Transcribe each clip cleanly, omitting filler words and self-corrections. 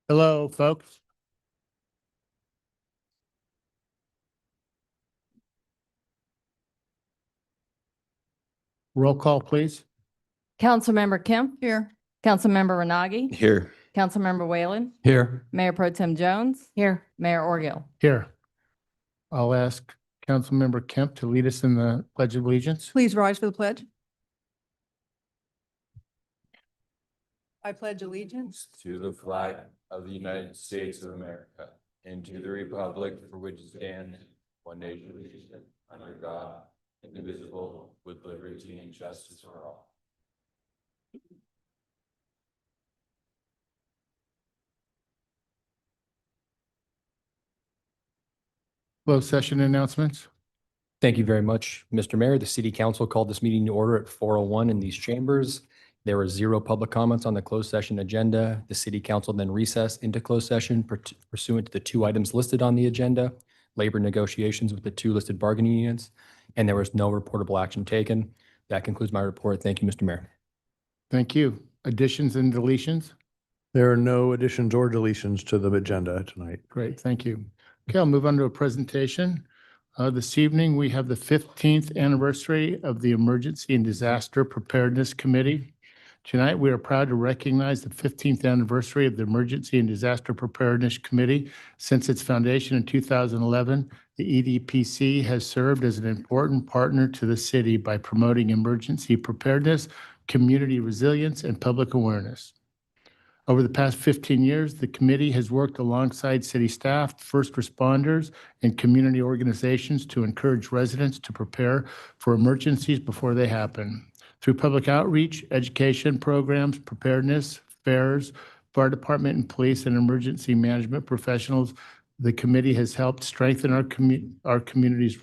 Hello, folks. Roll call, please. Councilmember Kemp. Here. Councilmember Renagi. Here. Councilmember Whalen. Here. Mayor Pro Tem Jones. Here. Mayor Orgill. Here. I'll ask Councilmember Kemp to lead us in the Pledge of Allegiance. Please rise for the pledge. I pledge allegiance To the flag of the United States of America and to the republic for which it stands, one nation, under God, indivisible, with liberty and justice for all. Closed session announcements. Thank you very much, Mr. Mayor. The City Council called this meeting to order at 4:01 in these chambers. There were 0 public comments on the closed session agenda. The City Council then recessed into closed session pursuant to the 2 items listed on the agenda, labor negotiations with the 2 listed bargaining units, and there was no reportable action taken. That concludes my report. Thank you, Mr. Mayor. Thank you. Additions and deletions. There are no additions or deletions to the agenda tonight. Great, thank you. Okay, I'll move on to a presentation. This evening, we have the 15th anniversary of the Emergency and Disaster Preparedness Committee. Tonight, we are proud to recognize the 15th anniversary of the Emergency and Disaster Preparedness Committee. Since its foundation in 2011, the EDPC has served as an important partner to the city by promoting emergency preparedness, community resilience, and public awareness. Over the past 15 years, the committee has worked alongside city staff, first responders, and community organizations to encourage residents to prepare for emergencies before they happen. Through public outreach, education programs, preparedness, fairs, fire department and police and emergency management professionals, the committee has helped strengthen our community's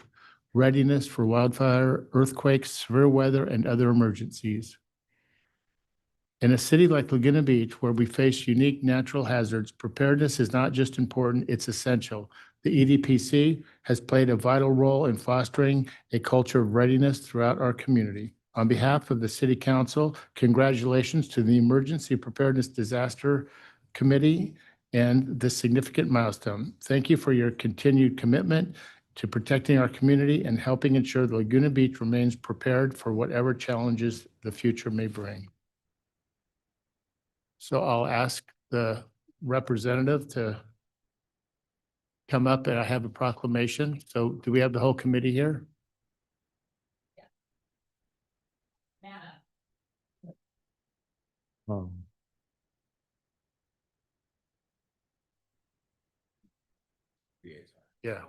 readiness for wildfire, earthquakes, severe weather, and other emergencies. In a city like Laguna Beach, where we face unique natural hazards, preparedness is not just important, it's essential. The EDPC has played a vital role in fostering a culture of readiness throughout our community. On behalf of the City Council, congratulations to the Emergency Preparedness Disaster Committee and this significant milestone. Thank you for your continued commitment to protecting our community and helping ensure that Laguna Beach remains prepared for whatever challenges the future may bring. So I'll ask the representative to come up, and I have a proclamation. So do we have the whole committee here? Yeah.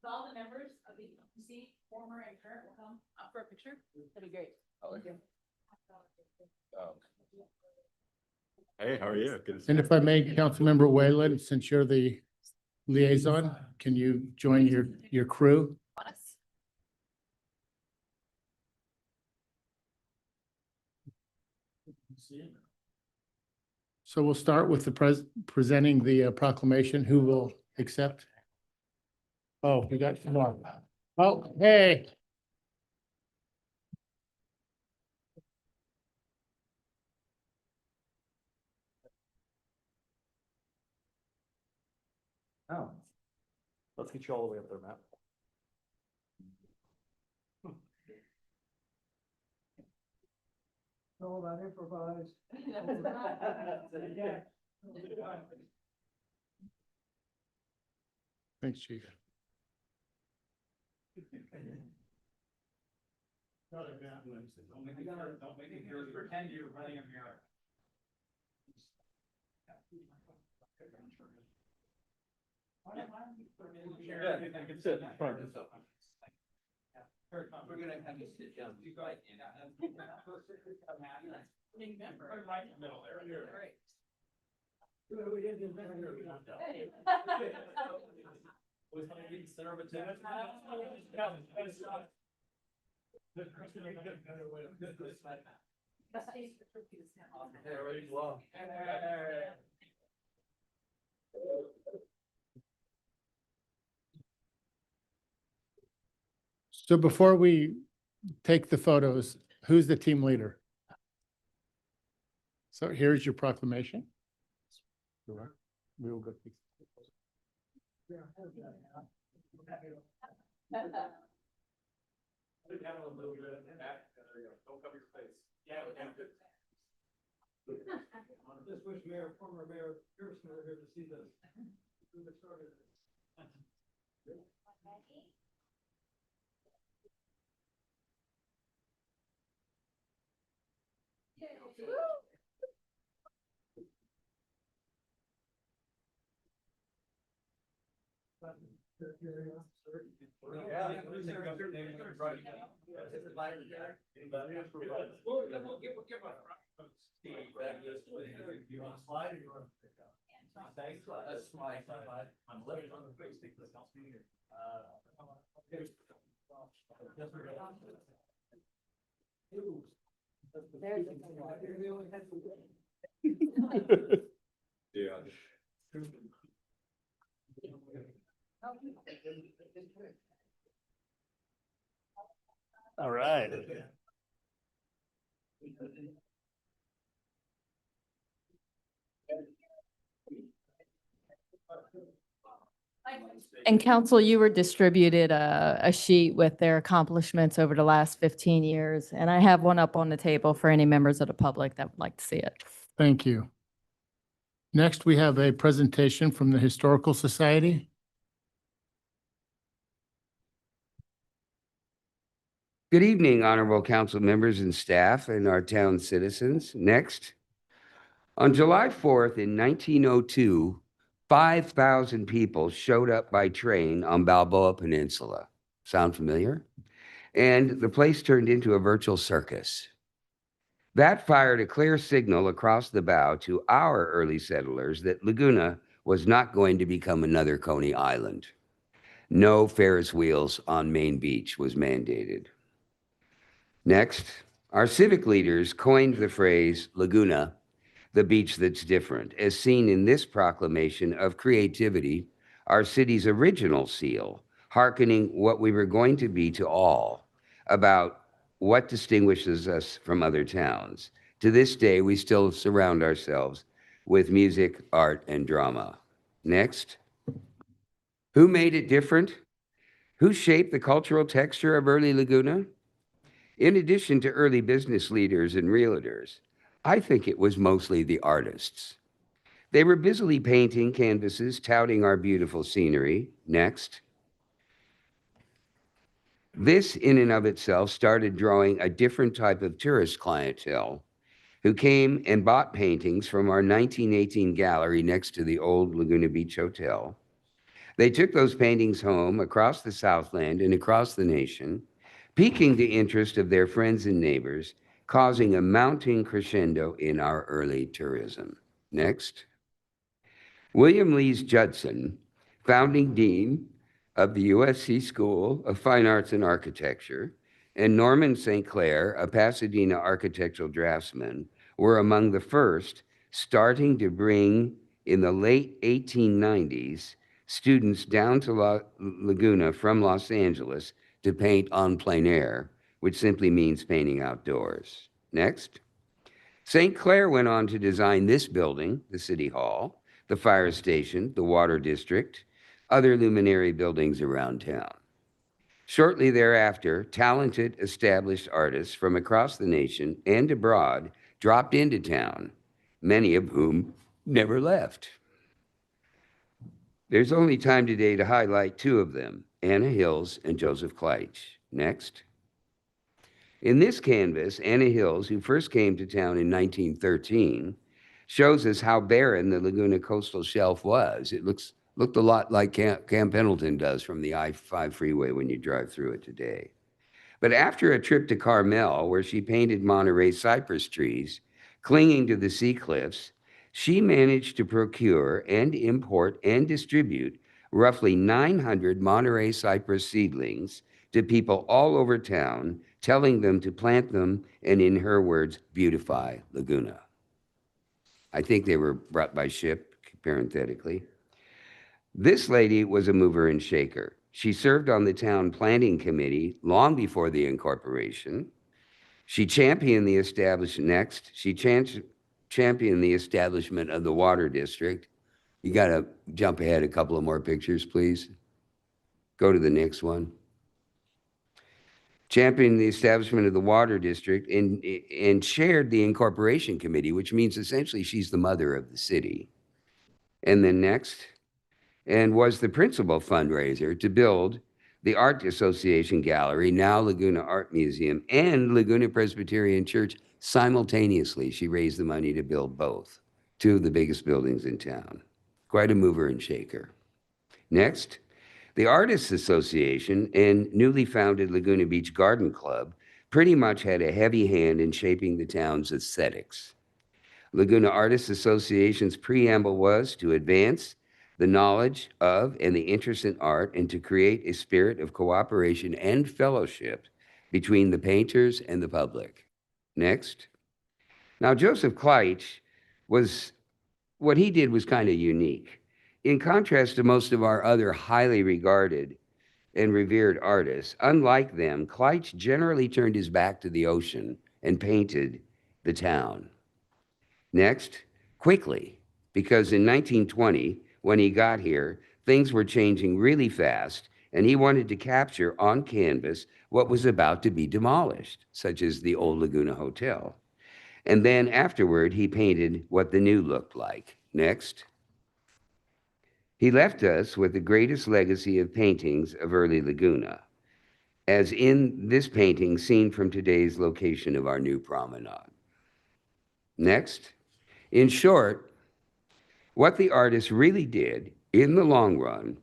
All the members of the EDPC, former and current, will come up for a picture. That'd be great. Hey, how are you? Good to see And if I may, Councilmember Whalen, since you're the liaison, can you join your crew? So we'll start with the presenting the proclamation. Who will accept? Oh, we got more. Oh, hey. Oh. Let's get you all the way up there, Matt. all about improvise. Thanks, Chief. Don't make it here. Pretend you're running a mirror. We're gonna have you sit down. You guys, right in the middle there. Great. Was I getting center of attention? So before we take the photos. Who's the team leader? So here's your proclamation. We will go. Put it down a little bit in the back. There you go. Don't cover your face. Yeah, yeah. Just wish former Mayor Pearson were here to see this. You want to slide or you want to pick up? Thanks. That's my slide. I'm living on the face. This helps me here. Okay. Yeah. All right. And council, you were distributed a sheet with their accomplishments over the last 15 years. And I have one up on the table for any members of the public that would like to see it. Thank you. Next, we have a presentation from the Historical Society. Good evening, honorable council members and staff and our town citizens. Next, on July 4th in 1902, 5,000 people showed up by train on Balboa Peninsula. Sound familiar? And the place turned into a virtual circus. That fired a clear signal across the bow to our early settlers that Laguna was not going to become another Coney Island. No Ferris wheels on Main Beach was mandated. Next, our civic leaders coined the phrase Laguna, the beach that's different, as seen in this proclamation of creativity, our city's original seal, hearkening what we were going to be to all about what distinguishes us from other towns. To this day, we still surround ourselves with music, art, and drama. Next, who made it different? Who shaped the cultural texture of early Laguna? In addition to early business leaders and realtors, I think it was mostly the artists. They were busily painting canvases, touting our beautiful scenery. Next. This, in and of itself, started drawing a different type of tourist clientele who came and bought paintings from our 1918 gallery next to the old Laguna Beach Hotel. They took those paintings home across the Southland and across the nation, piquing the interest of their friends and neighbors, causing a mounting crescendo in our early tourism. Next. William Lees Judson, founding dean of the USC School of Fine Arts and Architecture, and Norman St. Clair, a Pasadena architectural draftsman, were among the first, starting to bring, in the late 1890s, students down to Laguna from Los Angeles to paint en plein air, which simply means painting outdoors. Next. St. Clair went on to design this building, the City Hall, the fire station, the water district, other luminary buildings around town. Shortly thereafter, talented, established artists from across the nation and abroad dropped into town, many of whom never left. There's only time today to highlight two of them, Anna Hills and Joseph Kleitsch. Next. In this canvas, Anna Hills, who first came to town in 1913, shows us how barren the Laguna coastal shelf was. It looked a lot like Camp Pendleton does from the I-5 freeway when you drive through it today. But after a trip to Carmel, where she painted Monterey cypress trees clinging to the sea cliffs, she managed to procure and import and distribute roughly 900 Monterey cypress seedlings to people all over town, telling them to plant them and, in her words, beautify Laguna. I think they were brought by ship, parenthetically. This lady was a mover and shaker. She served on the town planning committee long before the incorporation. She championed the championed the establishment of the water district. You got to jump ahead a couple of more pictures, please. Go to the next one. Championed the establishment of the water district and chaired the incorporation committee, which means essentially she's the mother of the city. And then next, and was the principal fundraiser to build the Art Association Gallery, now Laguna Art Museum, and Laguna Presbyterian Church simultaneously. She raised the money to build both, two of the biggest buildings in town. Quite a mover and shaker. Next, the Artists Association and newly founded Laguna Beach Garden Club pretty much had a heavy hand in shaping the town's aesthetics. Laguna Artists Association's preamble was to advance the knowledge of and the interest in art and to create a spirit of cooperation and fellowship between the painters and the public. Next. Now, Joseph Kleitsch what he did was kind of unique. In contrast to most of our other highly regarded and revered artists, unlike them, Kleitsch generally turned his back to the ocean and painted the town. Next, quickly, because in 1920, when he got here, things were changing really fast, and he wanted to capture on canvas what was about to be demolished, such as the old Laguna Hotel. And then afterward, he painted what the new looked like. Next. He left us with the greatest legacy of paintings of early Laguna, as in this painting seen from today's location of our new promenade. Next. In short, what the artist really did in the long run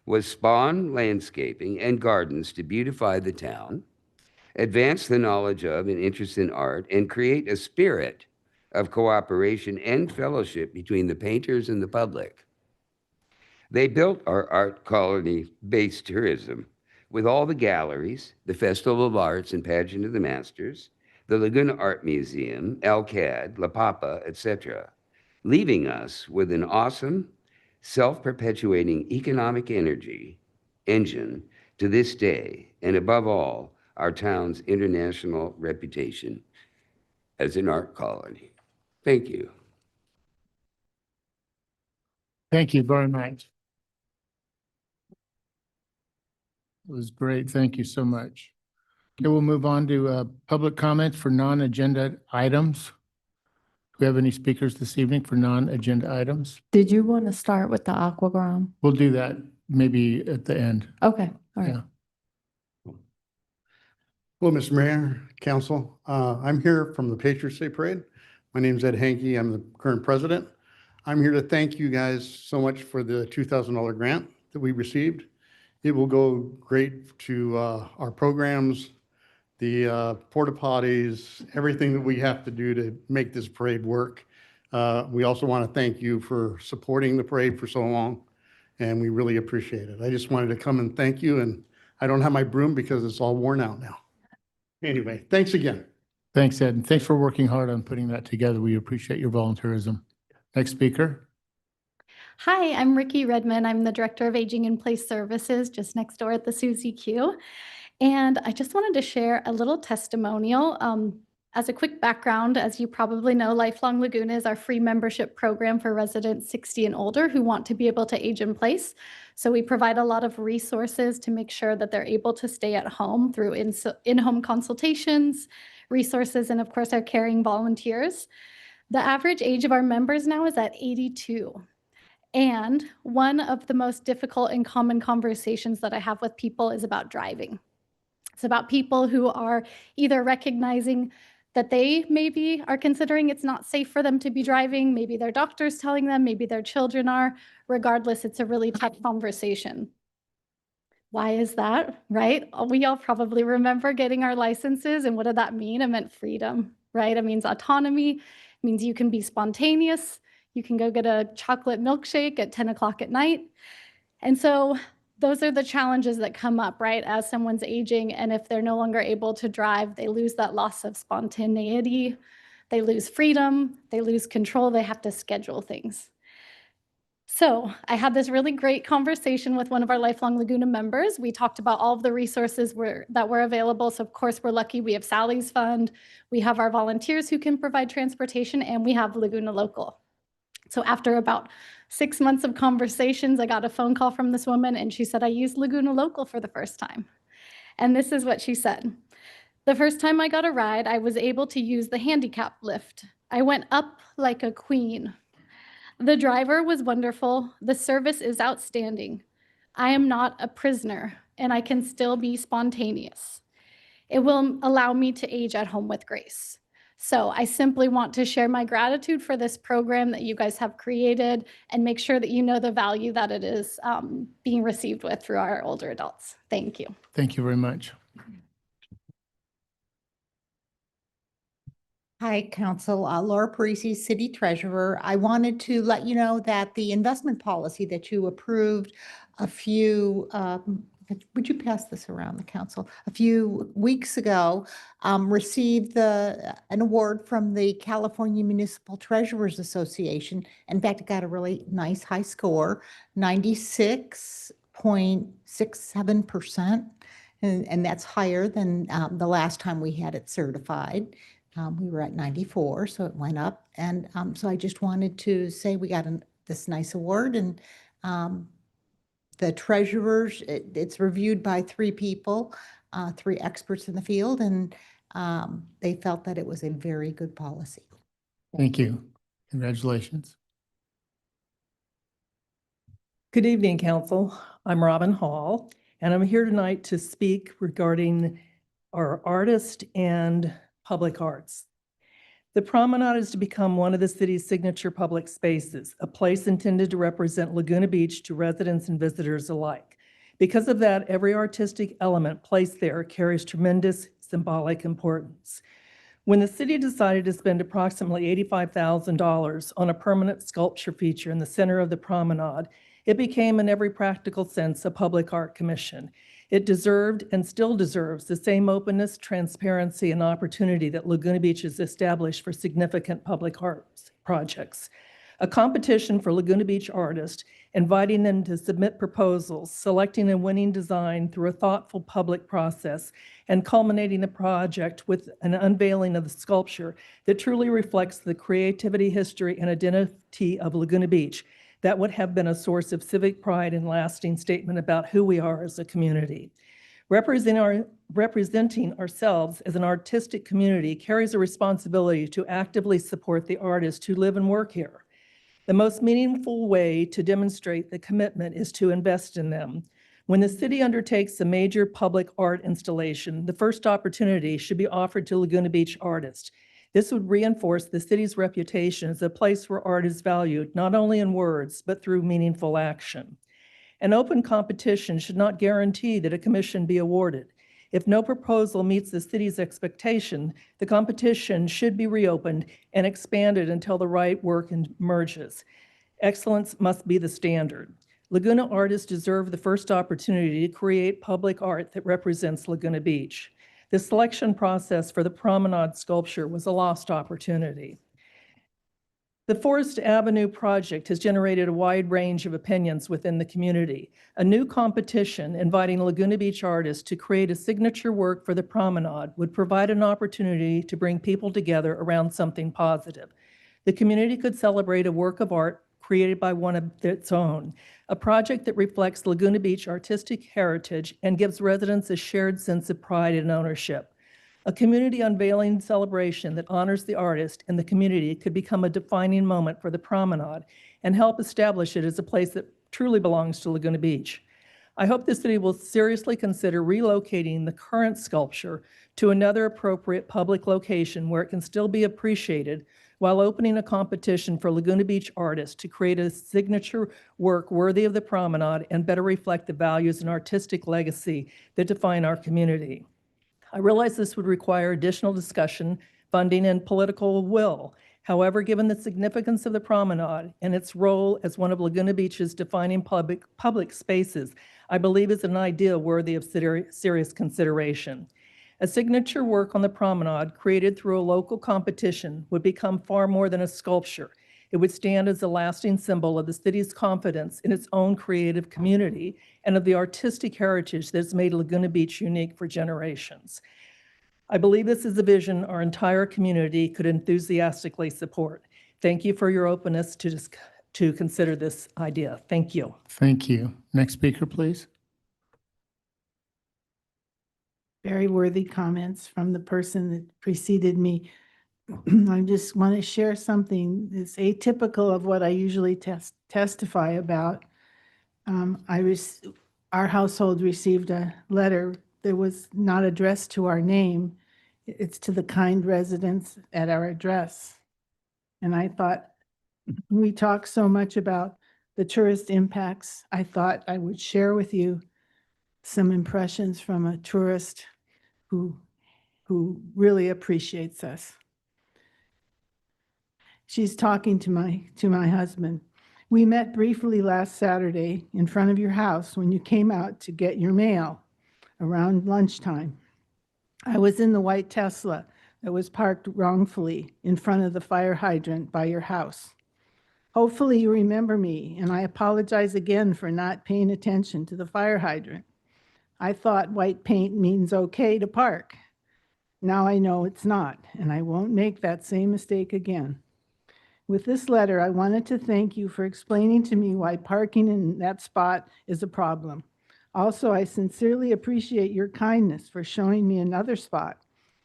was spawn landscaping and gardens to beautify the town, advance the knowledge of and interest in art, and create a spirit of cooperation and fellowship between the painters and the public. They built our art colony-based tourism with all the galleries, the Festival of Arts and Pageant of the Masters, the Laguna Art Museum, LCAD, La Papa, etc., leaving us with an awesome, self-perpetuating economic engine to this day, and above all, our town's international reputation as an art colony. Thank you. Thank you very much. It was great. Thank you so much. Okay, we'll move on to public comments for non-agenda items. Do we have any speakers this evening for non-agenda items? Did you want to start with the aquagram? We'll do that maybe at the end. Okay, all right. Yeah. Hello, Mr. Mayor, Council. I'm here from the Patriots Day Parade. My name is Ed Hankey. I'm the current president. I'm here to thank you guys so much for the $2,000 grant that we received. It will go great to our programs, the porta potties, everything that we have to do to make this parade work. We also want to thank you for supporting the parade for so long, and we really appreciate it. I just wanted to come and thank you, and I don't have my broom because it's all worn out now. Anyway, thanks again. Thanks, Ed. And thanks for working hard on putting that together. We appreciate your volunteerism. Next speaker. Hi, I'm Ricky Redmond. I'm the Director of Aging in Place Services just next door at the Susie Q. And I just wanted to share a little testimonial. As a quick background, as you probably know, Lifelong Laguna is our free membership program for residents 60 and older who want to be able to age in place. So we provide a lot of resources to make sure that they're able to stay at home through in-home consultations, resources, and of course our caring volunteers. The average age of our members now is at 82. And one of the most difficult and common conversations that I have with people is about driving. It's about people who are either recognizing that they maybe are considering it's not safe for them to be driving, maybe their doctor's telling them, maybe their children are. Regardless, it's a really tough conversation. Why is that, right? We all probably remember getting our licenses, and what did that mean? It meant freedom, right? It means autonomy. It means you can be spontaneous. You can go get a chocolate milkshake at 10 o'clock at night. And so those are the challenges that come up, right? As someone's aging, and if they're no longer able to drive, they lose that loss of spontaneity. They lose freedom. They lose control. They have to schedule things. So I had this really great conversation with one of our lifelong Laguna members. We talked about all of the resources that were available. So of course, we're lucky we have Sally's Fund, we have our volunteers who can provide transportation, and we have Laguna Local. So after about 6 months of conversations, I got a phone call from this woman and she said, I used Laguna Local for the first time. And this is what she said. The first time I got a ride, I was able to use the handicap lift. I went up like a queen. The driver was wonderful. The service is outstanding. I am not a prisoner, and I can still be spontaneous. It will allow me to age at home with grace. So I simply want to share my gratitude for this program that you guys have created and make sure that you know the value that it is being received with through our older adults. Thank you. Thank you very much. Hi, Council. Laura Parisi, City Treasurer. I wanted to let you know that the investment policy that you approved a few, would you pass this around the council? A few weeks ago, received an award from the California Municipal Treasurers Association. In fact, it got a really nice high score, 96.67%. And that's higher than the last time we had it certified. We were at 94, so it went up. And so I just wanted to say we got this nice award, and the treasurers, it's reviewed by 3 people, 3 experts in the field, and they felt that it was a very good policy. Thank you. Congratulations. Good evening, Council. I'm Robin Hall, and I'm here tonight to speak regarding our artist and public arts. The promenade is to become one of the city's signature public spaces, a place intended to represent Laguna Beach to residents and visitors alike. Because of that, every artistic element placed there carries tremendous symbolic importance. When the city decided to spend approximately $85,000 on a permanent sculpture feature in the center of the promenade, it became in every practical sense a public art commission. It deserved and still deserves the same openness, transparency, and opportunity that Laguna Beach has established for significant public arts projects. A competition for Laguna Beach artists, inviting them to submit proposals, selecting and winning design through a thoughtful public process, and culminating the project with an unveiling of the sculpture that truly reflects the creativity, history, and identity of Laguna Beach. That would have been a source of civic pride and lasting statement about who we are as a community. Representing ourselves as an artistic community carries a responsibility to actively support the artists who live and work here. The most meaningful way to demonstrate the commitment is to invest in them. When the city undertakes a major public art installation, the first opportunity should be offered to Laguna Beach artists. This would reinforce the city's reputation as a place where art is valued, not only in words, but through meaningful action. An open competition should not guarantee that a commission be awarded. If no proposal meets the city's expectation, the competition should be reopened and expanded until the right work emerges. Excellence must be the standard. Laguna artists deserve the first opportunity to create public art that represents Laguna Beach. The selection process for the promenade sculpture was a lost opportunity. The Forest Avenue project has generated a wide range of opinions within the community. A new competition inviting Laguna Beach artists to create a signature work for the promenade would provide an opportunity to bring people together around something positive. The community could celebrate a work of art created by one of its own, a project that reflects Laguna Beach artistic heritage and gives residents a shared sense of pride and ownership. A community unveiling celebration that honors the artist and the community could become a defining moment for the promenade and help establish it as a place that truly belongs to Laguna Beach. I hope the city will seriously consider relocating the current sculpture to another appropriate public location where it can still be appreciated, while opening a competition for Laguna Beach artists to create a signature work worthy of the promenade and better reflect the values and artistic legacy that define our community. I realize this would require additional discussion, funding, and political will. However, given the significance of the promenade and its role as one of Laguna Beach's defining public spaces, I believe is an idea worthy of serious consideration. A signature work on the promenade created through a local competition would become far more than a sculpture. It would stand as a lasting symbol of the city's confidence in its own creative community and of the artistic heritage that's made Laguna Beach unique for generations. I believe this is a vision our entire community could enthusiastically support. Thank you for your openness to consider this idea. Thank you. Thank you. Next speaker, please. Very worthy comments from the person that preceded me. I just want to share something that's atypical of what I usually testify about. Our household received a letter that was not addressed to our name. It's to the kind residents at our address. And I thought, we talk so much about the tourist impacts. I thought I would share with you some impressions from a tourist who really appreciates us. She's talking to my husband. We met briefly last Saturday in front of your house when you came out to get your mail around lunchtime. I was in the white Tesla that was parked wrongfully in front of the fire hydrant by your house. Hopefully you remember me, and I apologize again for not paying attention to the fire hydrant. I thought white paint means okay to park. Now I know it's not, and I won't make that same mistake again. With this letter, I wanted to thank you for explaining to me why parking in that spot is a problem. Also, I sincerely appreciate your kindness for showing me another spot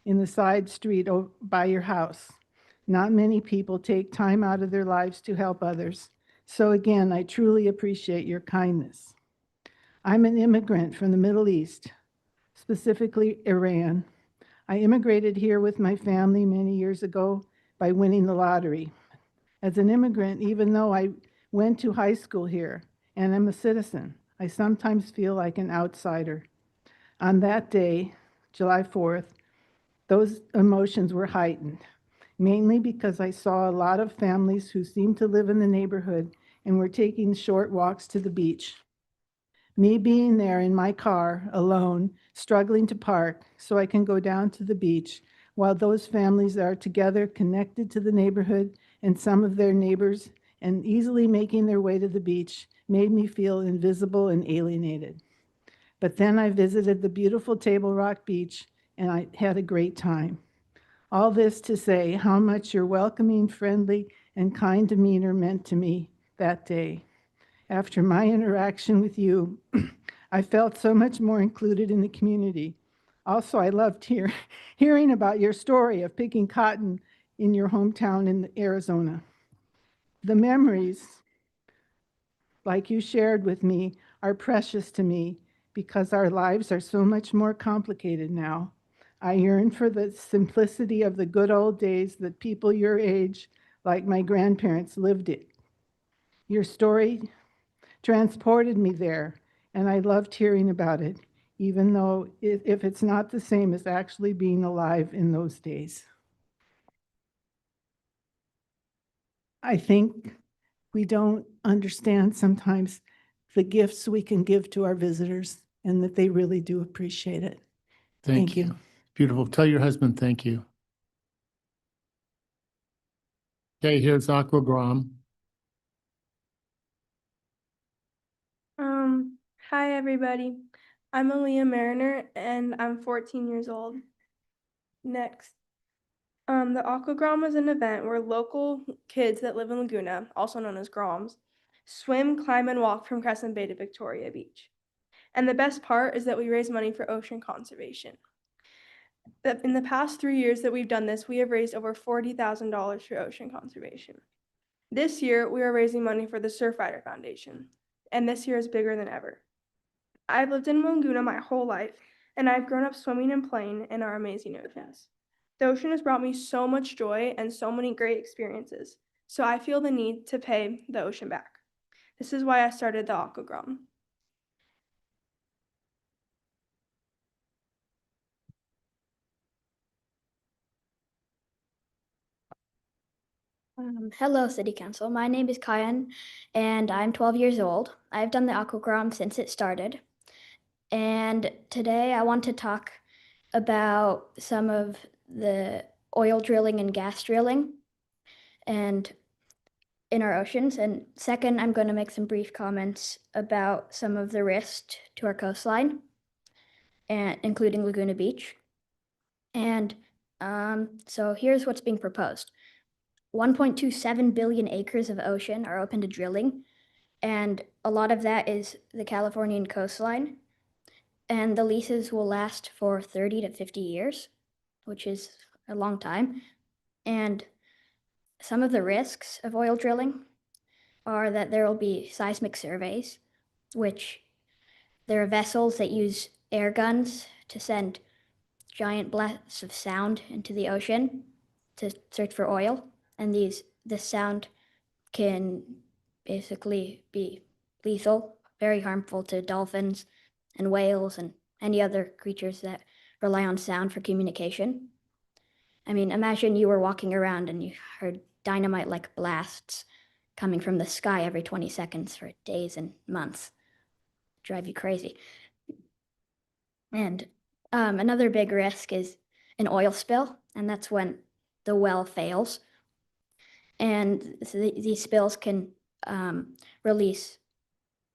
in the side street by your house. Not many people take time out of their lives to help others. So again, I truly appreciate your kindness. I'm an immigrant from the Middle East, specifically Iran. I immigrated here with my family many years ago by winning the lottery. As an immigrant, even though I went to high school here and I'm a citizen, I sometimes feel like an outsider. On that day, July 4th, those emotions were heightened, mainly because I saw a lot of families who seemed to live in the neighborhood and were taking short walks to the beach. Me being there in my car alone, struggling to park so I can go down to the beach, while those families are together connected to the neighborhood and some of their neighbors and easily making their way to the beach, made me feel invisible and alienated. But then I visited the beautiful Table Rock Beach and I had a great time. All this to say how much your welcoming, friendly, and kind demeanor meant to me that day. After my interaction with you, I felt so much more included in the community. Also, I loved hearing about your story of picking cotton in your hometown in Arizona. The memories, like you shared with me, are precious to me because our lives are so much more complicated now. I yearn for the simplicity of the good old days that people your age, like my grandparents, lived it. Your story transported me there, and I loved hearing about it, even though if it's not the same as actually being alive in those days. I think we don't understand sometimes the gifts we can give to our visitors and that they really do appreciate it. Thank you. Beautiful. Tell your husband thank you. Okay, here's Aquagrom. Hi everybody. I'm Aaliyah Mariner and I'm 14 years old. Next. The Aquagrom was an event where local kids that live in Laguna, also known as Groms, swim, climb, and walk from Crescent Bay to Victoria Beach. And the best part is that we raise money for ocean conservation. In the past 3 years that we've done this, we have raised over $40,000 for ocean conservation. This year, we are raising money for the Surfrider Foundation, and this year is bigger than ever. I've lived in Laguna my whole life, and I've grown up swimming and playing in our amazing oceans. The ocean has brought me so much joy and so many great experiences, so I feel the need to pay the ocean back. This is why I started the Aquagrom. Hello, City Council. My name is Kyan, and I'm 12 years old. I've done the Aquagrom since it started. And today I want to talk about some of the oil drilling and gas drilling. And in our oceans. And second, I'm going to make some brief comments about some of the risks to our coastline, and including Laguna Beach. And so here's what's being proposed. 1.27 billion acres of ocean are open to drilling, and a lot of that is the Californian coastline. And the leases will last for 30 to 50 years, which is a long time. And some of the risks of oil drilling are that there will be seismic surveys, which there are vessels that use air guns to send giant blasts of sound into the ocean to search for oil. And this sound can basically be lethal, very harmful to dolphins and whales and any other creatures that rely on sound for communication. I mean, imagine you were walking around and you heard dynamite-like blasts coming from the sky every 20 seconds for days and months. Drive you crazy. And another big risk is an oil spill, and that's when the well fails. And so these spills can release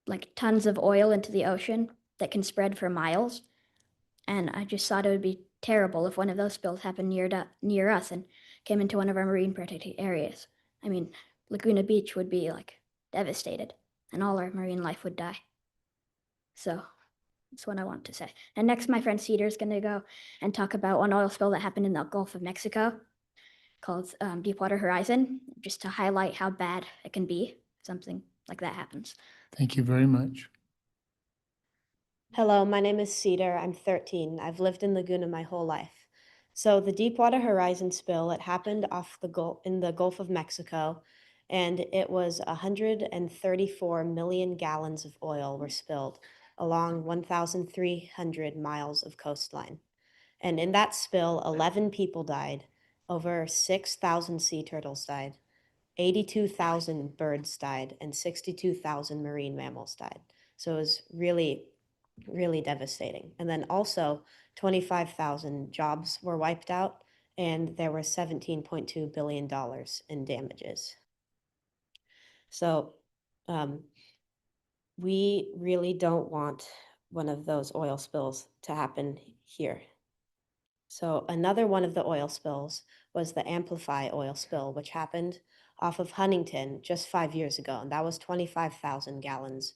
like tons of oil into the ocean that can spread for miles. And I just thought it would be terrible if one of those spills happened near us and came into one of our marine protected areas. I mean, Laguna Beach would be like devastated and all our marine life would die. So that's what I want to say. And next, my friend Cedar is going to go and talk about one oil spill that happened in the Gulf of Mexico called Deepwater Horizon, just to highlight how bad it can be if something like that happens. Thank you very much. Hello, my name is Cedar. I'm 13. I've lived in Laguna my whole life. So the Deepwater Horizon spill, it happened off the in the Gulf of Mexico, and it was 134 million gallons of oil were spilled along 1,300 miles of coastline. And in that spill, 11 people died, over 6,000 sea turtles died, 82,000 birds died, and 62,000 marine mammals died. So it was really devastating. And then also 25,000 jobs were wiped out, and there were $17.2 billion in damages. So we really don't want one of those oil spills to happen here. So another one of the oil spills was the Amplify oil spill, which happened off of Huntington just 5 years ago, and that was 25,000 gallons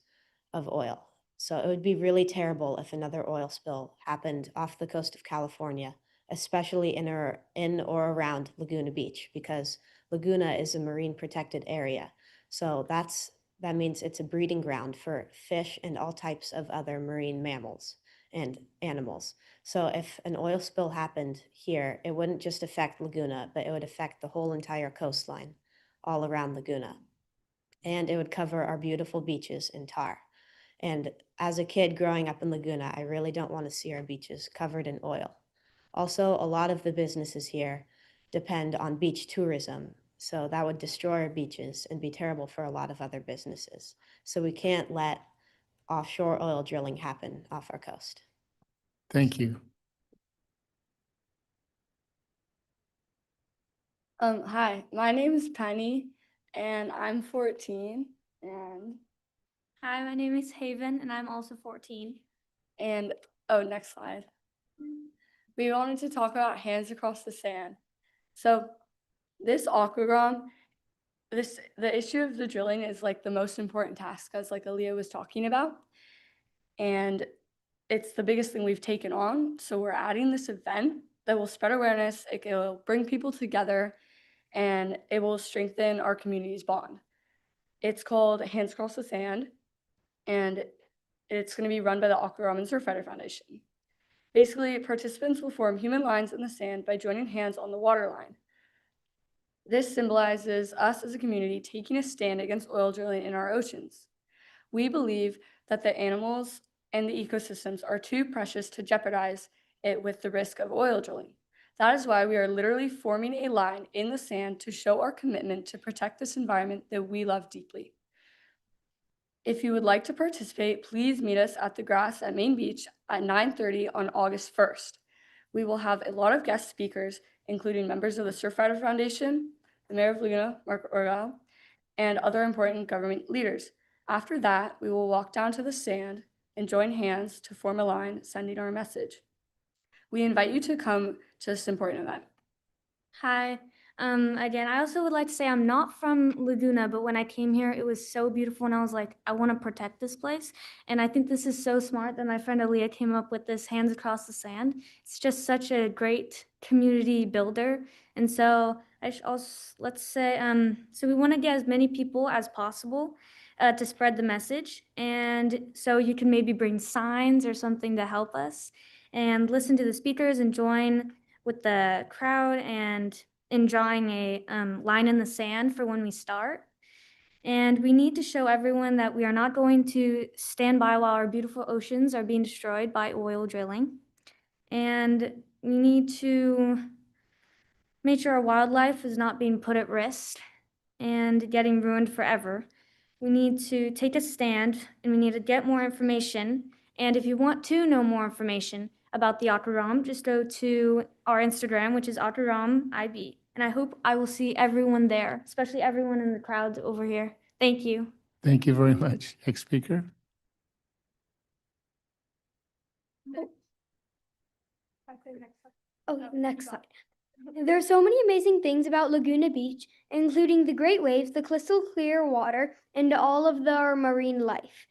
of oil. So it would be really terrible if another oil spill happened off the coast of California, especially in or around Laguna Beach, because Laguna is a marine protected area. So that means it's a breeding ground for fish and all types of other marine mammals and animals. So if an oil spill happened here, it wouldn't just affect Laguna, but it would affect the whole entire coastline all around Laguna. And it would cover our beautiful beaches in tar. And as a kid growing up in Laguna, I really don't want to see our beaches covered in oil. Also, a lot of the businesses here depend on beach tourism. So that would destroy our beaches and be terrible for a lot of other businesses. So we can't let offshore oil drilling happen off our coast. Thank you. Hi, my name is Penny and I'm 14. And hi, my name is Haven and I'm also 14. And oh, next slide. We wanted to talk about hands across the sand. So this aquagram, the issue of the drilling is like the most important task, as like Aaliyah was talking about. And it's the biggest thing we've taken on. So we're adding this event that will spread awareness, it will bring people together, and it will strengthen our community's bond. It's called Hands Across the Sand, and it's going to be run by the Aquagram and Surfrider Foundation. Basically, participants will form human lines in the sand by joining hands on the water line. This symbolizes us as a community taking a stand against oil drilling in our oceans. We believe that the animals and the ecosystems are too precious to jeopardize it with the risk of oil drilling. That is why we are literally forming a line in the sand to show our commitment to protect this environment that we love deeply. If you would like to participate, please meet us at the grass at Main Beach at 9:30 on August 1st. We will have a lot of guest speakers, including members of the Surfrider Foundation, the Mayor of Laguna, Mark Orgal, and other important government leaders. After that, we will walk down to the stand and join hands to form a line sending our message. We invite you to come to this important event. Hi. Again, I also would like to say I'm not from Laguna, but when I came here, it was so beautiful, and I was like, I want to protect this place. And I think this is so smart that my friend Aaliyah came up with this Hands Across the Sand. It's just such a great community builder. And so let's say, so we want to get as many people as possible to spread the message. And so you can maybe bring signs or something to help us and listen to the speakers and join with the crowd and in drawing a line in the sand for when we start. And we need to show everyone that we are not going to stand by while our beautiful oceans are being destroyed by oil drilling. And we need to make sure our wildlife is not being put at risk and getting ruined forever. We need to take a stand, and we need to get more information. And if you want to know more information about the Aquaram, just go to our Instagram, which is AquaramIB. And I hope I will see everyone there, especially everyone in the crowd over here. Thank you. Thank you very much. Next speaker. Oh, next slide. There are so many amazing things about Laguna Beach, including the great waves, the crystal clear water, and all of their marine life.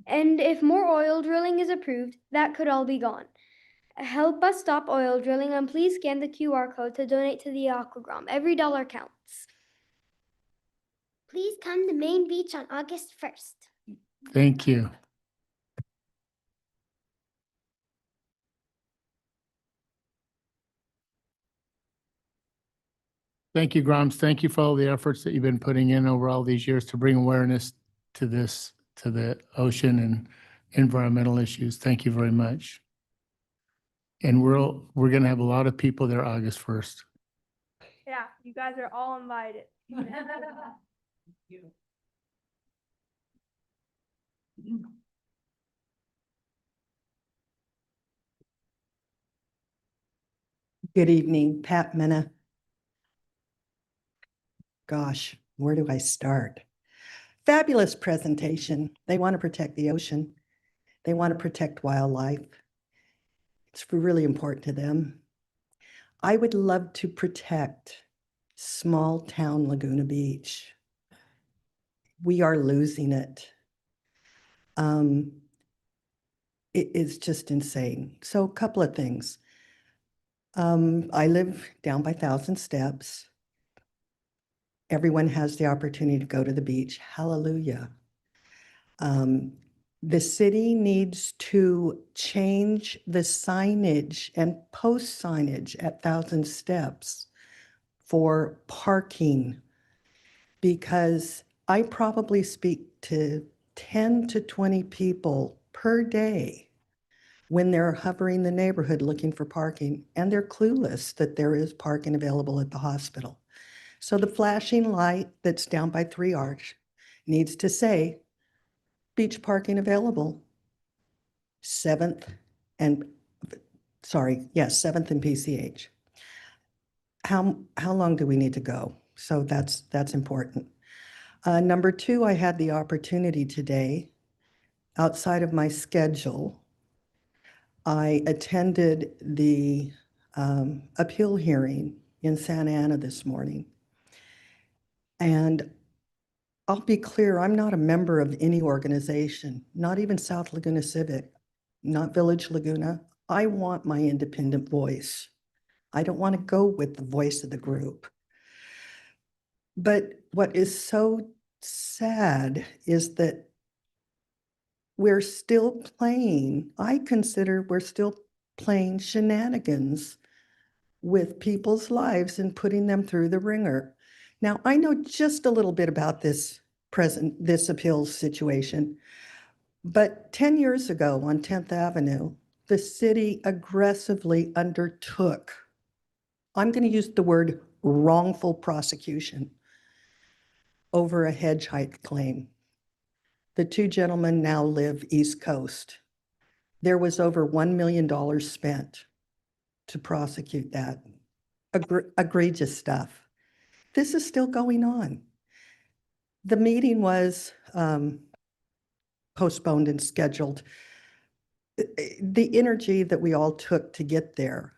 And if more oil drilling is approved, that could all be gone. Help us stop oil drilling, and please scan the QR code to donate to the Aquagram. Every dollar counts. Please come to Main Beach on August 1st. Thank you. Thank you, Grams. Thank you for all the efforts that you've been putting in over all these years to bring awareness to this, to the ocean and environmental issues. Thank you very much. And we're going to have a lot of people there August 1st. Yeah, you guys are all invited. Good evening, Pat Minna. Gosh, where do I start? Fabulous presentation. They want to protect the ocean. They want to protect wildlife. It's really important to them. I would love to protect small town Laguna Beach. We are losing it. It is just insane. So a couple of things. I live down by Thousand Steps. Everyone has the opportunity to go to the beach. Hallelujah. The city needs to change the signage and post signage at Thousand Steps for parking, because I probably speak to 10 to 20 people per day when they're hovering the neighborhood looking for parking, and they're clueless that there is parking available at the hospital. So the flashing light that's down by 3 Arch needs to say, beach parking available. 7th and PCH. How long do we need to go? So that's important. Number 2, I had the opportunity today, outside of my schedule, I attended the appeal hearing in Santa Ana this morning. And I'll be clear, I'm not a member of any organization, not even South Laguna Civic, not Village Laguna. I want my independent voice. I don't want to go with the voice of the group. But what is so sad is that we're still playing, I consider we're still playing shenanigans with people's lives and putting them through the ringer. Now, I know just a little bit about this appeals situation, but 10 years ago on 10th Avenue, the city aggressively undertook, I'm going to use the word wrongful prosecution, over a hedge height claim. The 2 gentlemen now live East Coast. There was over $1 million spent to prosecute that. Egregious stuff. This is still going on. The meeting was postponed and scheduled. The energy that we all took to get there,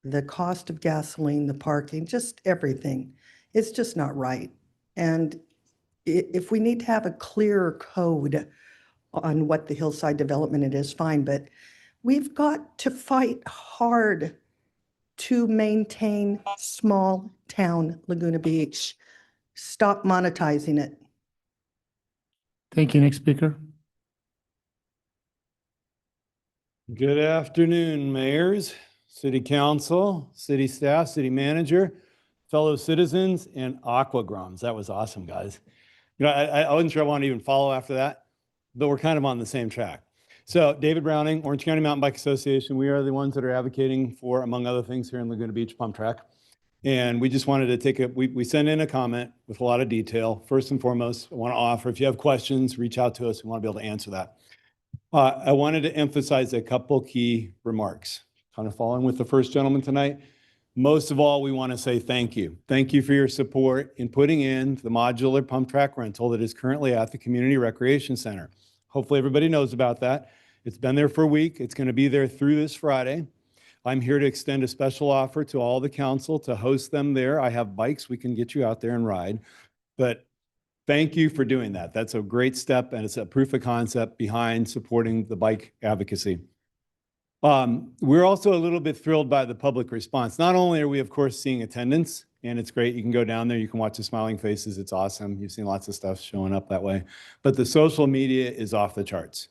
the cost of gasoline, the parking, just everything, it's just not right. And if we need to have a clearer code on what the hillside development it is, fine, but we've got to fight hard to maintain small town Laguna Beach. Stop monetizing it. Thank you. Next speaker. Good afternoon, mayors, city council, city staff, city manager, fellow citizens, and aquagrams. That was awesome, guys. You know, I wasn't sure I wanted to even follow after that, but we're kind of on the same track. So David Browning, Orange County Mountain Bike Association, we are the ones that are advocating for, among other things, here in Laguna Beach pump track. And we just wanted to take we sent in a comment with a lot of detail. First and foremost, I want to offer, if you have questions, reach out to us. We want to be able to answer that. I wanted to emphasize a couple key remarks, kind of following with the first gentleman tonight. Most of all, we want to say thank you. Thank you for your support in putting in the modular pump track rental that is currently at the Community Recreation Center. Hopefully everybody knows about that. It's been there for a week. It's going to be there through this Friday. I'm here to extend a special offer to all the council to host them there. I have bikes. We can get you out there and ride. But thank you for doing that. That's a great step, and it's a proof of concept behind supporting the bike advocacy. We're also a little bit thrilled by the public response. Not only are we, of course, seeing attendance, and it's great. You can go down there. You can watch the smiling faces. It's awesome. You've seen lots of stuff showing up that way. But the social media is off the charts.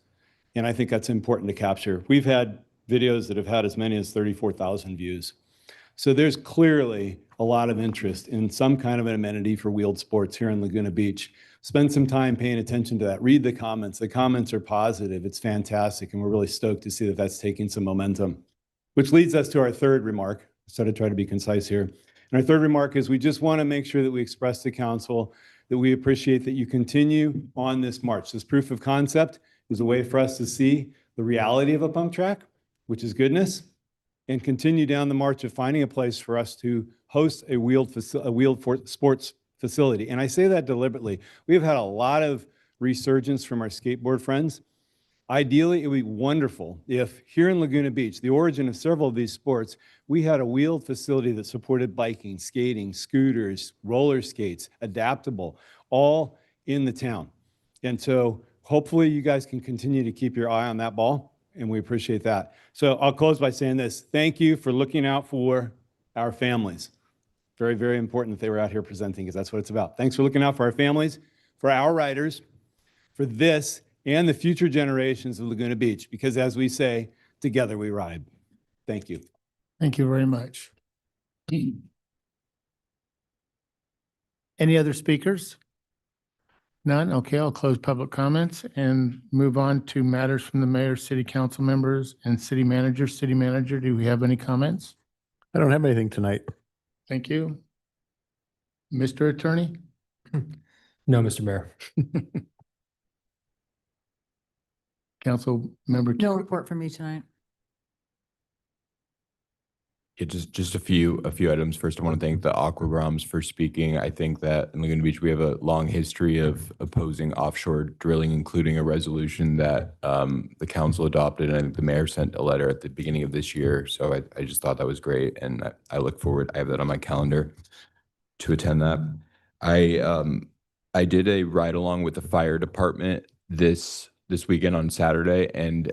And I think that's important to capture. We've had videos that have had as many as 34,000 views. So there's clearly a lot of interest in some kind of an amenity for wheeled sports here in Laguna Beach. Spend some time paying attention to that. Read the comments. The comments are positive. It's fantastic. And we're really stoked to see that that's taking some momentum, which leads us to our third remark. So to try to be concise here. And our third remark is we just want to make sure that we express to council that we appreciate that you continue on this march. This proof of concept is a way for us to see the reality of a pump track, which is goodness, and continue down the march of finding a place for us to host a wheeled sports facility. And I say that deliberately. We've had a lot of resurgence from our skateboard friends. Ideally, it would be wonderful if here in Laguna Beach, the origin of several of these sports, we had a wheeled facility that supported biking, skating, scooters, roller skates, adaptable, all in the town. And so hopefully you guys can continue to keep your eye on that ball, and we appreciate that. So I'll close by saying this. Thank you for looking out for our families. Very, very important that they were out here presenting, because that's what it's about. Thanks for looking out for our families, for our riders, for this and the future generations of Laguna Beach, because as we say, together we ride. Thank you. Thank you very much. Any other speakers? None? Okay, I'll close public comments and move on to matters from the mayor, city council members, and city manager. City manager, do we have any comments? I don't have anything tonight. Thank you. Mr. Attorney? No, Mr. Mayor. Council member? No report from me tonight. Yeah, just a few items. First, I want to thank the Aquagrams for speaking. I think that in Laguna Beach, we have a long history of opposing offshore drilling, including a resolution that the council adopted, and I think the mayor sent a letter at the beginning of this year. So I just thought that was great, and I look forward. I have that on my calendar to attend that. I did a ride along with the fire department this weekend on Saturday, and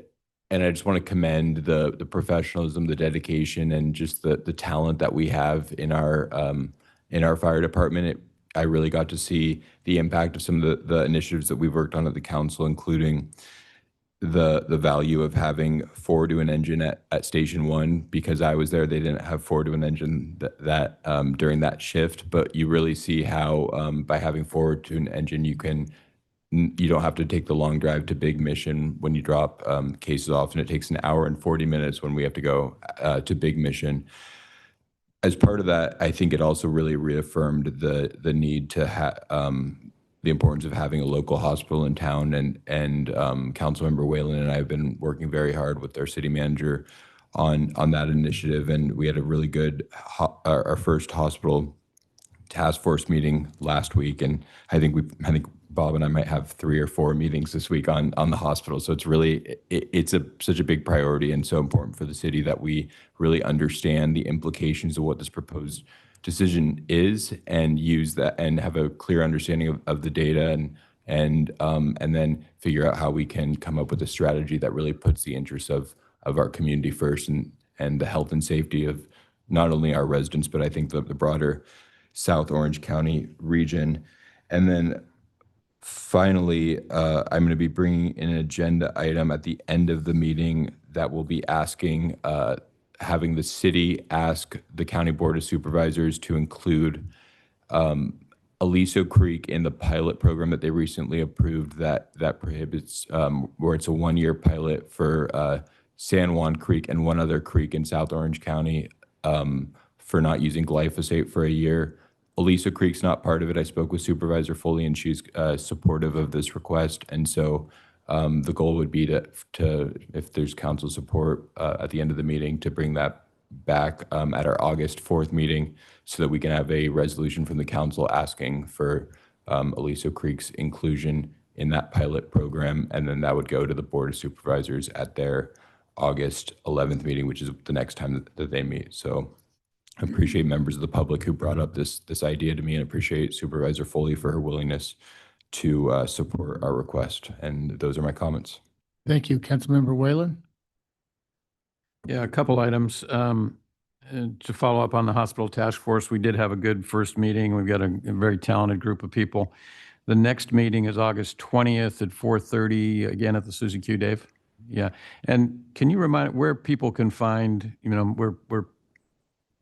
I just want to commend the professionalism, the dedication, and just the talent that we have in our fire department. I really got to see the impact of some of the initiatives that we've worked on at the council, including the value of having forward-to-an engine at Station 1. Because I was there, they didn't have forward-to-an engine that during that shift. But you really see how by having forward-to-an engine, you don't have to take the long drive to Big Mission when you drop cases off, and it takes an hour and 40 minutes when we have to go to Big Mission. As part of that, I think it also really reaffirmed the need to the importance of having a local hospital in town. And Councilmember Whalen and I have been working very hard with our city manager on that initiative, and we had a really good our first hospital task force meeting last week, and I think Bob and I might have 3 or 4 meetings this week on the hospital. So it's really, it's such a big priority and so important for the city that we really understand the implications of what this proposed decision is and use that and have a clear understanding of the data and then figure out how we can come up with a strategy that really puts the interests of our community first and the health and safety of not only our residents, but I think the broader South Orange County region. And then finally, I'm going to be bringing in an agenda item at the end of the meeting that will be asking, having the city ask the County Board of Supervisors to include Aliso Creek in the pilot program that they recently approved that prohibits, where it's a 1-year pilot for San Juan Creek and one other creek in South Orange County for not using glyphosate for a year. Aliso Creek's not part of it. I spoke with Supervisor Foley and she's supportive of this request. And so the goal would be to if there's council support at the end of the meeting, to bring that back at our August 4th meeting so that we can have a resolution from the council asking for Aliso Creek's inclusion in that pilot program. And then that would go to the Board of Supervisors at their August 11th meeting, which is the next time that they meet. So I appreciate members of the public who brought up this idea to me, and appreciate Supervisor Foley for her willingness to support our request. And those are my comments. Thank you. Councilmember Whalen? Yeah, a couple items. To follow up on the hospital task force, we did have a good first meeting. We've got a very talented group of people. The next meeting is August 20th at 4:30, again at the Susie Q, Dave. Yeah. And can you remind where people can find, we're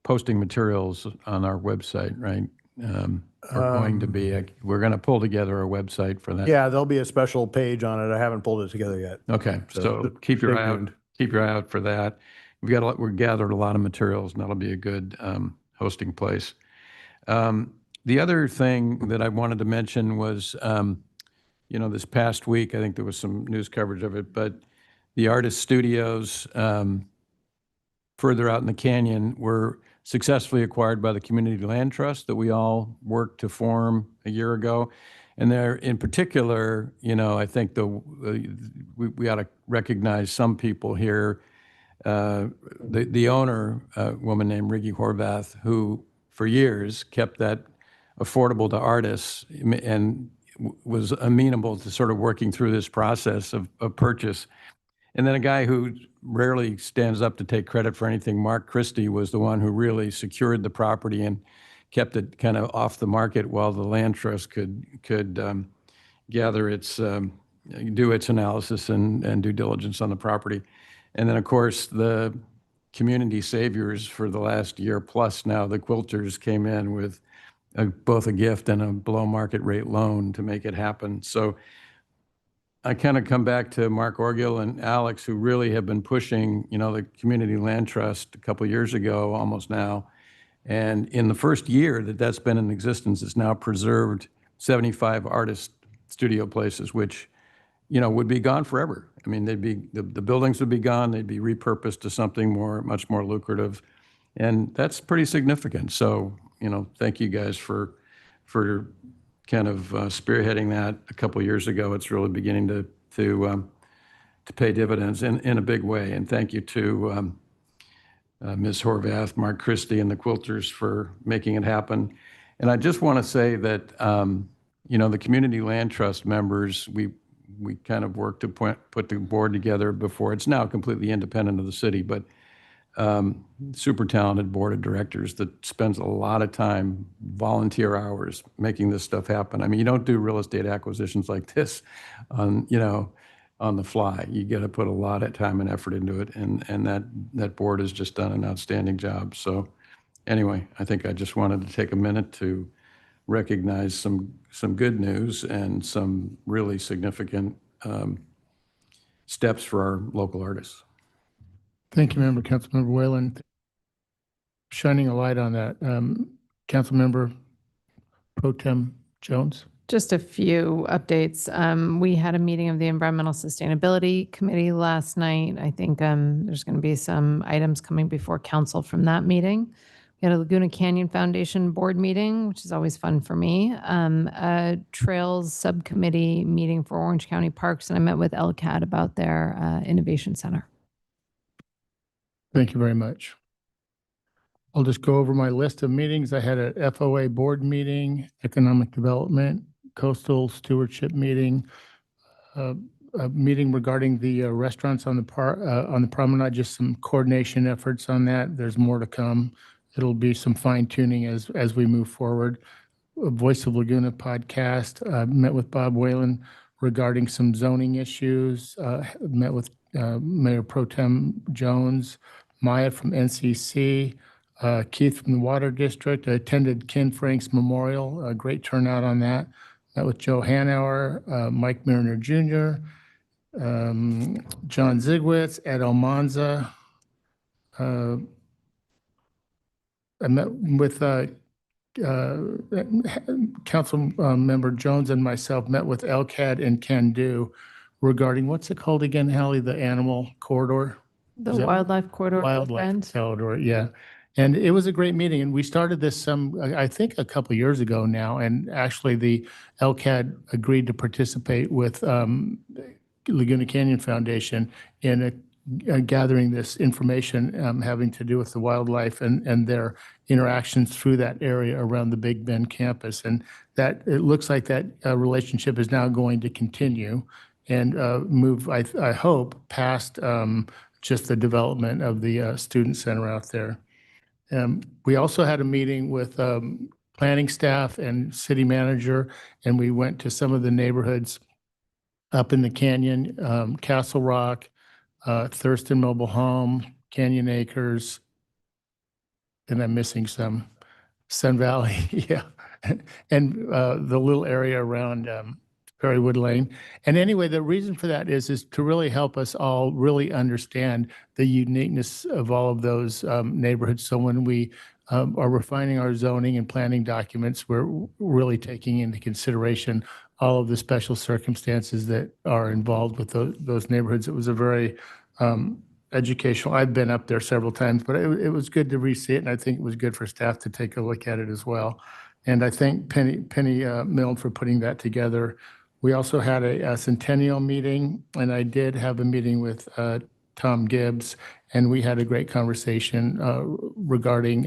posting materials on our website, right? We're going to pull together a website for that. Yeah, there'll be a special page on it. I haven't pulled it together yet. Okay, so keep your eye out for that. We've gathered a lot of materials, and that'll be a good hosting place. The other thing that I wanted to mention was, this past week, I think there was some news coverage of it, but the artist studios further out in the canyon were successfully acquired by the Community Land Trust that we all worked to form a year ago. And there, in particular, I think we ought to recognize some people here. The owner, a woman named Ricky Horvath, who for years kept that affordable to artists and was amenable to sort of working through this process of purchase. And then a guy who rarely stands up to take credit for anything, Mark Christie, was the one who really secured the property and kept it kind of off the market while the land trust could gather do its analysis and due diligence on the property. And then, of course, the community saviors for the last year plus now, the Quilters, came in with both a gift and a below market rate loan to make it happen. So I kind of come back to Mark Orgill and Alex, who really have been pushing, the Community Land Trust a couple of years ago, almost now. And in the first year that's been in existence, it's now preserved 75 artist studio places, which, would be gone forever. I mean, the buildings would be gone. They'd be repurposed to something much more lucrative. And that's pretty significant. So, thank you guys for kind of spearheading that a couple of years ago. It's really beginning to pay dividends in a big way. And thank you to Ms. Horvath, Mark Christie, and the Quilters for making it happen. And I just want to say that, the Community Land Trust members, we kind of worked to put the board together before. It's now completely independent of the city, but super talented board of directors that spends a lot of time, volunteer hours, making this stuff happen. I mean, you don't do real estate acquisitions like this on the fly. You got to put a lot of time and effort into it, and that board has just done an outstanding job. So anyway, I think I just wanted to take a minute to recognize some good news and some really significant steps for our local artists. Thank you, Councilmember Whalen. Shining a light on that. Councilmember Pro Tem Jones. Just a few updates. We had a meeting of the Environmental Sustainability Committee last night. I think there's going to be some items coming before council from that meeting. We had a Laguna Canyon Foundation board meeting, which is always fun for me. A Trails Subcommittee meeting for Orange County Parks, and I met with LCAT about their Innovation Center. Thank you very much. I'll just go over my list of meetings. I had a FOA board meeting, economic development, coastal stewardship meeting, a meeting regarding the restaurants on the promenade, just some coordination efforts on that. There's more to come. It'll be some fine tuning as we move forward. A Voice of Laguna podcast, met with Bob Whalen regarding some zoning issues, met with Mayor Pro Tem Jones, Maya from NCC, Keith from the Water District. I attended Ken Frank's memorial, a great turnout on that. Met with Joe Hanauer, Mike Mariner Jr., John Zigwitz, Ed Almanza. I met with Council Member Jones and myself met with LCAD and Can Do regarding, what's it called again, Hallie, the animal corridor? The Is that- Wildlife Corridor. Wildlife Friends. corridor, yeah. And it was a great meeting, and we started this I think a couple of years ago now, and actually the LCAD agreed to participate with Laguna Canyon Foundation in gathering this information having to do with the wildlife and their interactions through that area around the Big Bend campus. And that it looks like that relationship is now going to continue and move, I hope, past just the development of the student center out there. We also had a meeting with planning staff and city manager, and we went to some of the neighborhoods up in the canyon, Castle Rock, Thurston Mobile Home, Canyon Acres, and I'm missing some, Sun Valley, yeah, and the little area around Perrywood Lane. And anyway, the reason for that is to really help us all really understand the uniqueness of all of those neighborhoods. So when we are refining our zoning and planning documents, we're really taking into consideration all of the special circumstances that are involved with those neighborhoods. It was a very educational. I've been up there several times, but it was good to re-see it, and I think it was good for staff to take a look at it as well. And I thank Penny Milne for putting that together. We also had a centennial meeting, and I did have a meeting with Tom Gibbs, and we had a great conversation regarding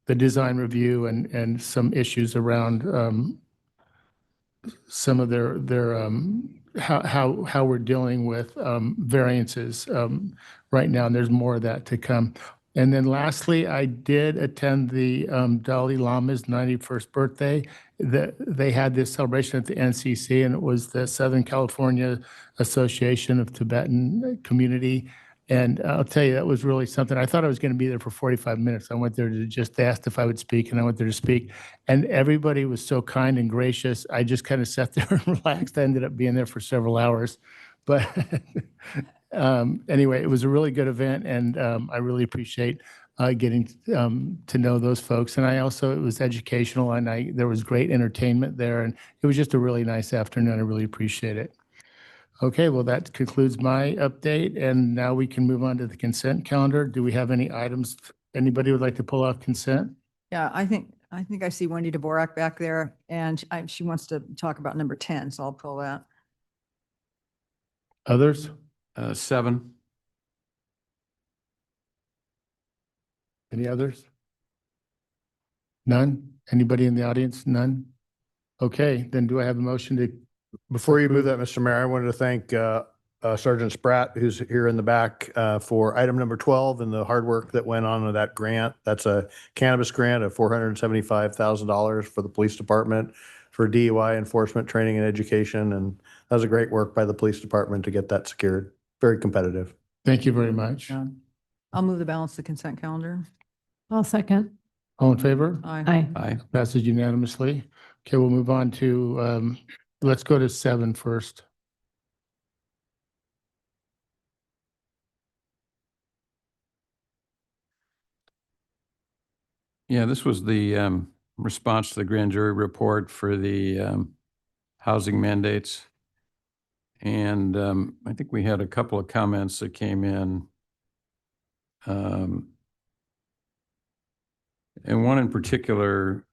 the design review and some issues around some of their how we're dealing with variances right now, and there's more of that to come. And then lastly, I did attend the Dalai Lama's 91st birthday. They had this celebration at the NCC, and it was the Southern California Association of Tibetan Community. And I'll tell you, that was really something. I thought I was going to be there for 45 minutes. I went there to just ask if I would speak, and I went there to speak. And everybody was so kind and gracious. I just kind of sat there and relaxed. I ended up being there for several hours. But anyway, it was a really good event, and I really appreciate getting to know those folks. And it was educational, and there was great entertainment there. And it was just a really nice afternoon. I really appreciate it. Okay, well, that concludes my update, and now we can move on to the consent calendar. Do we have any items anybody would like to pull off consent? Yeah, I think I see Wendy Dvorak back there, and she wants to talk about number 10, so I'll pull that. Others? 7. Any others? None? Anybody in the audience? None? Okay, then do I have a motion to? Before you move that, Mr. Mayor, I wanted to thank Sergeant Spratt, who's here in the back, for item number 12 and the hard work that went on with that grant. That's a cannabis grant of $475,000 for the police department for DUI enforcement training and education. And that was a great work by the police department to get that secured. Very competitive. Thank you very much. I'll move the balance of the consent calendar. I'll second. All in favor? Aye. Aye. Passes unanimously. Okay, we'll move on to, let's go to 7 first. Yeah, this was the response to the grand jury report for the housing mandates. And I think we had a couple of comments that came in. And one in particular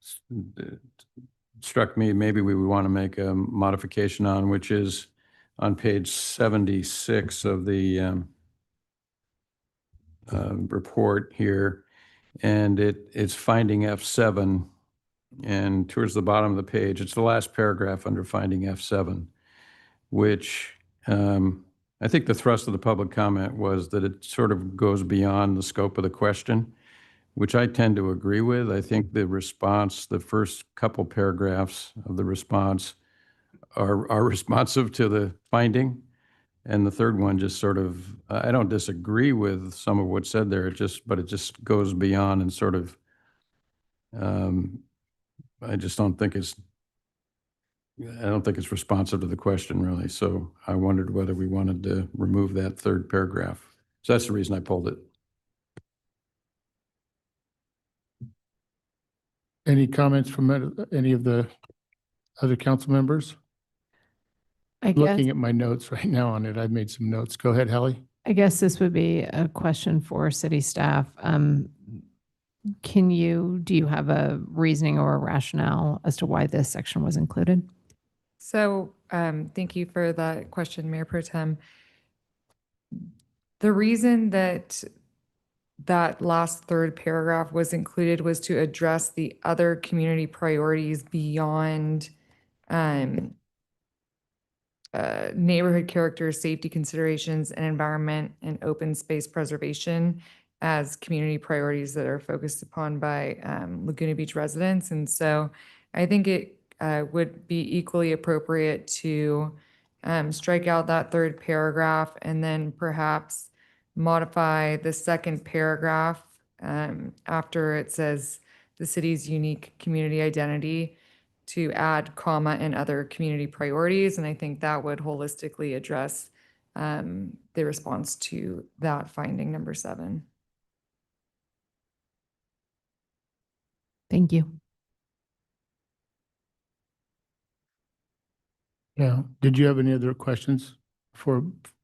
struck me, maybe we would want to make a modification on, which is on page 76 of the report here. And it's finding F7. And towards the bottom of the page, it's the last paragraph under finding F7, which I think the thrust of the public comment was that it sort of goes beyond the scope of the question, which I tend to agree with. I think the response, the first couple paragraphs of the response are responsive to the finding. And the third one just sort of, I don't disagree with some of what's said there, but it just goes beyond and sort of, I don't think it's responsive to the question really. So I wondered whether we wanted to remove that third paragraph. So that's the reason I pulled it. Any comments from any of the other council members? I guess, Looking at my notes right now on it, I've made some notes. Go ahead, Hallie. I guess this would be a question for city staff. Do you have a reasoning or a rationale as to why this section was included? So thank you for that question, Mayor Pro Tem. The reason that last third paragraph was included was to address the other community priorities beyond neighborhood character, safety considerations, and environment and open space preservation as community priorities that are focused upon by Laguna Beach residents. And so I think it would be equally appropriate to strike out that third paragraph and then perhaps modify the second paragraph after it says the city's unique community identity to add comma and other community priorities. And I think that would holistically address the response to that finding number 7. Thank you. Yeah. Did you have any other questions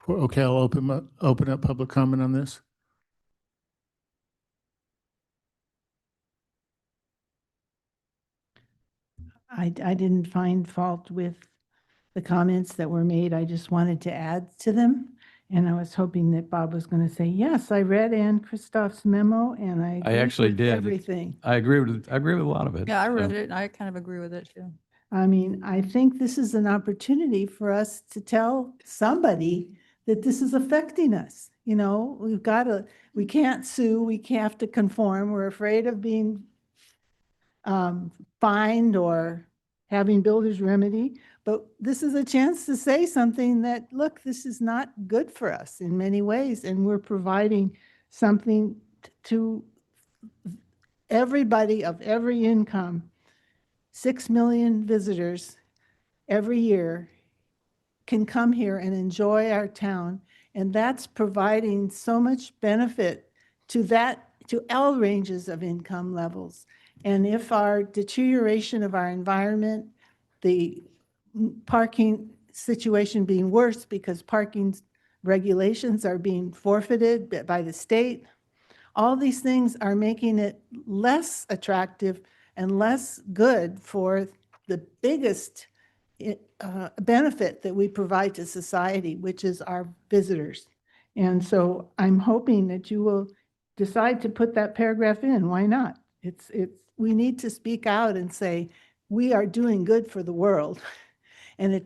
okay, I'll open up public comment on this. I didn't find fault with the comments that were made. I just wanted to add to them. And I was hoping that Bob was going to say, yes, I read Ann Christoph's memo and I agree actually with did. everything. I agree with a lot of it. Yeah, I read So, it. I kind of agree with it too. I mean, I think this is an opportunity for us to tell somebody that this is affecting us. You know, we can't sue, we have to conform. We're afraid of being fined or having builder's remedy. But this is a chance to say something that, look, this is not good for us in many ways. And we're providing something to everybody of every income. 6 million visitors every year can come here and enjoy our town. And that's providing so much benefit to all ranges of income levels. And if our deterioration of our environment, the parking situation being worse because parking regulations are being forfeited by the state, all these things are making it less attractive and less good for the biggest benefit that we provide to society, which is our visitors. And so I'm hoping that you will decide to put that paragraph in. Why not? We need to speak out and say, we are doing good for the world. And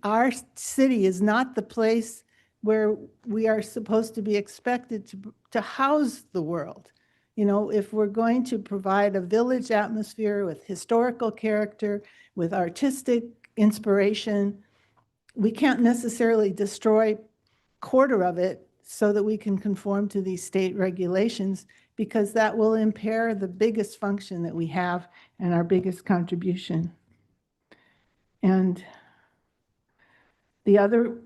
our city is not the place where we are supposed to be expected to house the world. You know, if we're going to provide a village atmosphere with historical character, with artistic inspiration, we can't necessarily destroy quarter of it so that we can conform to these state regulations, because that will impair the biggest function that we have and our biggest contribution. And the other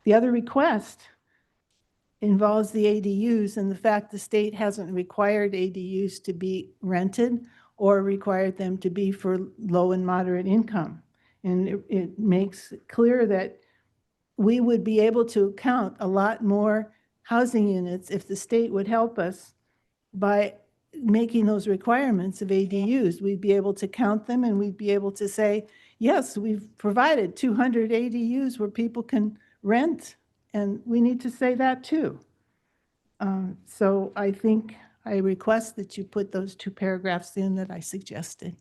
request involves the ADUs and the fact the state hasn't required ADUs to be rented or required them to be for low and moderate income. And it makes clear that we would be able to count a lot more housing units if the state would help us by making those requirements of ADUs. We'd be able to count them and we'd be able to say, yes, we've provided 200 ADUs where people can rent, and we need to say that too. So I think I request that you put those 2 paragraphs in that I suggested.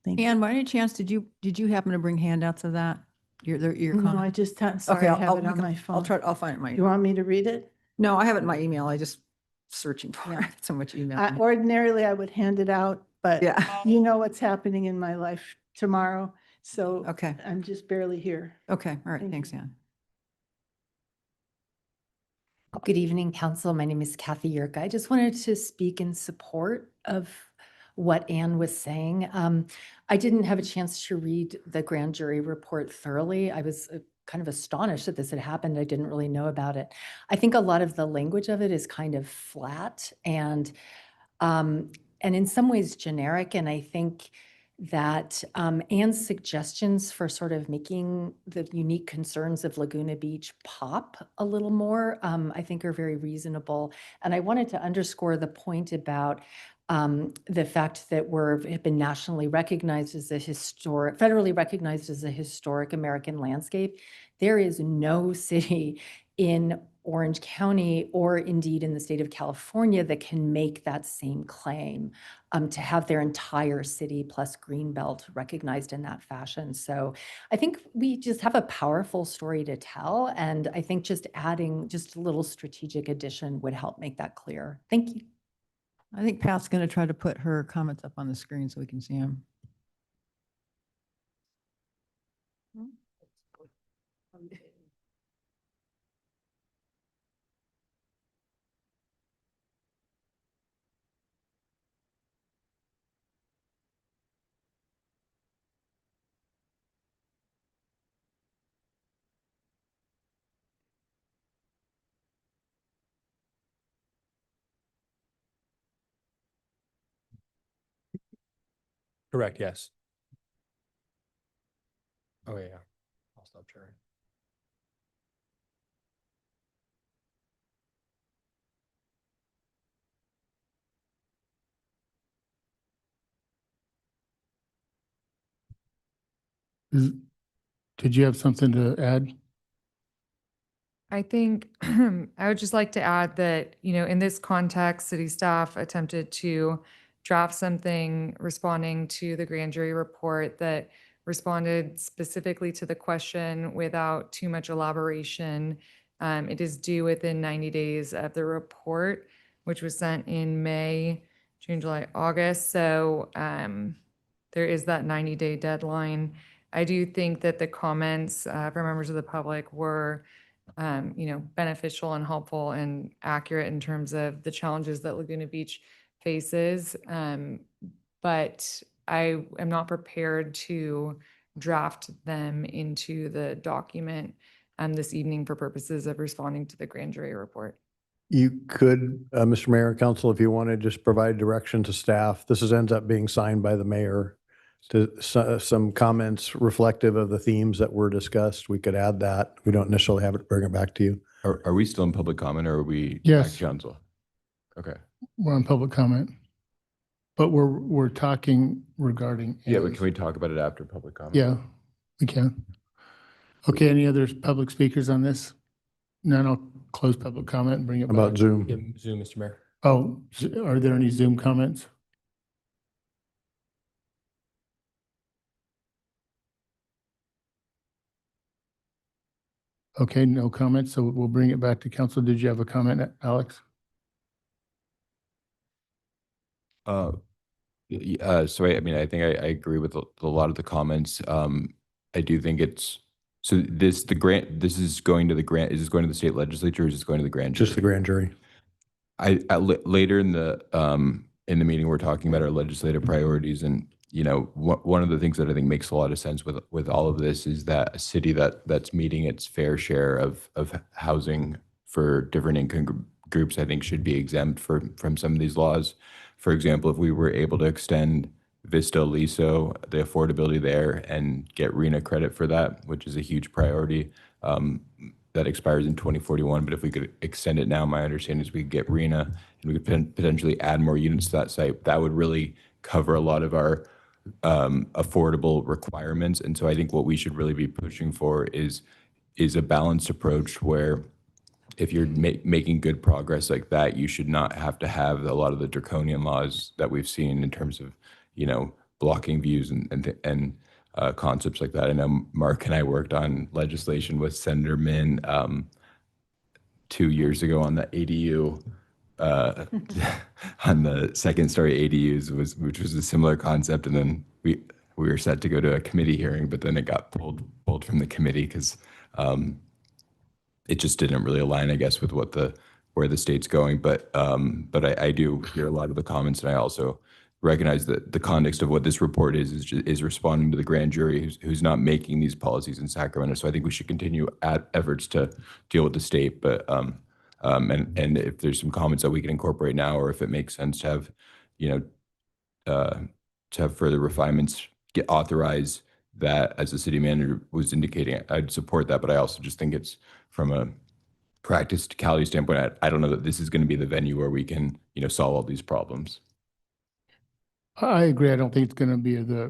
Thank you. And by any chance, did you happen to bring handouts of that? Your No, comment? I just, Okay, sorry, I have I'll it on my phone. I'll find it in my. You want me to read it? No, I have it in my email. I just searching for it. So much email. Ordinarily, I would hand it out, but Yeah. you know what's happening in my life tomorrow, so Okay. I'm just barely here. Okay. All right. Thank Thanks, Ann. Good evening, Council. My name is Kathy Yerka. I just wanted to speak in support of what Ann was saying. I didn't have a chance to read the grand jury report thoroughly. I was kind of astonished that this had happened. I didn't really know about it. I think a lot of the language of it is kind of flat and in some ways generic. And I think that Ann's suggestions for sort of making the unique concerns of Laguna Beach pop a little more, I think are very reasonable. And I wanted to underscore the point about the fact that have been nationally recognized as federally recognized as a historic American landscape. There is no city in Orange County or indeed in the state of California that can make that same claim to have their entire city plus Greenbelt recognized in that fashion. So I think we just have a powerful story to tell. And I think just adding just a little strategic addition would help make that clear. Thank you. I think Pat's going to try to put her comments up on the screen so we can see them. Correct, yes. Oh, yeah. I'll stop sharing. Did you have something to add? I think I would just like to add that, in this context, city staff attempted to draft something responding to the grand jury report that responded specifically to the question without too much elaboration. It is due within 90 days of the report, which was sent in May, June, July, August. So there is that 90-day deadline. I do think that the comments from members of the public were beneficial and helpful and accurate in terms of the challenges that Laguna Beach faces. But I am not prepared to draft them into the document this evening for purposes of responding to the grand jury report. You could, Mr. Mayor, Council, if you want to just provide direction to staff. This ends up being signed by the mayor. To some comments reflective of the themes that were discussed, we could add that. We don't necessarily have it, bring it back to you. Are we still in public comment or are we? Yes. Back to council? Okay. We're on public comment, but we're talking regarding. Yeah, but can we talk about it after public comment? Yeah, we can. Okay, any other public speakers on this? None, I'll close public comment and bring it back. About Zoom. Yeah, Zoom, Mr. Mayor. Oh, are there any Zoom comments? Okay, no comments, so we'll bring it back to council. Did you have a comment, Alex? So I mean, I think I agree with a lot of the comments. I do think this is going to the grant, is this going to the state legislature or is this going to the grand jury? Just the grand jury. Later in the meeting, we're talking about our legislative priorities, and one of the things that I think makes a lot of sense with all of this is that a city that's meeting its fair share of housing for different income groups, I think, should be exempt from some of these laws. For example, if we were able to extend Vista Aliso, the affordability there, and get RENA credit for that, which is a huge priority, that expires in 2041, but if we could extend it now, my understanding is we could get RENA and we could potentially add more units to that site. That would really cover a lot of our affordable requirements. And so I think what we should really be pushing for is a balanced approach where if you're making good progress like that, you should not have to have a lot of the draconian laws that we've seen in terms of, blocking views and concepts like that. I know Mark and I worked on legislation with Senator Min 2 years ago on the ADU, on the second story ADUs, which was a similar concept. And then we were set to go to a committee hearing, but then it got pulled from the committee because it just didn't really align, I guess, with where the state's going. But I do hear a lot of the comments, and I also recognize that the context of what this report is responding to the grand jury who's not making these policies in Sacramento. So I think we should continue efforts to deal with the state. But and if there's some comments that we can incorporate now, or if it makes sense to have, to have further refinements get authorized, that as the city manager was indicating, I'd support that. But I also just think it's from a practicality standpoint, I don't know that this is going to be the venue where we can, solve all these problems. I agree. I don't think it's going to be the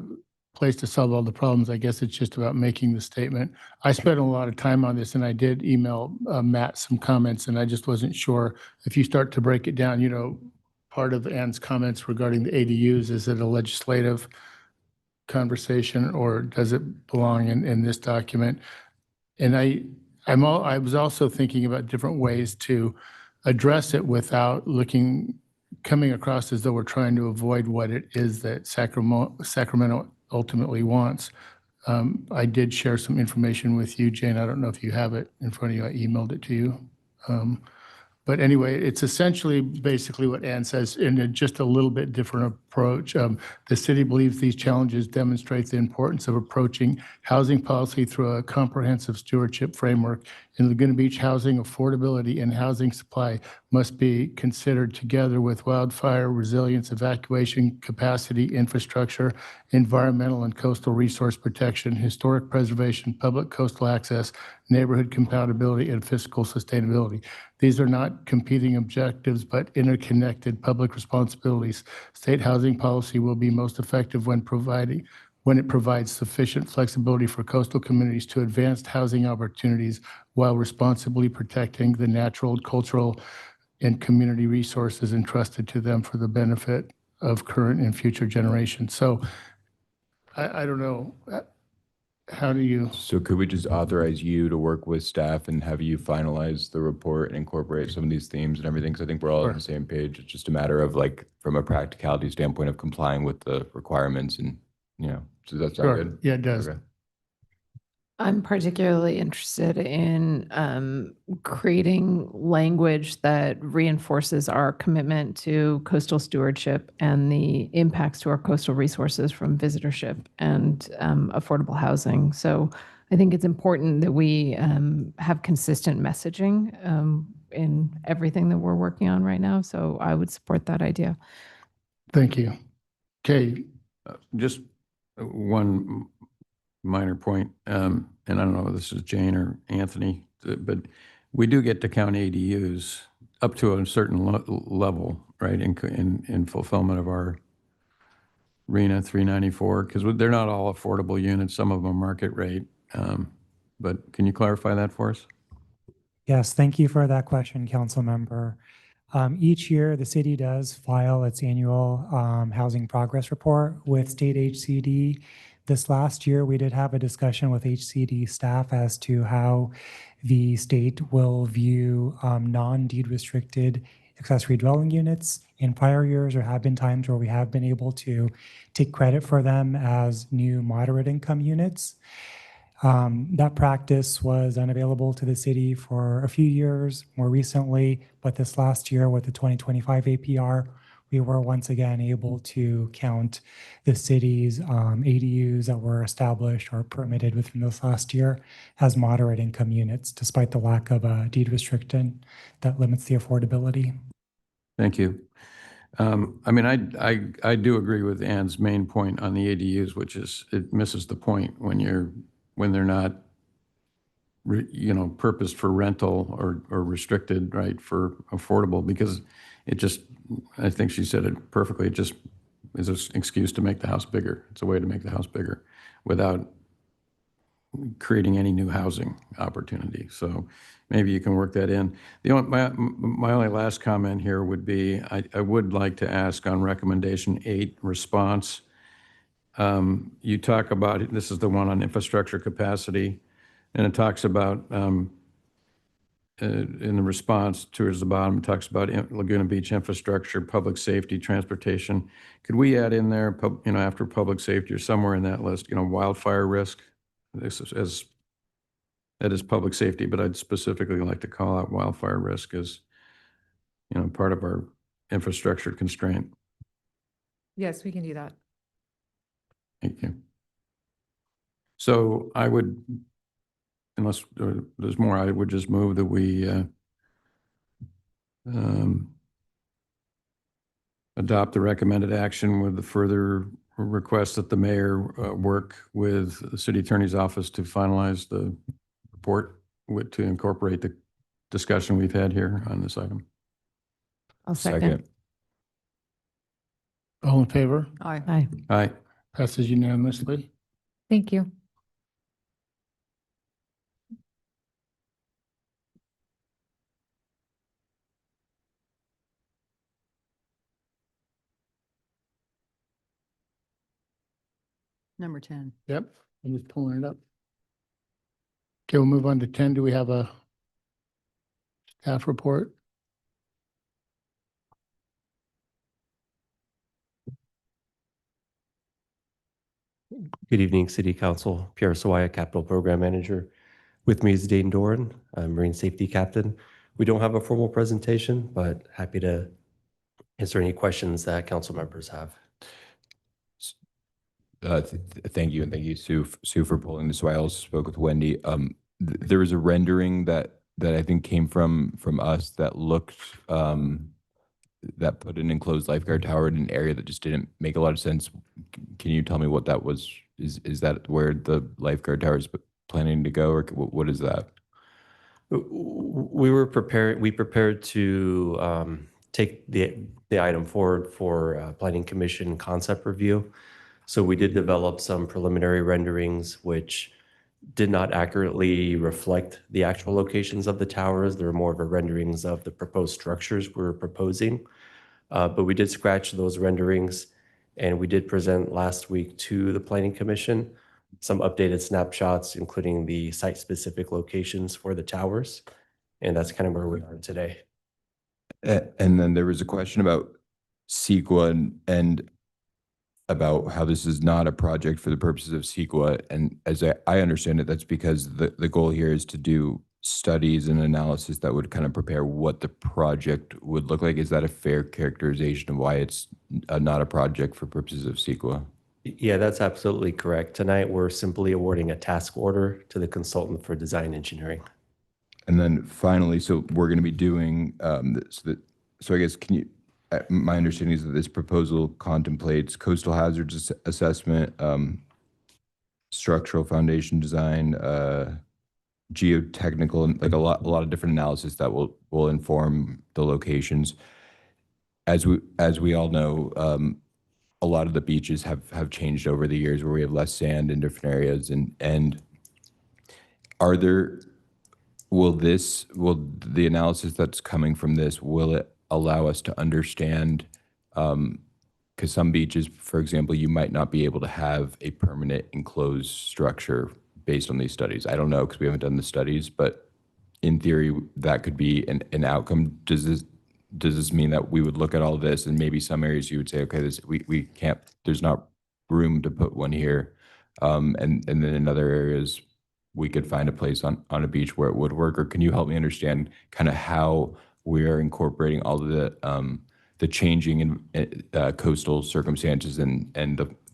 place to solve all the problems. I guess it's just about making the statement. I spent a lot of time on this, and I did email Matt some comments, and I just wasn't sure if you start to break it down, part of Ann's comments regarding the ADUs, is it a legislative conversation or does it belong in this document? And I was also thinking about different ways to address it without coming across as though we're trying to avoid what it is that Sacramento ultimately wants. I did share some information with you, Jane. I don't know if you have it in front of you. I emailed it to you. But anyway, it's essentially basically what Ann says in just a little bit different approach. The city believes these challenges demonstrate the importance of approaching housing policy through a comprehensive stewardship framework. In Laguna Beach, housing affordability and housing supply must be considered together with wildfire resilience, evacuation capacity, infrastructure, environmental and coastal resource protection, historic preservation, public coastal access, neighborhood compatibility, and fiscal sustainability. These are not competing objectives, but interconnected public responsibilities. State housing policy will be most effective when it provides sufficient flexibility for coastal communities to advance housing opportunities while responsibly protecting the natural, cultural, and community resources entrusted to them for the benefit of current and future generations. So I don't know. How do you? So could we just authorize you to work with staff and have you finalize the report and incorporate some of these themes and everything? Because I think we're all on the same page. It's just a matter of from a practicality standpoint of complying with the requirements and, does that sound good? Yeah, it does. Okay. I'm particularly interested in creating language that reinforces our commitment to coastal stewardship and the impacts to our coastal resources from visitorship and affordable housing. So I think it's important that we have consistent messaging in everything that we're working on right now. So I would support that idea. Thank you. Okay. Just one minor point, and I don't know if this is Jane or Anthony, but we do get to count ADUs up to a certain level, right, in fulfillment of our RENA 394, because they're not all affordable units. Some of them are market rate. But can you clarify that for us? Yes, thank you for that question, Council Member. Each year, the city does file its annual housing progress report with state HCD. This last year, we did have a discussion with HCD staff as to how the state will view non-deed restricted accessory dwelling units. In prior years, there have been times where we have been able to take credit for them as new moderate income units. That practice was unavailable to the city for a few years more recently, but this last year with the 2025 APR, we were once again able to count the city's ADUs that were established or permitted within this last year as moderate income units, despite the lack of a deed restriction that limits the affordability. Thank you. I mean, I do agree with Ann's main point on the ADUs, which is it misses the point when they're not purposed for rental or restricted, right, for affordable, because it just, I think she said it perfectly, it just is an excuse to make the house bigger. It's a way to make the house bigger without creating any new housing opportunity. So maybe you can work that in. My only last comment here would be, I would like to ask on recommendation 8 response. You talk about, this is the one on infrastructure capacity, and it talks about, in the response towards the bottom, it talks about Laguna Beach infrastructure, public safety, transportation. Could we add in there, after public safety or somewhere in that list, wildfire risk? This is that is public safety, but I'd specifically like to call out wildfire risk as, part of our infrastructure constraint. Yes, we can do that. Thank you. So I would, unless there's more, I would just move that we adopt the recommended action with the further request that the mayor work with the city attorney's office to finalize the report to incorporate the discussion we've had here on this item. I'll second. All in favor? Aye. Aye. Aye. Passes unanimously. Thank you. Number 10. Yep, I'm just pulling it up. Okay, we'll move on to 10. Do we have a staff report? Good evening, City Council. Pierre Sawaya, Capital Program Manager. With me is Dayton Doran, Marine Safety Captain. We don't have a formal presentation, but happy to answer any questions that council members have. Thank you, and thank you, Sue, for pulling this. So I also spoke with Wendy. There was a rendering that I think came from us that looked that put an enclosed lifeguard tower in an area that just didn't make a lot of sense. Can you tell me what that was? Is that where the lifeguard tower is planning to go, or what is that? We prepared to take the item forward for Planning Commission concept review. So we did develop some preliminary renderings, which did not accurately reflect the actual locations of the towers. They're more of a renderings of the proposed structures we're proposing. But we did scratch those renderings, and we did present last week to the Planning Commission some updated snapshots, including the site-specific locations for the towers. And that's kind of where we are today. And then there was a question about CEQA and about how this is not a project for the purposes of CEQA. And as I understand it, that's because the goal here is to do studies and analysis that would kind of prepare what the project would look like. Is that a fair characterization of why it's not a project for purposes of CEQA? Yeah, that's absolutely correct. Tonight, we're simply awarding a task order to the consultant for design engineering. And then finally, so we're going to be doing so I guess, can you, my understanding is that this proposal contemplates coastal hazards assessment, structural foundation design, geotechnical, and like a lot of different analysis that will inform the locations. As we all know, a lot of the beaches have changed over the years, where we have less sand in different areas, and will the analysis that's coming from this, will it allow us to understand, because some beaches, for example, you might not be able to have a permanent enclosed structure based on these studies. I don't know, because we haven't done the studies, but in theory, that could be an outcome. Does this mean that we would look at all this, and maybe some areas you would say, okay, we can't, there's not room to put one here, and then in other areas we could find a place on a beach where it would work? Or can you help me understand kind of how we are incorporating all of the changing in coastal circumstances and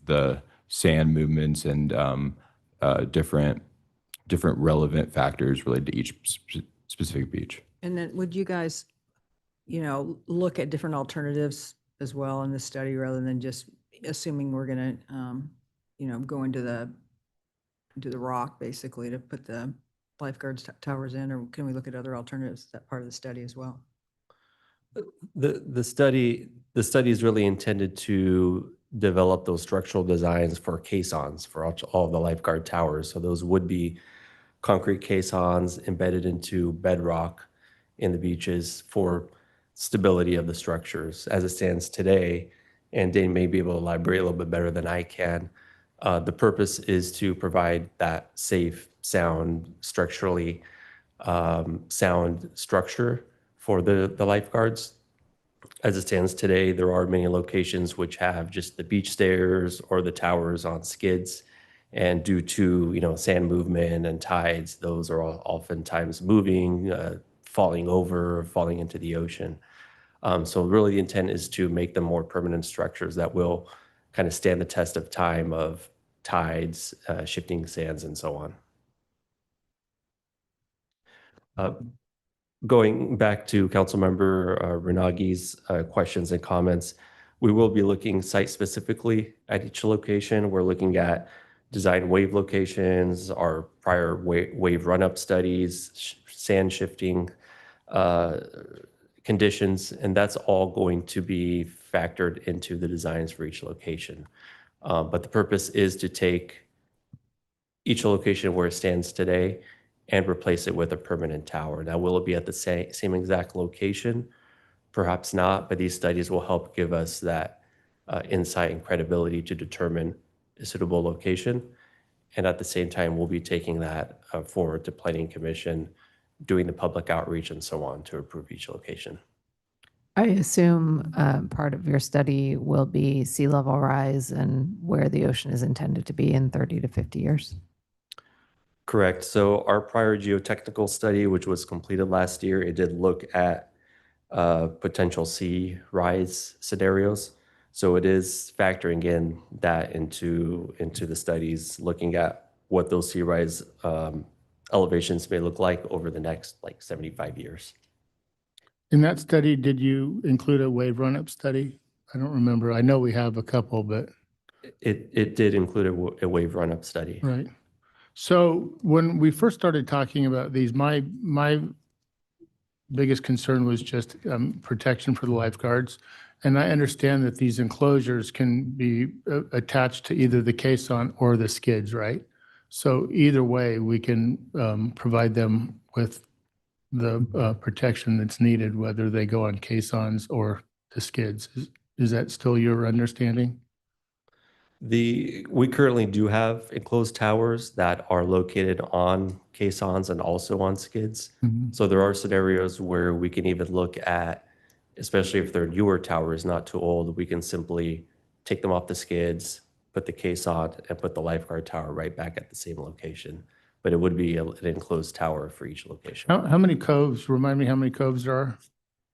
the sand movements and different relevant factors related to each specific beach? And then would you guys, look at different alternatives as well in the study, rather than just assuming we're going to, go into the rock basically to put the lifeguards towers in, or can we look at other alternatives? Is that part of the study as well? The study is really intended to develop those structural designs for caissons for all the lifeguard towers. So those would be concrete caissons embedded into bedrock in the beaches for stability of the structures as it stands today. And Dane may be able to elaborate a little bit better than I can. The purpose is to provide that safe, sound, structurally sound structure for the lifeguards. As it stands today, there are many locations which have just the beach stairs or the towers on skids. And due to, sand movement and tides, those are oftentimes moving, falling over, falling into the ocean. So really the intent is to make them more permanent structures that will kind of stand the test of time of tides, shifting sands, and so on. Going back to Councilmember Renagi's questions and comments, we will be looking site specifically at each location. We're looking at design wave locations, our prior wave run-up studies, sand shifting conditions, and that's all going to be factored into the designs for each location. But the purpose is to take each location where it stands today and replace it with a permanent tower. Now, will it be at the same exact location? Perhaps not, but these studies will help give us that insight and credibility to determine a suitable location. And at the same time, we'll be taking that forward to Planning Commission, doing the public outreach and so on to approve each location. I assume part of your study will be sea level rise and where the ocean is intended to be in 30 to 50 years. Correct. So our prior geotechnical study, which was completed last year, it did look at potential sea rise scenarios. So it is factoring in that into the studies, looking at what those sea rise elevations may look like over the next 75 years. In that study, did you include a wave run-up study? I don't remember. I know we have a couple, but. It did include a wave run-up study. Right. So when we first started talking about these, my biggest concern was just protection for the lifeguards. And I understand that these enclosures can be attached to either the caisson or the skids, right? So either way, we can provide them with the protection that's needed, whether they go on caissons or the skids. Is that still your understanding? We currently do have enclosed towers that are located on caissons and also on skids. Mhm. So there are scenarios where we can even look at, especially if they're newer towers, not too old, we can simply take them off the skids, put the caisson, and put the lifeguard tower right back at the same location. But it would be an enclosed tower for each location. How many coves, remind me how many coves there are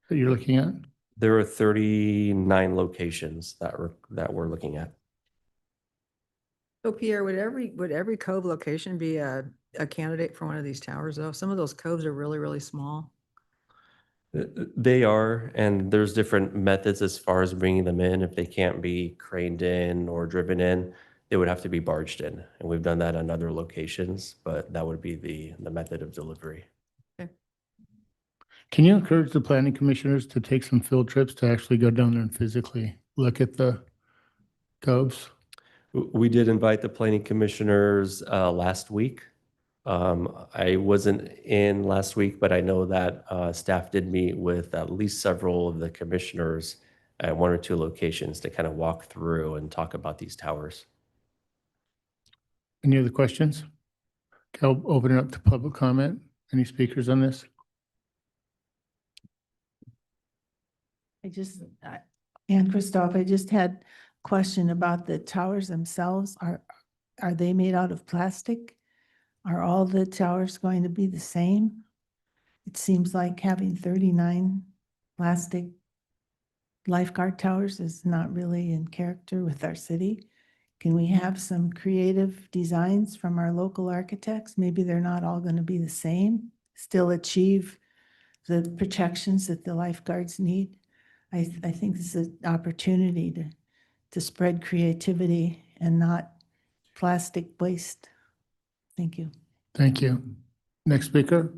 that you're looking at? There are 39 locations that we're looking at. So Pierre, would every cove location be a candidate for one of these towers though? Some of those coves are really, really small. They are, and there's different methods as far as bringing them in. If they can't be craned in or driven in, they would have to be barged in. And we've done that on other locations, but that would be the method of delivery. Can you encourage the planning commissioners to take some field trips to actually go down there and physically look at the coves? We did invite the planning commissioners last week. I wasn't in last week, but I know that staff did meet with at least several of the commissioners at one or two locations to kind of walk through and talk about these towers. Any other questions? Okay, I'll open it up to public comment. Any speakers on this? Ann Christoph, I just had a question about the towers themselves. Are they made out of plastic? Are all the towers going to be the same? It seems like having 39 plastic lifeguard towers is not really in character with our city. Can we have some creative designs from our local architects? Maybe they're not all going to be the same, still achieve the protections that the lifeguards need. I think this is an opportunity to spread creativity and not plastic waste. Thank you. Thank you. Next speaker.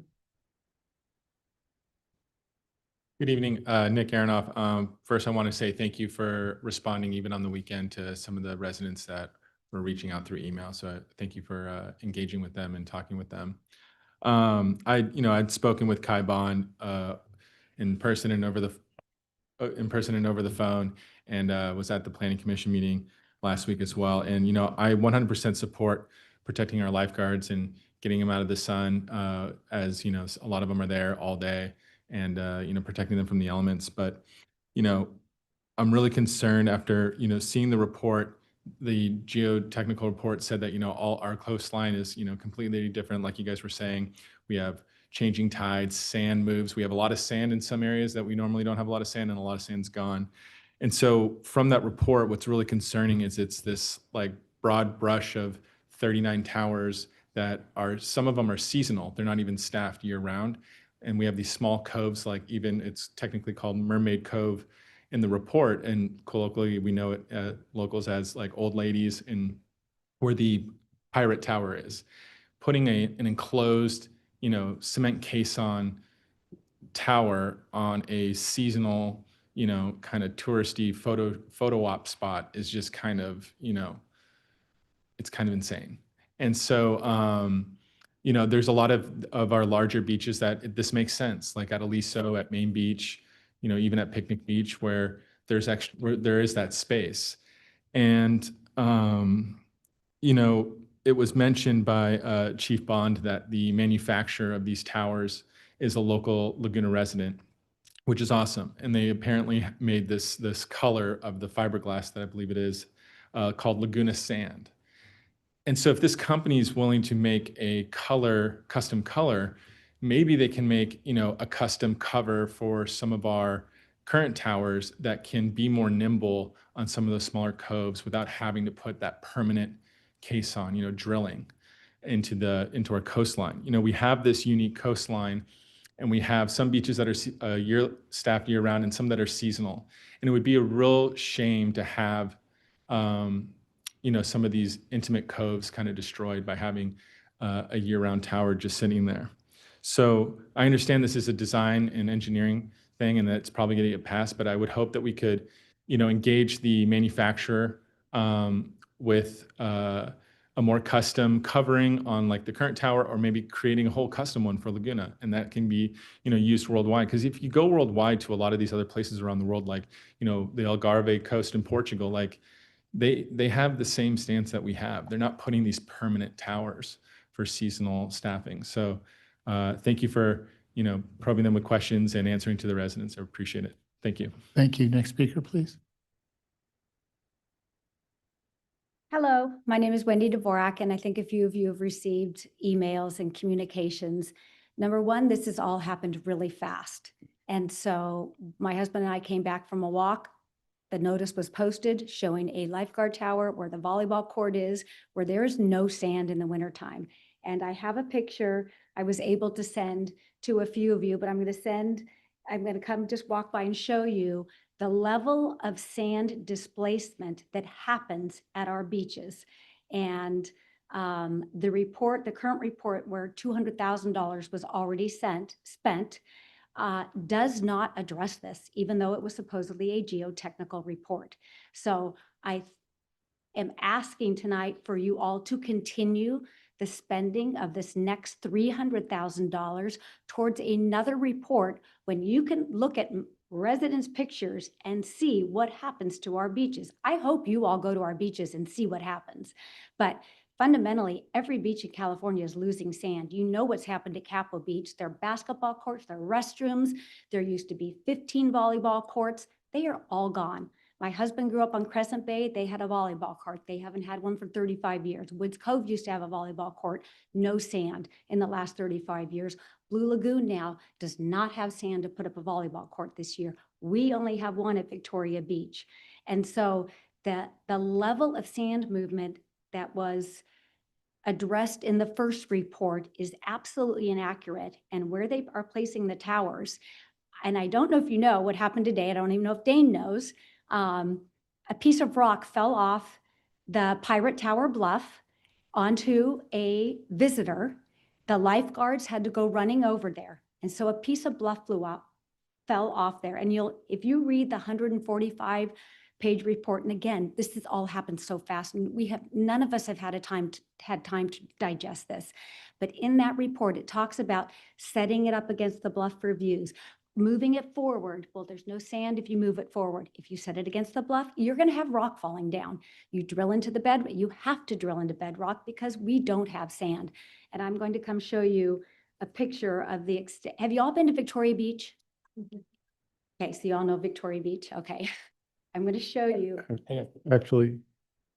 Good evening, Nick Aronoff. First, I want to say thank you for responding even on the weekend to some of the residents that were reaching out through email. So thank you for engaging with them and talking with them. I'd spoken with Kai Bond in person and over the phone, and was at the Planning Commission meeting last week as well. And I 100% support protecting our lifeguards and getting them out of the sun, as a lot of them are there all day, and protecting them from the elements. But I'm really concerned after seeing the report. The geotechnical report said that all our coastline is completely different, like you guys were saying. We have changing tides, sand moves. We have a lot of sand in some areas that we normally don't have a lot of sand, and a lot of sand's gone. And so from that report, what's really concerning is it's this like broad brush of 39 towers that are, some of them are seasonal. They're not even staffed year round. And we have these small coves, like even it's technically called Mermaid Cove in the report. And colloquially, we know it locals as like Old Ladies, and where the Pirate Tower is. Putting an enclosed, cement caisson tower on a seasonal, kind of touristy photo op spot is just kind of, it's kind of insane. And so, there's a lot of our larger beaches that this makes sense, like at Aliso, at Main Beach, even at Picnic Beach, where there is that space. And, it was mentioned by Chief Bond that the manufacturer of these towers is a local Laguna resident, which is awesome. And they apparently made this color of the fiberglass that I believe it is called Laguna Sand. And so if this company is willing to make a custom color, maybe they can make a custom cover for some of our current towers that can be more nimble on some of those smaller coves without having to put that permanent caisson, drilling into our coastline. We have this unique coastline, and we have some beaches that are staffed year round and some that are seasonal. And it would be a real shame to have some of these intimate coves kind of destroyed by having a year-round tower just sitting there. So I understand this is a design and engineering thing, and that's probably going to get passed, but I would hope that we could, engage the manufacturer with a more custom covering on like the current tower, or maybe creating a whole custom one for Laguna, and that can be, used worldwide. Because if you go worldwide to a lot of these other places around the world, like, the Algarve coast in Portugal, like they have the same stance that we have. They're not putting these permanent towers for seasonal staffing. So thank you for, probing them with questions and answering to the residents. I appreciate it. Thank you. Thank you. Next speaker, please. Hello, my name is Wendy Dvorak, and I think a few of you have received emails and communications. Number one, this has all happened really fast. And so my husband and I came back from a walk. The notice was posted showing a lifeguard tower where the volleyball court is, where there is no sand in the wintertime. And I have a picture I was able to send to a few of you, but I'm going to come just walk by and show you the level of sand displacement that happens at our beaches. And the current report where $200,000 was already spent, does not address this, even though it was supposedly a geotechnical report. So I am asking tonight for you all to continue the spending of this next $300,000 towards another report, when you can look at residents' pictures and see what happens to our beaches. I hope you all go to our beaches and see what happens. But fundamentally, every beach in California is losing sand. You know what's happened at Capo Beach. Their basketball courts, their restrooms, there used to be 15 volleyball courts. They are all gone. My husband grew up on Crescent Bay. They had a volleyball court. They haven't had one for 35 years. Woods Cove used to have a volleyball court, no sand in the last 35 years. Blue Lagoon now does not have sand to put up a volleyball court this year. We only have one at Victoria Beach. And so the level of sand movement that was addressed in the first report is absolutely inaccurate. And where they are placing the towers, and I don't know if you know what happened today. I don't even know if Dane knows. A piece of rock fell off the Pirate Tower bluff onto a visitor. The lifeguards had to go running over there. And so a piece of bluff fell off there. And if you read the 145-page report, and again, this has all happened so fast, and none of us have had time to digest this. But in that report, it talks about setting it up against the bluff for views, moving it forward. Well, there's no sand if you move it forward. If you set it against the bluff, you're going to have rock falling down. You drill into the bed, you have to drill into bedrock because we don't have sand. And I'm going to come show you a picture of the extent. Have you all been to Victoria Beach? Okay, so you all know Victoria Beach. Okay. I'm going to show you. Actually,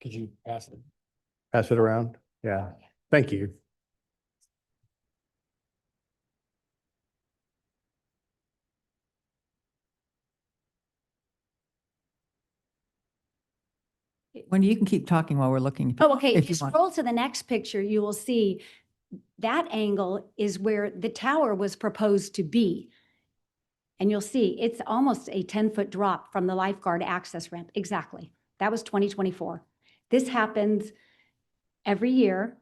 Could you pass it? pass it around. Yeah. Thank you. Wendy, you can keep talking while we're looking. Oh, okay. If you want. scroll to the next picture, you will see that angle is where the tower was proposed to be. And you'll see it's almost a 10-foot drop from the lifeguard access ramp. Exactly. That was 2024. This happens every year.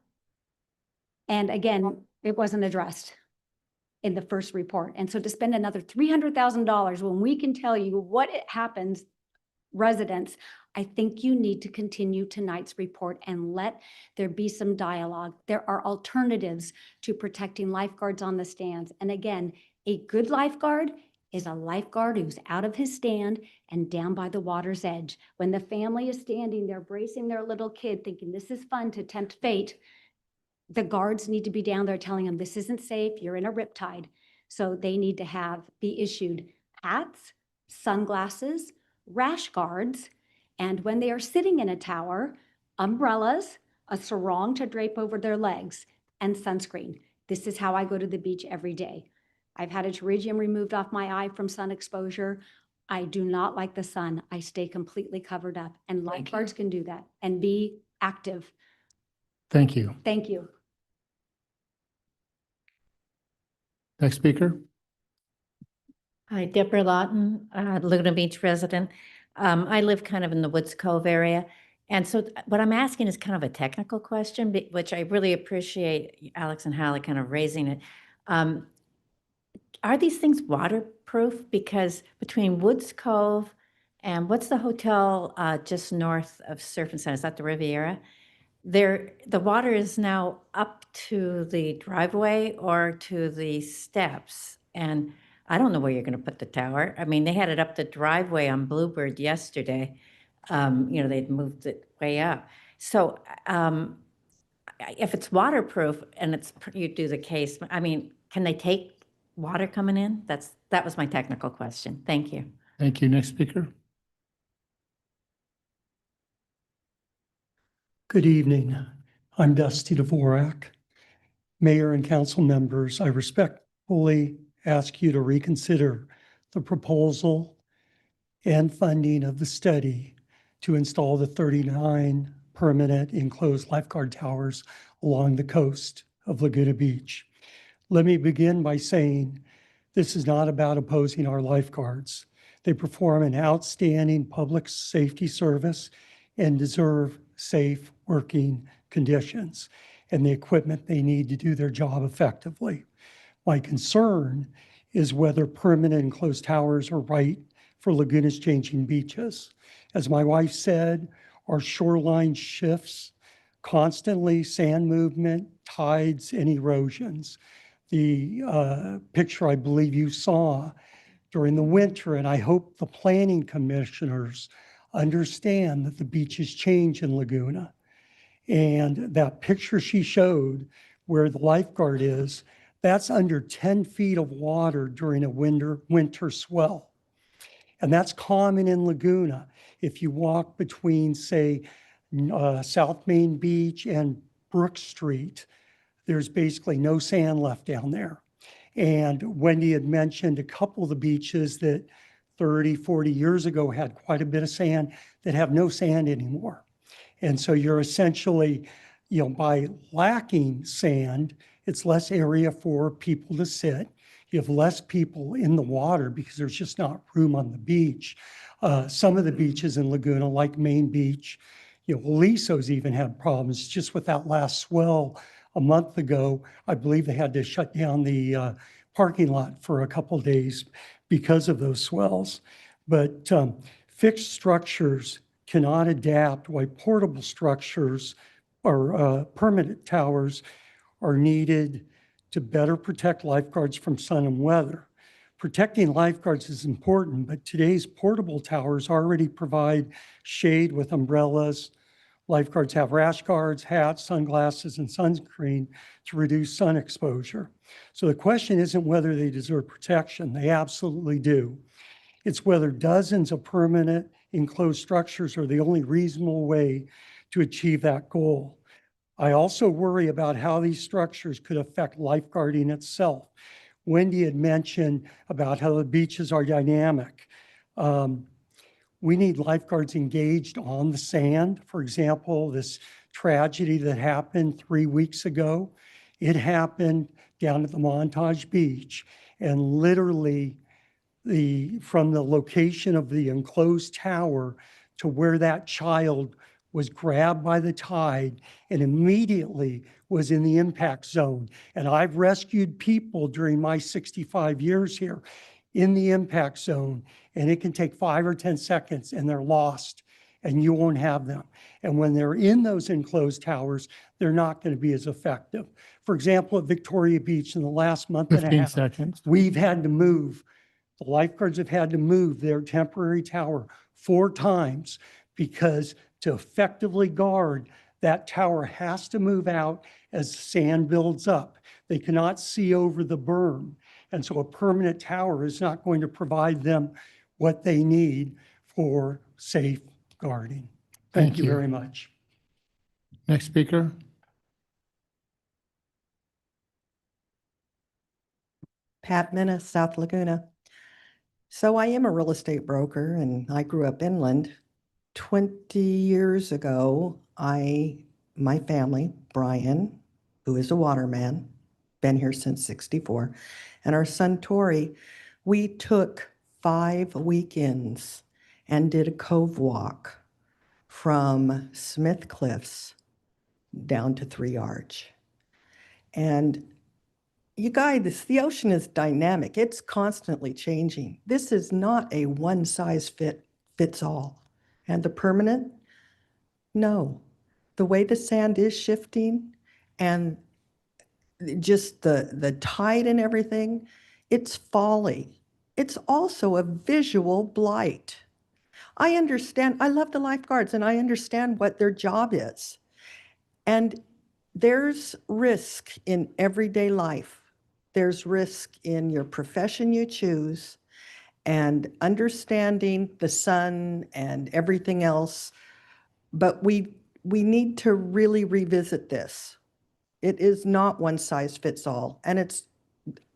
And again, it wasn't addressed in the first report. And so to spend another $300,000 when we can tell you what happens, residents, I think you need to continue tonight's report and let there be some dialogue. There are alternatives to protecting lifeguards on the stands. And again, a good lifeguard is a lifeguard who's out of his stand and down by the water's edge. When the family is standing there bracing their little kid thinking this is fun to tempt fate, the guards need to be down there telling them this isn't safe, you're in a riptide. So they need to be issued hats, sunglasses, rash guards, and when they are sitting in a tower, umbrellas, a sarong to drape over their legs, and sunscreen. This is how I go to the beach every day. I've had a pterygium removed off my eye from sun exposure. I do not like the sun. I stay completely covered up, and lifeguards can do that and be active. Thank you. Thank you. Next speaker. Hi, Deborah Lawton, Laguna Beach resident. I live kind of in the Woods Cove area. And so what I'm asking is kind of a technical question, which I really appreciate Alex and Hallie kind of raising it. Are these things waterproof? Because between Woods Cove and what's the hotel just north of Surf and Sun? Is that the Riviera? The water is now up to the driveway or to the steps. And I don't know where you're going to put the tower. I mean, they had it up the driveway on Bluebird yesterday. They'd moved it way up. So if it's waterproof and you do the case, I mean, can they take water coming in? That was my technical question. Thank you. Thank you. Next speaker. Good evening. I'm Dusty Dvorak. Mayor and council members, I respectfully ask you to reconsider the proposal and funding of the study to install the 39 permanent enclosed lifeguard towers along the coast of Laguna Beach. Let me begin by saying this is not about opposing our lifeguards. They perform an outstanding public safety service and deserve safe working conditions and the equipment they need to do their job effectively. My concern is whether permanent enclosed towers are right for Laguna's changing beaches. As my wife said, our shoreline shifts constantly, sand movement, tides, and erosions. The picture I believe you saw during the winter, and I hope the planning commissioners understand that the beaches change in Laguna. And that picture she showed where the lifeguard is, that's under 10 feet of water during a winter swell. And that's common in Laguna. If you walk between, say, South Main Beach and Brook Street, there's basically no sand left down there. And Wendy had mentioned a couple of the beaches that 30, 40 years ago had quite a bit of sand that have no sand anymore. And so you're essentially, by lacking sand, it's less area for people to sit. You have less people in the water because there's just not room on the beach. Some of the beaches in Laguna, like Main Beach, Aliso's even had problems just with that last swell a month ago, I believe they had to shut down the parking lot for a couple days because of those swells. But fixed structures cannot adapt, while portable structures or permanent towers are needed to better protect lifeguards from sun and weather. Protecting lifeguards is important, but today's portable towers already provide shade with umbrellas. Lifeguards have rash guards, hats, sunglasses, and sunscreen to reduce sun exposure. So the question isn't whether they deserve protection. They absolutely do. It's whether dozens of permanent enclosed structures are the only reasonable way to achieve that goal. I also worry about how these structures could affect lifeguarding itself. Wendy had mentioned about how the beaches are dynamic. We need lifeguards engaged on the sand. For example, this tragedy that happened 3 weeks ago, it happened down at the Montage Beach, and literally from the location of the enclosed tower to where that child was grabbed by the tide and immediately was in the impact zone. And I've rescued people during my 65 years here in the impact zone, and it can take 5 or 10 seconds and they're lost and you won't have them. And when they're in those enclosed towers, they're not going to be as effective. For example, at Victoria Beach in the last month and a 15 half, seconds. we've had to move, the lifeguards have had to move their temporary tower 4 times because to effectively guard, that tower has to move out as sand builds up. They cannot see over the berm. And so a permanent tower is not going to provide them what they need for safe guarding. Thank you very much. Next speaker. Pat Minnis, South Laguna. So I am a real estate broker and I grew up inland. 20 years ago, my family, Brian, who is a waterman, been here since 64, and our son Tori, we took 5 weekends and did a cove walk from Smith Cliffs down to 3 Arch. And you guys, the ocean is dynamic. It's constantly changing. This is not a one size fits all. And the permanent, no. The way the sand is shifting and just the tide and everything, it's folly. It's also a visual blight. I understand, I love the lifeguards and I understand what their job is. And there's risk in everyday life. There's risk in your profession you choose and understanding the sun and everything else. But we need to really revisit this. It is not one size fits all. And it's,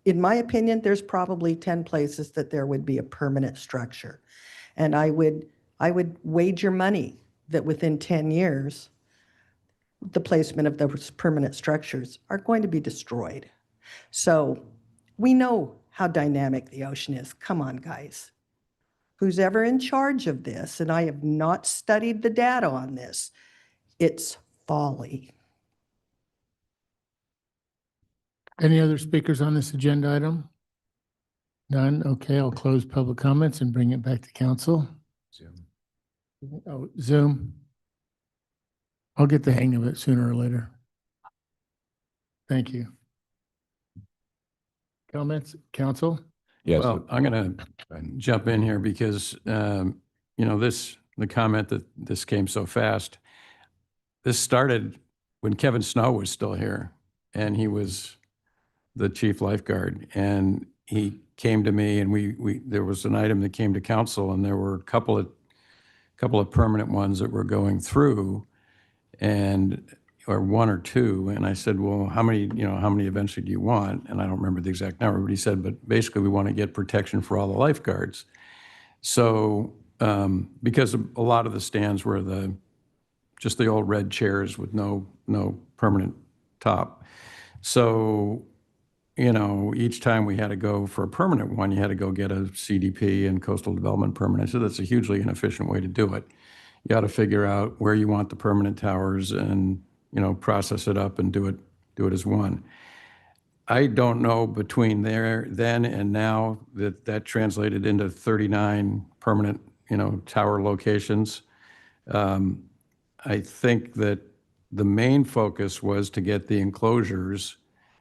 in my opinion, there's probably 10 places that there would be a permanent structure. And I would wager money that within 10 years, the placement of those permanent structures are going to be destroyed. So we know how dynamic the ocean is. Come on, guys. Who's ever in charge of this, and I have not studied the data on this, it's folly. Any other speakers on this agenda item? None. Okay, I'll close public comments and bring it back to council. Zoom. Oh, Zoom. I'll get the hang of it sooner or later. Thank you. Comments, council? Yes. Well, I'm going to jump in here because, the comment that this came so fast, this started when Kevin Snow was still here and he was the chief lifeguard. And he came to me and there was an item that came to council and there were a couple of permanent ones that were going through or 1 or 2. And I said, well, how many eventually do you want? And I don't remember the exact number, but he said, but basically we want to get protection for all the lifeguards. So, because a lot of the stands were just the old red chairs with no permanent top. So, each time we had to go for a permanent one, you had to go get a CDP and coastal development permit. I said, that's a hugely inefficient way to do it. You got to figure out where you want the permanent towers and, process it up and do do it as one. I don't know between there, then and now that translated into 39 permanent, tower locations. I think that the main focus was to get the enclosures,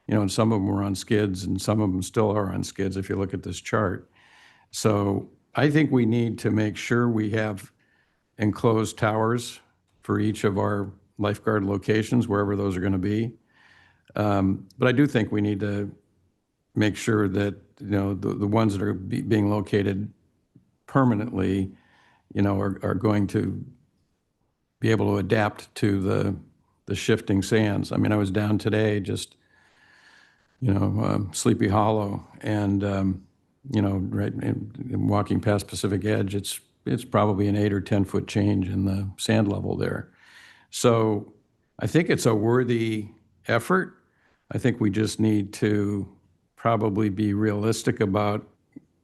and some of them were on skids and some of them still are on skids if you look at this chart. So I think we need to make sure we have enclosed towers for each of our lifeguard locations, wherever those are going to be. But I do think we need to make sure that, the ones that are being located permanently, are going to be able to adapt to the shifting sands. I mean, I was down today, just, Sleepy Hollow, and, right, and walking past Pacific Edge, it's probably an 8 or 10 foot change in the sand level there. So I think it's a worthy effort. I think we just need to probably be realistic about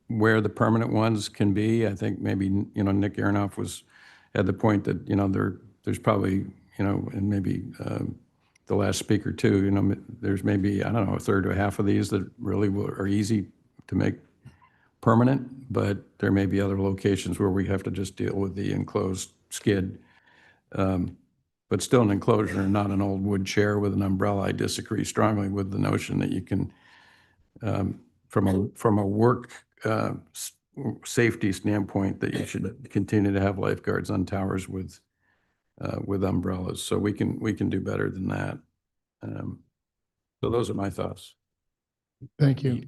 where the permanent ones can be. I think maybe, Nick Aronoff had the point that, there's probably, and maybe the last speaker too, there's maybe, I don't know, a third to a half of these that really are easy to make permanent, but there may be other locations where we have to just deal with the enclosed skid. But still an enclosure and not an old wood chair with an umbrella. I disagree strongly with the notion that you can, from a work safety standpoint, that you should continue to have lifeguards on towers with umbrellas. So we can do better than that. So those are my thoughts. Thank you.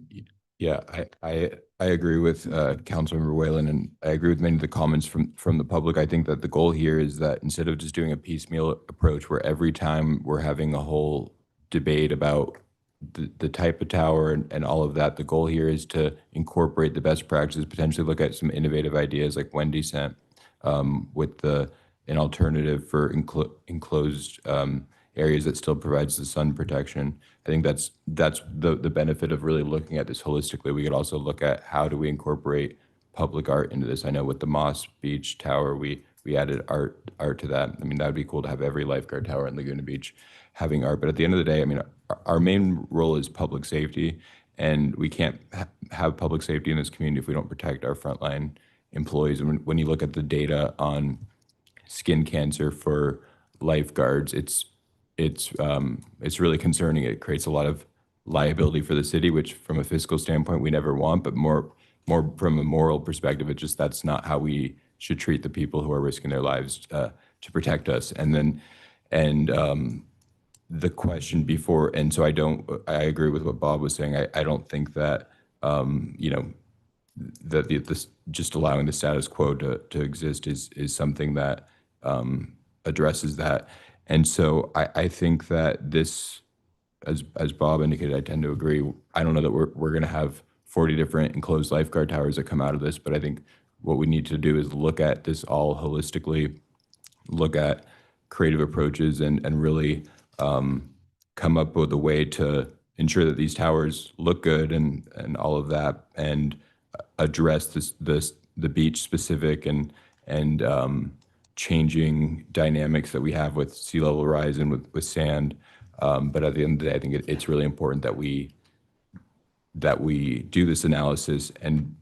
Yeah, I agree with Councilmember Whalen, and I agree with many of the comments from the public. I think that the goal here is that instead of just doing a piecemeal approach where every time we're having a whole debate about the type of tower and all of that, the goal here is to incorporate the best practices, potentially look at some innovative ideas like Wendy sent with an alternative for enclosed areas that still provides the sun protection. I think that's the benefit of really looking at this holistically. We could also look at how do we incorporate public art into this. I know with the Moss Beach Tower, we added art to that. I mean, that would be cool to have every lifeguard tower in Laguna Beach having art. But at the end of the day, I mean, our main role is public safety, and we can't have public safety in this community if we don't protect our frontline employees. And when you look at the data on skin cancer for lifeguards, it's really concerning. It creates a lot of liability for the city, which from a fiscal standpoint, we never want, but more from a moral perspective, that's not how we should treat the people who are risking their lives to protect us. And the question before, and so I agree with what Bob was saying. I don't think that, that just allowing the status quo to exist is something that addresses that. And so I think that this, as Bob indicated, I tend to agree. I don't know that we're going to have 40 different enclosed lifeguard towers that come out of this, but I think what we need to do is look at this all holistically, look at creative approaches, and really come up with a way to ensure that these towers look good and all of that, and address the beach specific and changing dynamics that we have with sea level rise and with sand. But at the end of the day, I think it's really important that we do this analysis and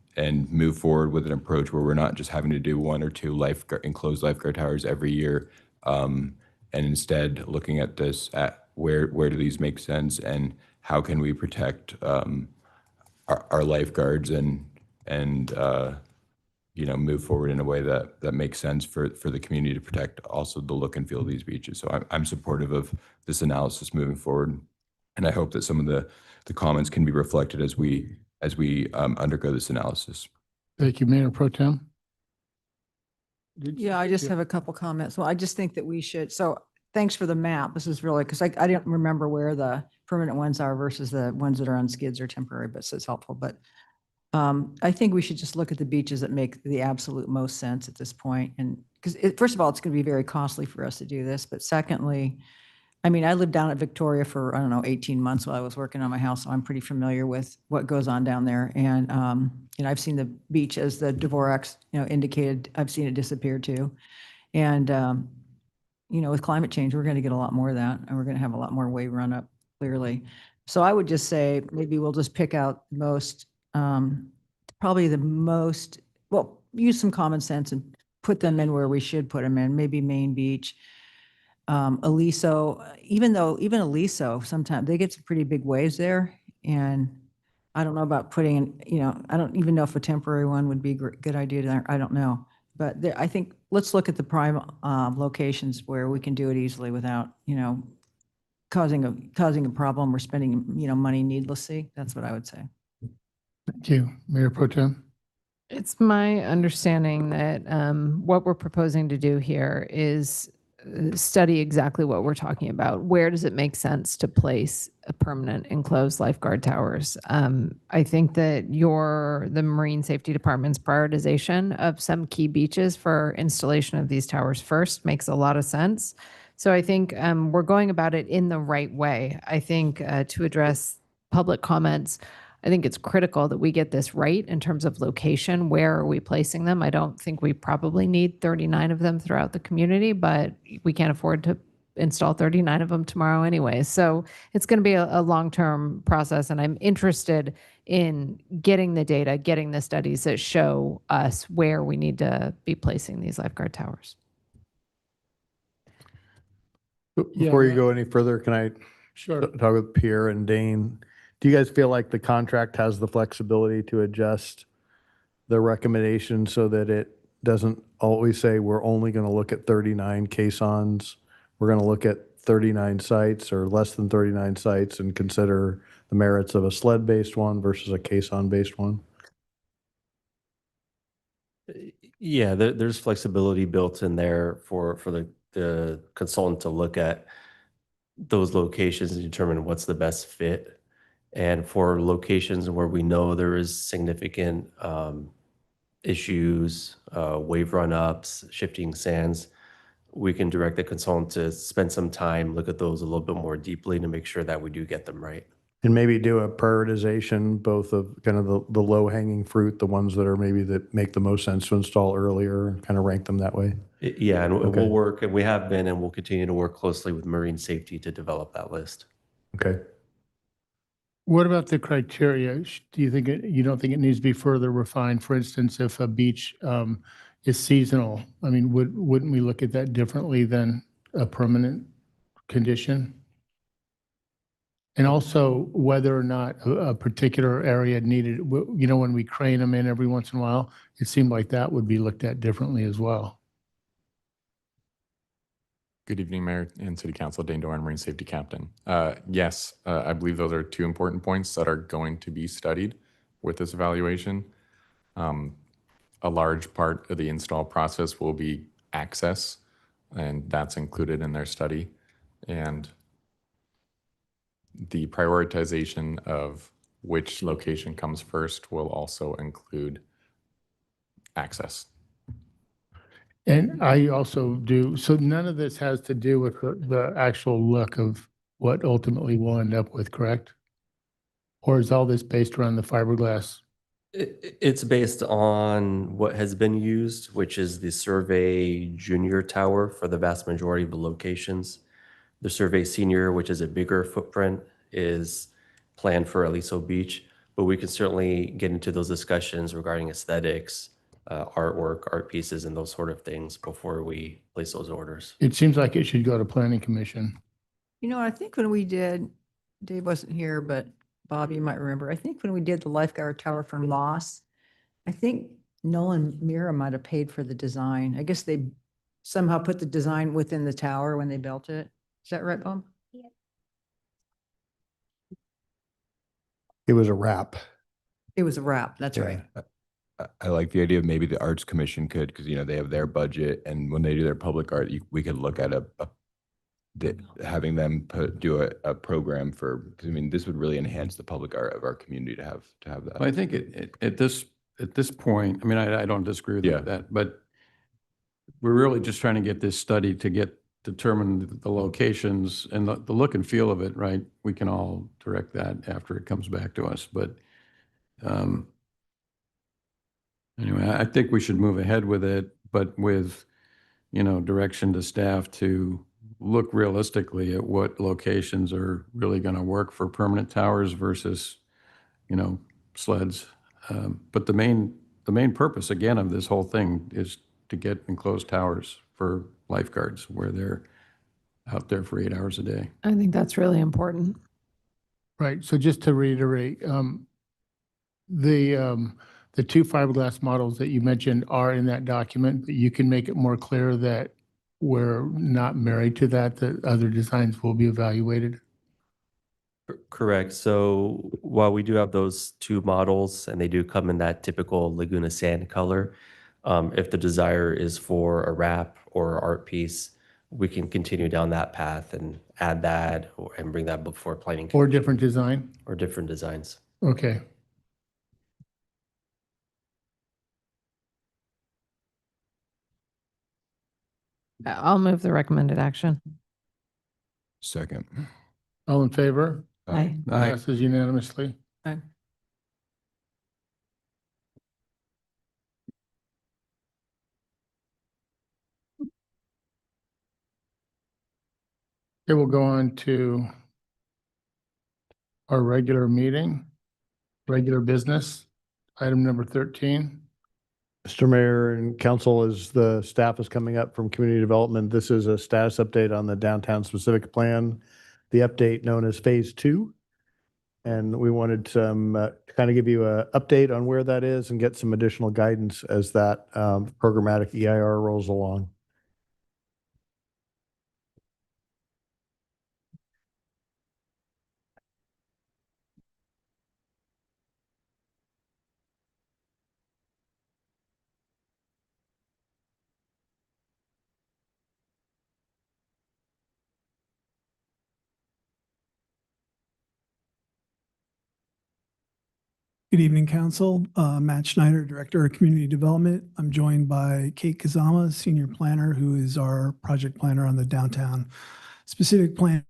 move forward with an approach where we're not just having to do 1 or 2 enclosed lifeguard towers every year, and instead looking at this at where do these make sense and how can we protect our lifeguards and move forward in a way that makes sense for the community to protect also the look and feel of these beaches. So I'm supportive of this analysis moving forward, and I hope that some of the comments can be reflected as we undergo this analysis. Thank you, Mayor Pro Tem. Yeah, I just have a couple comments. Well, I just think that we should, so thanks for the map. This is really, because I didn't remember where the permanent ones are versus the ones that are on skids or temporary, but so it's helpful. But I think we should just look at the beaches that make the absolute most sense at this point. And because first of all, it's going to be very costly for us to do this. But secondly, I mean, I lived down at Victoria for, 18 months while I was working on my house. So I'm pretty familiar with what goes on down there. And, I've seen the beach, as the Dvorak's, indicated, I've seen it disappear too. And, with climate change, we're going to get a lot more of that, and we're going to have a lot more wave run up clearly. So I would just say, maybe we'll just pick out most, probably the most, well, use some common sense and put them in where we should put them in, maybe Main Beach. Aliso, even Aliso, sometimes they get some pretty big waves there. And I don't know about putting in, I don't even know if a temporary one would be a good idea there. I don't know. But I think, let's look at the prime locations where we can do it easily without, causing a problem or spending, money needlessly. That's what I would say. Thank you. Mayor Pro Tem. It's my understanding that what we're proposing to do here is study exactly what we're talking about. Where does it make sense to place a permanent enclosed lifeguard towers? I think that the Marine Safety Department's prioritization of some key beaches for installation of these towers first makes a lot of sense. So I think we're going about it in the right way. I think to address public comments, I think it's critical that we get this right in terms of location. Where are we placing them? I don't think we probably need 39 of them throughout the community, but we can't afford to install 39 of them tomorrow anyway. So it's going to be a long-term process, and I'm interested in getting the data, getting the studies that show us where we need to be placing these lifeguard towers. Before you go any further, can I Sure. talk with Pierre and Dane? Do you guys feel like the contract has the flexibility to adjust the recommendation so that it doesn't always say we're only going to look at 39 caissons? We're going to look at 39 sites or less than 39 sites and consider the merits of a sled-based one versus a caisson-based one? Yeah, there's flexibility built in there for the consultant to look at those locations and determine what's the best fit. And for locations where we know there is significant issues, wave run-ups, shifting sands, we can direct the consultant to spend some time, look at those a little bit more deeply to make sure that we do get them right. And maybe do a prioritization, both of kind of the low-hanging fruit, the ones that are maybe that make the most sense to install earlier, kind of rank them that way? Yeah, and Okay. we'll work, and we have been, and we'll continue to work closely with Marine Safety to develop that list. Okay. What about the criteria? Do you think you don't think it needs to be further refined? For instance, if a beach is seasonal, I mean, wouldn't we look at that differently than a permanent condition? And also whether or not a particular area needed, when we crane them in every once in a while, it seemed like that would be looked at differently as well. Good evening, Mayor and City Council. Dane Doran, Marine Safety Captain. Yes, I believe those are two important points that are going to be studied with this evaluation. A large part of the install process will be access, and that's included in their study. And the prioritization of which location comes first will also include access. And I also do, so none of this has to do with the actual look of what ultimately we'll end up with, correct? Or is all this based around the fiberglass? It's based on what has been used, which is the Survey Junior Tower for the vast majority of the locations. The Survey Senior, which is a bigger footprint, is planned for Aliso Beach, but we can certainly get into those discussions regarding aesthetics, artwork, art pieces, and those sort of things before we place those orders. It seems like it should go to Planning Commission. I think when we did, Dave wasn't here, but Bob, you might remember, I think when we did the lifeguard tower for Moss, I think Nolan Mira might have paid for the design. I guess they somehow put the design within the tower when they built it. Is that right, Bob? It was a wrap. It was a wrap, that's right. I like the idea of maybe the Arts Commission could, because, they have their budget, and when they do their public art, we could look at having them do a program for, because this would really enhance the public art of our community to have that. Well, I think at this point, I don't disagree with that, but we're really just trying to get this study to determine the locations and the look and feel of it, right? We can all direct that after it comes back to us, but anyway, I think we should move ahead with it, but with, direction to staff to look realistically at what locations are really going to work for permanent towers versus, sleds. But the main purpose, again, of this whole thing is to get enclosed towers for lifeguards where they're out there for 8 hours a day. I think that's really important. Right, so just to reiterate, the two fiberglass models that you mentioned are in that document, but you can make it more clear that we're not married to that other designs will be evaluated. Correct. So while we do have those two models and they do come in that typical Laguna sand color, if the desire is for a wrap or art piece, we can continue down that path and add that and bring that before planning. Or different design? Or different designs. Okay. I'll move the recommended action. Second. All in favor? Aye. Aye. Passes unanimously. Aye. Okay, we'll go on to our regular meeting, regular business, item number 13. Mr. Mayor and council, as the staff is coming up from community development, this is a status update on the downtown specific plan, the update known as Phase 2. And we wanted to kind of give you an update on where that is and get some additional guidance as that programmatic EIR rolls along. Good evening, Council. Matt Schneider, Director of Community Development. I'm joined by Kate Kazama, Senior Planner, who is our project planner on the downtown specific plan.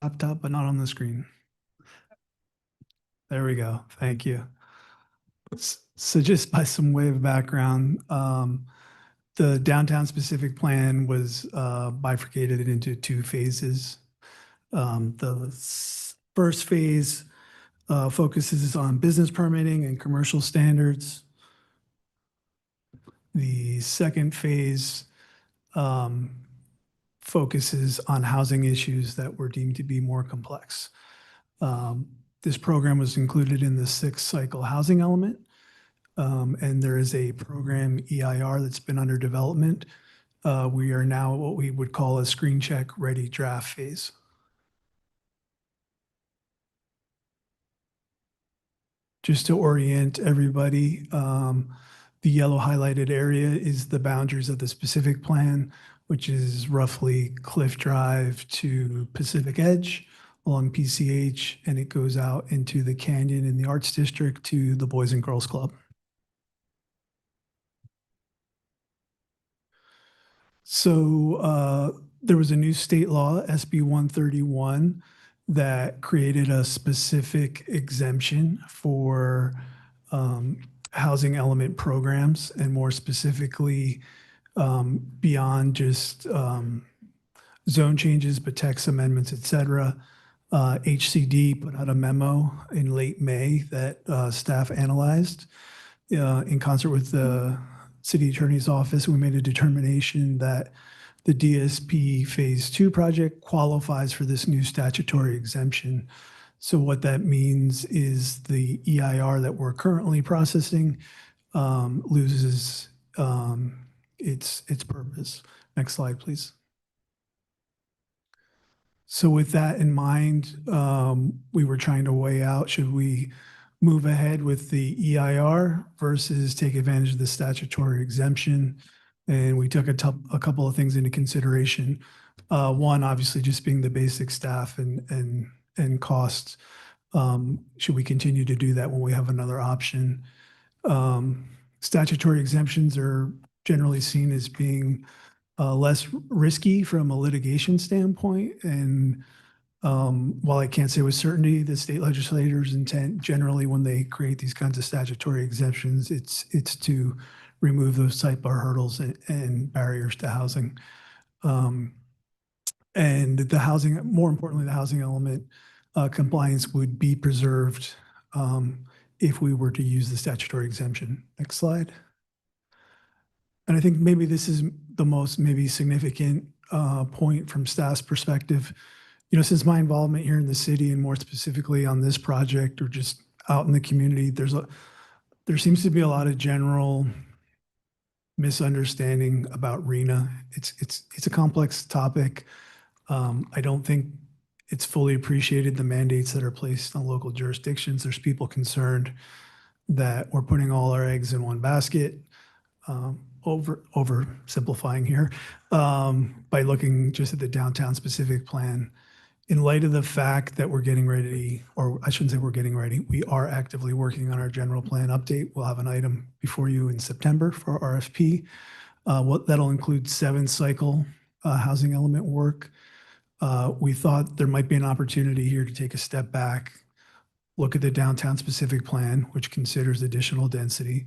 Laptop, but not on the screen. There we go. Thank you. So just by some way of background, the downtown specific plan was bifurcated into two phases. First phase focuses on business permitting and commercial standards. The second phase focuses on housing issues that were deemed to be more complex. This program was included in the 6th cycle housing element, and there is a program EIR that's been under development. We are now at what we would call a screen check ready draft phase. Just to orient everybody, the yellow highlighted area is the boundaries of the specific plan, which is roughly Cliff Drive to Pacific Edge along PCH, and it goes out into the canyon in the Arts District to the Boys and Girls Club. So there was a new state law, SB 131, that created a specific exemption for housing element programs, and more specifically beyond just zone changes, but text amendments, et cetera. HCD put out a memo in late May that staff analyzed. In concert with the city attorney's office, we made a determination that the DSP Phase 2 project qualifies for this new statutory exemption. So what that means is the EIR that we're currently processing loses its purpose. Next slide, please. So with that in mind, we were trying to weigh out, should we move ahead with the EIR versus take advantage of the statutory exemption? And we took a couple of things into consideration. One, obviously, just being the basic staff and costs. Should we continue to do that when we have another option? Statutory exemptions are generally seen as being less risky from a litigation standpoint. And while I can't say with certainty the state legislators' intent generally when they create these kinds of statutory exemptions, it's to remove those type of hurdles and barriers to housing. And the housing, more importantly, the housing element compliance would be preserved if we were to use the statutory exemption. Next slide. And I think maybe this is the most maybe significant point from staff's perspective. You know, since my involvement here in the city and more specifically on this project or just out in the community, there seems to be a lot of general misunderstanding about RHNA. It's a complex topic. I don't think it's fully appreciated the mandates that are placed on local jurisdictions. There's people concerned that we're putting all our eggs in one basket, oversimplifying here, by looking just at the downtown specific plan. In light of the fact that we're getting ready, or I shouldn't say we're getting ready, we are actively working on our general plan update. We'll have an item before you in September for RFP. That'll include 7-cycle housing element work. We thought there might be an opportunity here to take a step back, look at the downtown specific plan, which considers additional density,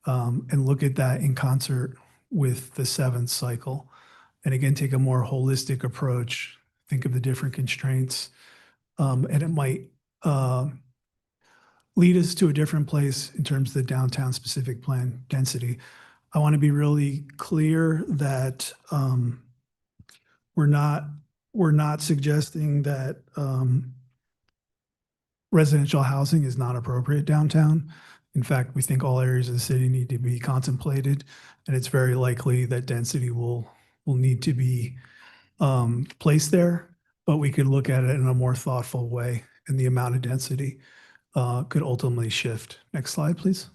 and look at that in concert with the 7th cycle. And again, take a more holistic approach, think of the different constraints, and it might lead us to a different place in terms of the downtown specific plan density. I want to be really clear that we're not suggesting that residential housing is not appropriate downtown. In fact, we think all areas of the city need to be contemplated, and it's very likely that density will need to be placed there, but we could look at it in a more thoughtful way, and the amount of density could ultimately shift. Next slide, please.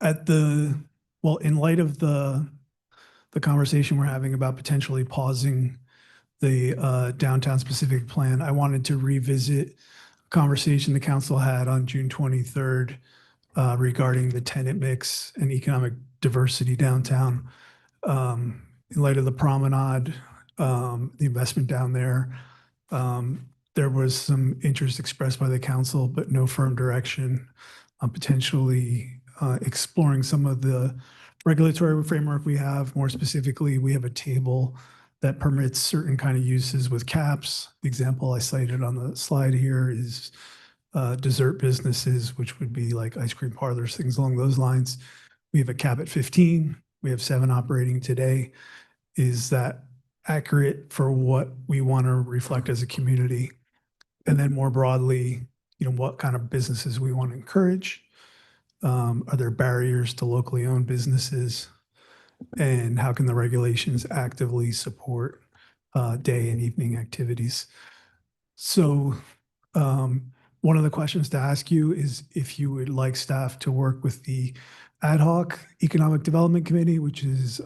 In light of the conversation we're having about potentially pausing the downtown specific plan, I wanted to revisit a conversation the council had on June 23rd regarding the tenant mix and economic diversity downtown. In light of the promenade, the investment down there, there was some interest expressed by the council, but no firm direction on potentially exploring some of the regulatory framework we have. More specifically, we have a table that permits certain kind of uses with caps. The example I cited on the slide here is dessert businesses, which would be like ice cream parlors, things along those lines. We have a cap at 15. We have 7 operating today. Is that accurate for what we want to reflect as a community? And then more broadly, you know, what kind of businesses we want to encourage? Are there barriers to locally owned businesses? And how can the regulations actively support day and evening activities? So one of the questions to ask you is if you would like staff to work with the ad hoc Economic Development Committee, which is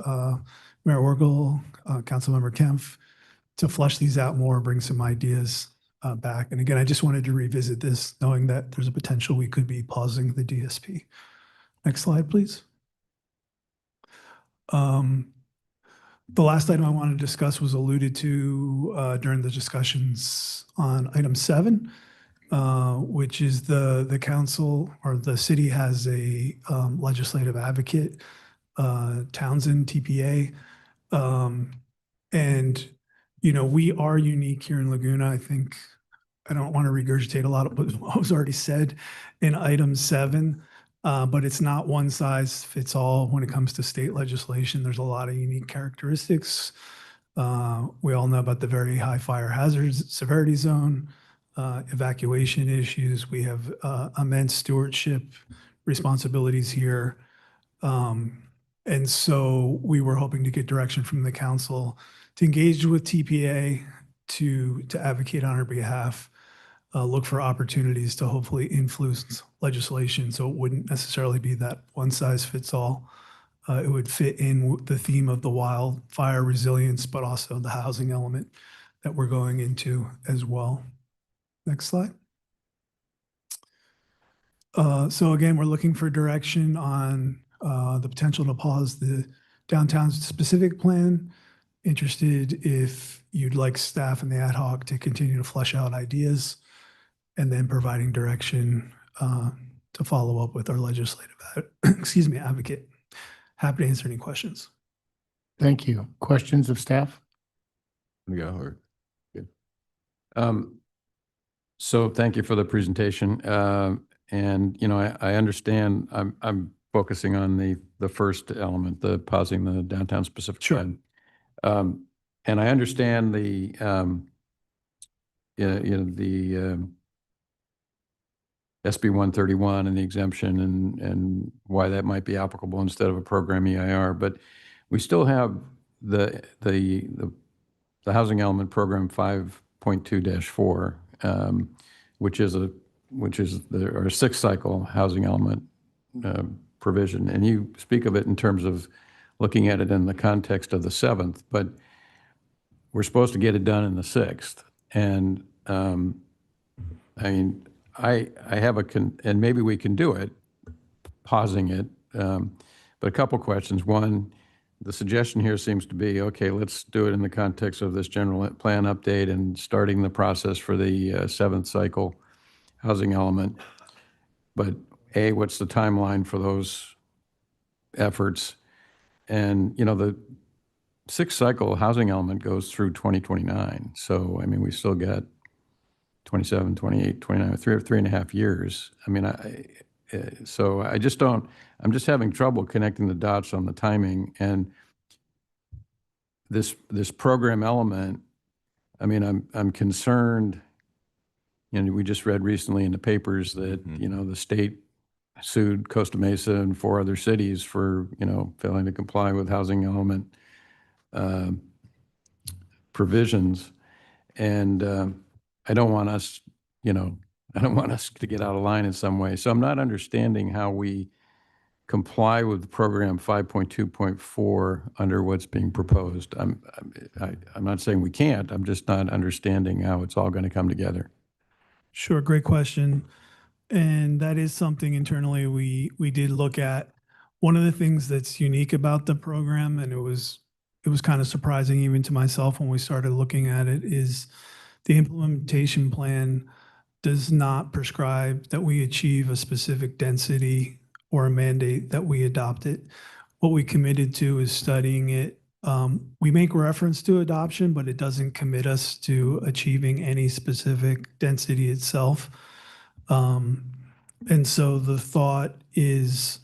Mayor Orgel, Councilmember Kempf, to flush these out more, bring some ideas back. And again, I just wanted to revisit this, knowing that there's a potential we could be pausing the DSP. Next slide, please. The last item I want to discuss was alluded to during the discussions on item 7, which is the council or the city has a legislative advocate, Townsend TPA. And, you know, we are unique here in Laguna. I think I don't want to regurgitate a lot of what was already said in item 7. But it's not one size fits all when it comes to state legislation. There's a lot of unique characteristics. We all know about the very high fire hazards severity zone, evacuation issues. We have immense stewardship responsibilities here. And so we were hoping to get direction from the council to engage with TPA to advocate on our behalf. Look for opportunities to hopefully influence legislation so it wouldn't necessarily be that one size fits all. it would fit in with the theme of the wildfire resilience, but also the housing element that we're going into as well. Next slide. So again, we're looking for direction on the potential to pause the downtown specific plan. Interested if you'd like staff and the ad hoc to continue to flesh out ideas, and then providing direction to follow up with our legislative advocate. Happy to answer any questions. Thank you. Questions of staff? Go or good. So thank you for the presentation. And I understand. I'm focusing on the first element, the pausing the downtown specific plan. And I understand the SB 131 and the exemption and why that might be applicable instead of a program EIR, but we still have the housing element program 5.2-4, which is our sixth cycle housing element provision. And you speak of it in terms of looking at it in the context of the seventh, but we're supposed to get it done in the sixth. And I mean, I have and maybe we can do it, pausing it. But a couple questions. One, the suggestion here seems to be, okay, let's do it in the context of this general plan update and starting the process for the seventh cycle housing element. But A, what's the timeline for those efforts? And, the sixth cycle housing element goes through 2029. So, I mean, we still got 27, 28, 29, 3.5 years. I mean, so I just don't, I'm just having trouble connecting the dots on the timing. And this program element, I mean, I'm concerned, we just read recently in the papers that, the state sued Costa Mesa and 4 other cities for, failing to comply with housing element provisions. And I don't want us, I don't want us to get out of line in some way. So I'm not understanding how we comply with program 5.2.4 under what's being proposed. I'm not saying we can't. I'm just not understanding how it's all going to come together. Sure, great question. And that is something internally we did look at. One of the things that's unique about the program, and it was kind of surprising even to myself when we started looking at it, is the implementation plan does not prescribe that we achieve a specific density or a mandate that we adopt it. What we committed to is studying it. We make reference to adoption, but it doesn't commit us to achieving any specific density itself. And so the thought is,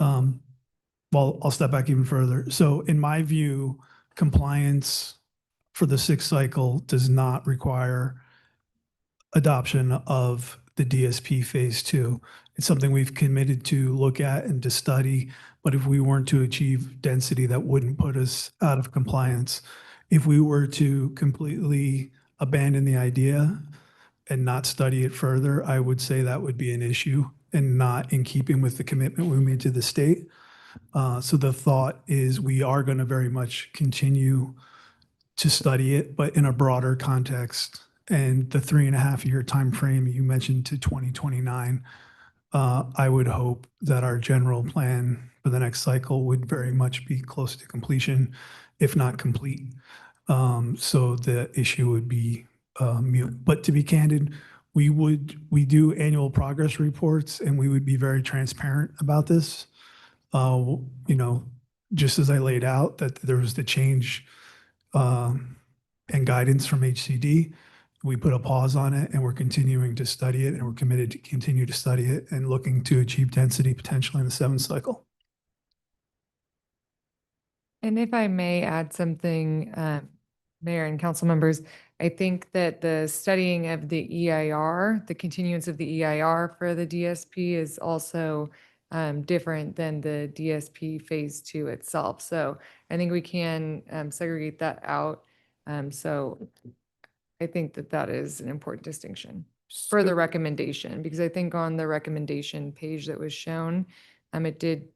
well, I'll step back even further. So in my view, compliance for the sixth cycle does not require adoption of the DSP phase 2. It's something we've committed to look at and to study, but if we weren't to achieve density, that wouldn't put us out of compliance. If we were to completely abandon the idea and not study it further, I would say that would be an issue and not in keeping with the commitment we made to the state. So the thought is we are going to very much continue to study it, but in a broader context. And the 3.5-year time frame you mentioned to 2029, I would hope that our general plan for the next cycle would very much be close to completion, if not complete. So the issue would be mute. But to be candid, we do annual progress reports, and we would be very transparent about this. Just as I laid out that there was the change and guidance from HCD, we put a pause on it, and we're continuing to study it, and we're committed to continue to study it and looking to achieve density potentially in the seventh cycle. And if I may add something, Mayor and council members, I think that the studying of the EIR, the continuance of the EIR for the DSP is also different than the DSP phase 2 itself. So I think we can segregate that out. So I think that is an important distinction for the recommendation, because I think on the recommendation page that was shown, it did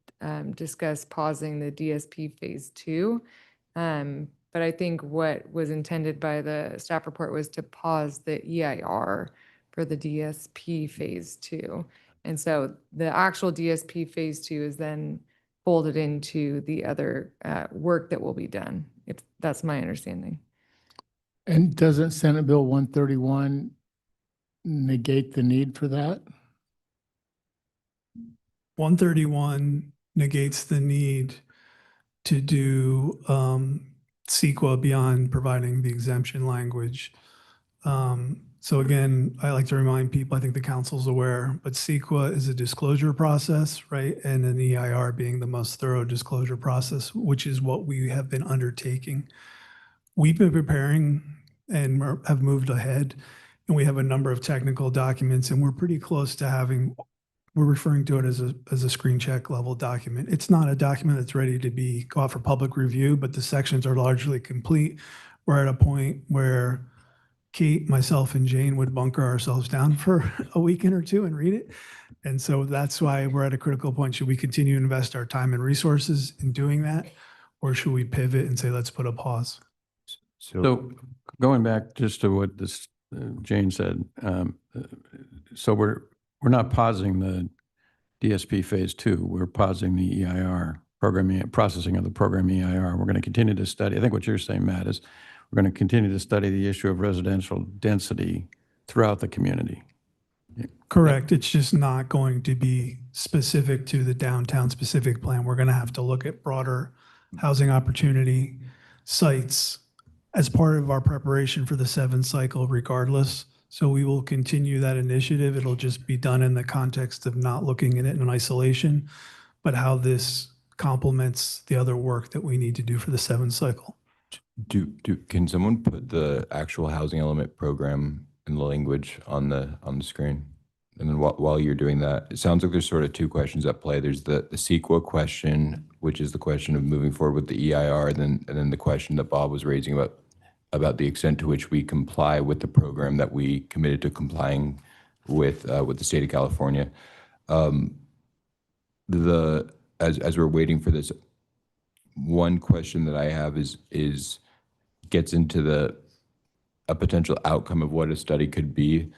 discuss pausing the DSP Phase 2. But I think what was intended by the staff report was to pause the EIR for the DSP Phase 2. And so the actual DSP Phase 2 is then folded into the other work that will be done, if that's my understanding. And doesn't Senate Bill 131 negate the need for that? 131 negates the need to do CEQA beyond providing the exemption language. So again, I like to remind people, I think the council's aware, but CEQA is a disclosure process, right? And an EIR being the most thorough disclosure process, which is what we have been undertaking. We've been preparing and have moved ahead, and we have a number of technical documents, and we're pretty close to having, we're referring to it as a screen check level document. It's not a document that's ready to go out for public review, but the sections are largely complete. We're at a point where Kate, myself, and Jane would bunker ourselves down for a weekend or two and read it. And so that's why we're at a critical point. Should we continue to invest our time and resources in doing that? Or should we pivot and say, let's put a pause? So going back just to what this Jane said, so we're not pausing the DSP Phase 2. We're pausing the EIR programming, processing of the program EIR. We're going to continue to study. I think what you're saying, Matt, is we're going to continue to study the issue of residential density throughout the community. Correct. It's just not going to be specific to the downtown specific plan. We're going to have to look at broader housing opportunity sites as part of our preparation for the 7th cycle regardless. So we will continue that initiative. It'll just be done in the context of not looking at it in isolation, but how this complements the other work that we need to do for the 7th cycle. Can someone put the actual housing element program in the language on the screen? And then while you're doing that, it sounds like there's sort of two questions at play. There's the CEQA question, which is the question of moving forward with the EIR, and then the question that Bob was raising about the extent to which we comply with the program that we committed to complying with the state of California. As we're waiting for this, one question that I have is gets into a potential outcome of what a study could be,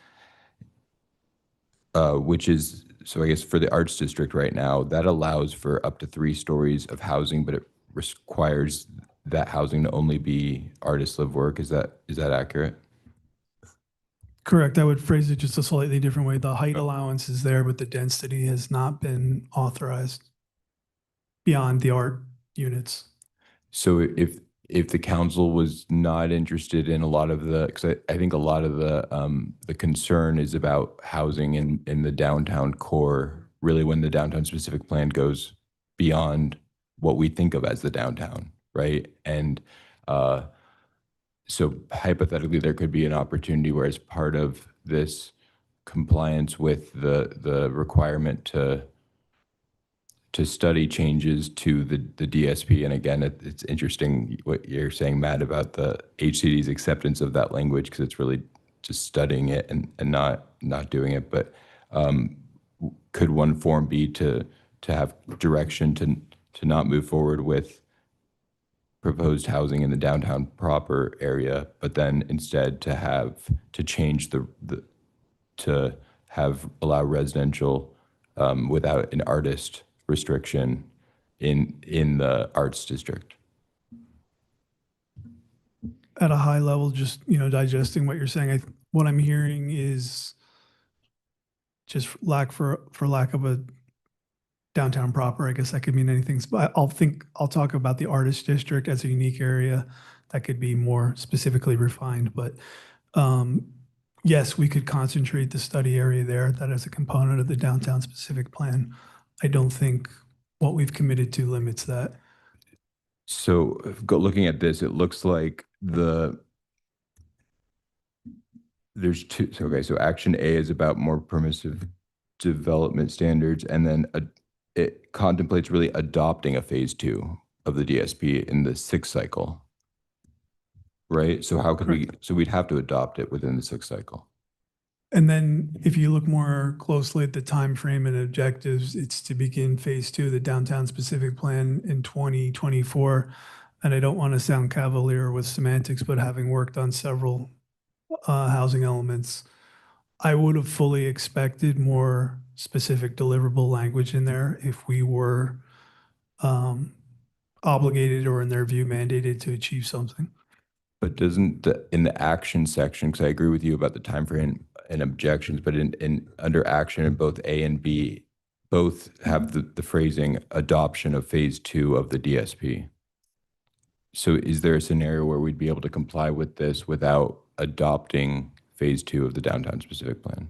which is, so I guess for the Arts District right now, that allows for up to 3 stories of housing, but it requires that housing to only be artist live work. Is that accurate? Correct. I would phrase it just a slightly different way. The height allowance is there, but the density has not been authorized beyond the art units. So if the council was not interested in a lot of because I think a lot of the concern is about housing in the downtown core, really when the downtown specific plan goes beyond what we think of as the downtown, right? And so hypothetically, there could be an opportunity where as part of this compliance with the requirement to study changes to the DSP. And again, it's interesting what you're saying, Matt, about the HCD's acceptance of that language, because it's really just studying it and not doing it. But could one form be to have direction to not move forward with proposed housing in the downtown proper area, but then instead to change to allow residential without an artist restriction in the Arts District? At a high level, just, digesting what you're saying, what I'm hearing is just for lack of a downtown proper. I guess that could mean anything, but I'll talk about the Artist District as a unique area that could be more specifically refined. But yes, we could concentrate the study area there. That is a component of the downtown specific plan. I don't think what we've committed to limits that. So looking at this, it looks like there's two. So action A is about more permissive development standards, and then it contemplates really adopting a phase 2 of the DSP in the 6th cycle, right? So how could so we'd have to adopt it within the 6th cycle. And then if you look more closely at the time frame and objectives, it's to begin phase 2 of the downtown specific plan in 2024. And I don't want to sound cavalier with semantics, but having worked on several housing elements, I would have fully expected more specific deliverable language in there if we were obligated or in their view mandated to achieve something. But doesn't in the action section, because I agree with you about the time frame and objections, but in under action in both A and B, both have the phrasing adoption of phase 2 of the DSP. So is there a scenario where we'd be able to comply with this without adopting phase 2 of the downtown specific plan?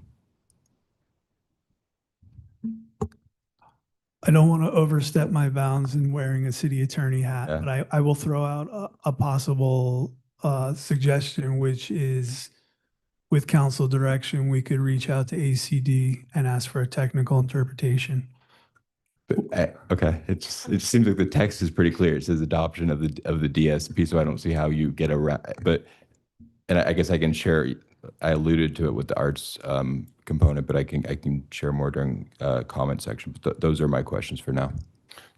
I don't want to overstep my bounds in wearing a city attorney hat, but I will throw out a possible suggestion, which is with council direction, we could reach out to ACD and ask for a technical interpretation. But, okay, it just seems like the text is pretty clear. It says adoption of the DSP, so I don't see how you get around. But and I guess I can share. I alluded to it with the arts component, but I can share more during comment section. But those are my questions for now.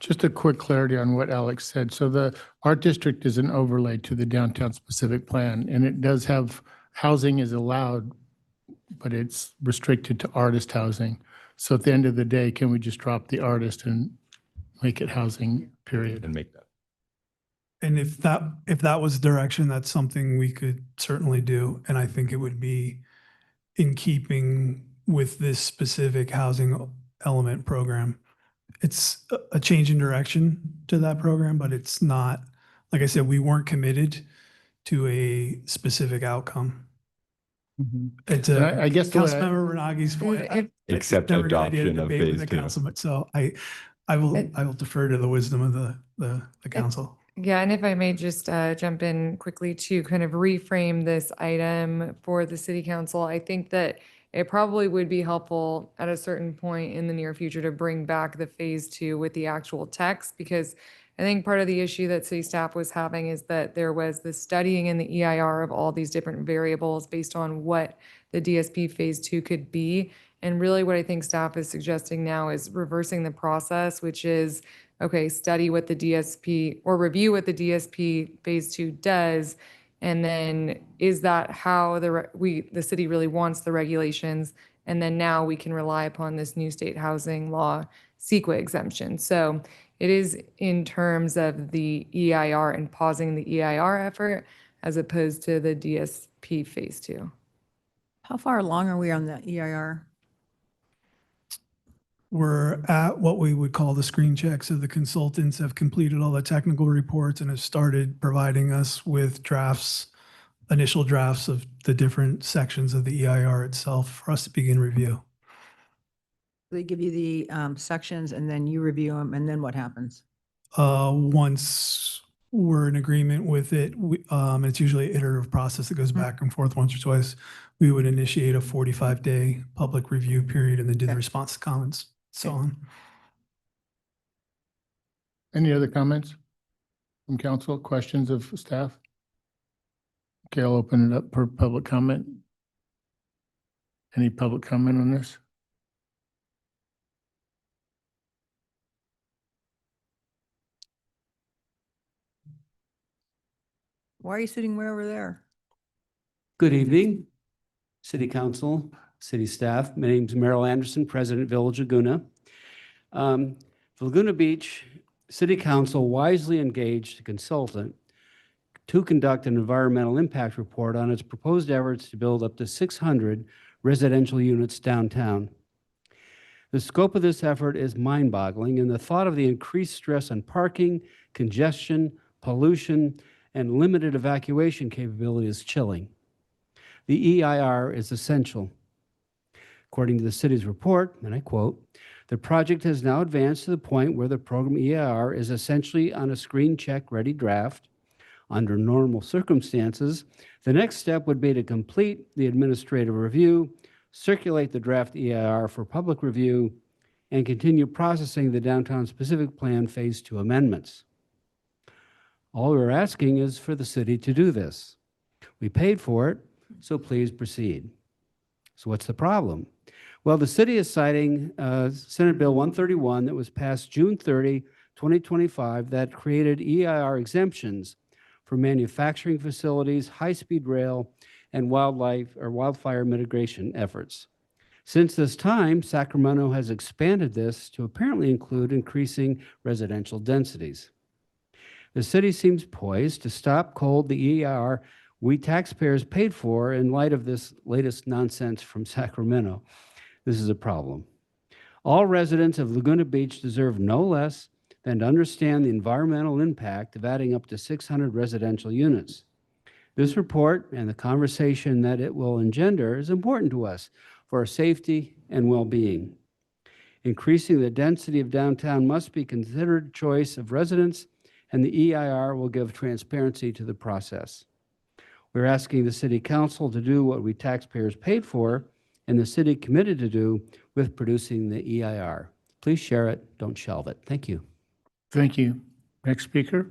Just a quick clarity on what Alex said. So the art district is an overlay to the downtown specific plan, and it does have housing is allowed, but it's restricted to artist housing. So at the end of the day, can we just drop the artist and make it housing, period? And make that. And if that was direction, that's something we could certainly do. And I think it would be in keeping with this specific housing element program. It's a change in direction to that program, but it's not, like I said, we weren't committed to a specific outcome. It's I guess the way Councilmember Renagi's point. Except never a good idea to adoption of debate with phase the 2. councilman. So I will defer to the wisdom of the council. Yeah, and if I may just jump in quickly to kind of reframe this item for the city council, I think that it probably would be helpful at a certain point in the near future to bring back the phase 2 with the actual text, because I think part of the issue that city staff was having is that there was the studying in the EIR of all these different variables based on what the DSP phase 2 could be. And really what I think staff is suggesting now is reversing the process, which is, okay, study what the DSP or review what the DSP phase 2 does. And then is that how the city really wants the regulations? And then now we can rely upon this new state housing law CEQA exemption. So it is in terms of the EIR and pausing the EIR effort as opposed to the DSP phase 2. How far along are we on the EIR? We're at what we would call the screen checks. So the consultants have completed all the technical reports and have started providing us with initial drafts of the different sections of the EIR itself for us to begin review. They give you the sections and then you review them, and then what happens? Once we're in agreement with it, it's usually an iterative process that goes back and forth once or twice. We would initiate a 45-day public review period and then do the response to comments, so on. Any other comments from council, questions of staff? Okay, I'll open it up for public comment. Any public comment on this? Why are you sitting way over there? Good evening, City Council, City Staff. My name is Merrill Anderson, President, Village Laguna. For Laguna Beach, City Council wisely engaged a consultant to conduct an environmental impact report on its proposed efforts to build up to 600 residential units downtown. The scope of this effort is mind-boggling, and the thought of the increased stress on parking, congestion, pollution, and limited evacuation capability is chilling. The EIR is essential. According to the city's report, and I quote, "The project has now advanced to the point where the program EIR is essentially on a screen check ready draft. Under normal circumstances, the next step would be to complete the administrative review, circulate the draft EIR for public review, and continue processing the downtown specific plan phase 2 amendments. All we're asking is for the city to do this. We paid for it, so please proceed." So what's the problem? Well, the city is citing Senate Bill 131 that was passed June 30, 2025, that created EIR exemptions for manufacturing facilities, high-speed rail, and wildfire mitigation efforts. Since this time, Sacramento has expanded this to apparently include increasing residential densities. The city seems poised to stop cold the EIR we taxpayers paid for in light of this latest nonsense from Sacramento. This is a problem. All residents of Laguna Beach deserve no less than to understand the environmental impact of adding up to 600 residential units. This report and the conversation that it will engender is important to us for our safety and well-being. Increasing the density of downtown must be considered choice of residents, and the EIR will give transparency to the process. We're asking the City Council to do what we taxpayers paid for and the city committed to do with producing the EIR. Please share it, don't shelve it. Thank you. Thank you. Next speaker.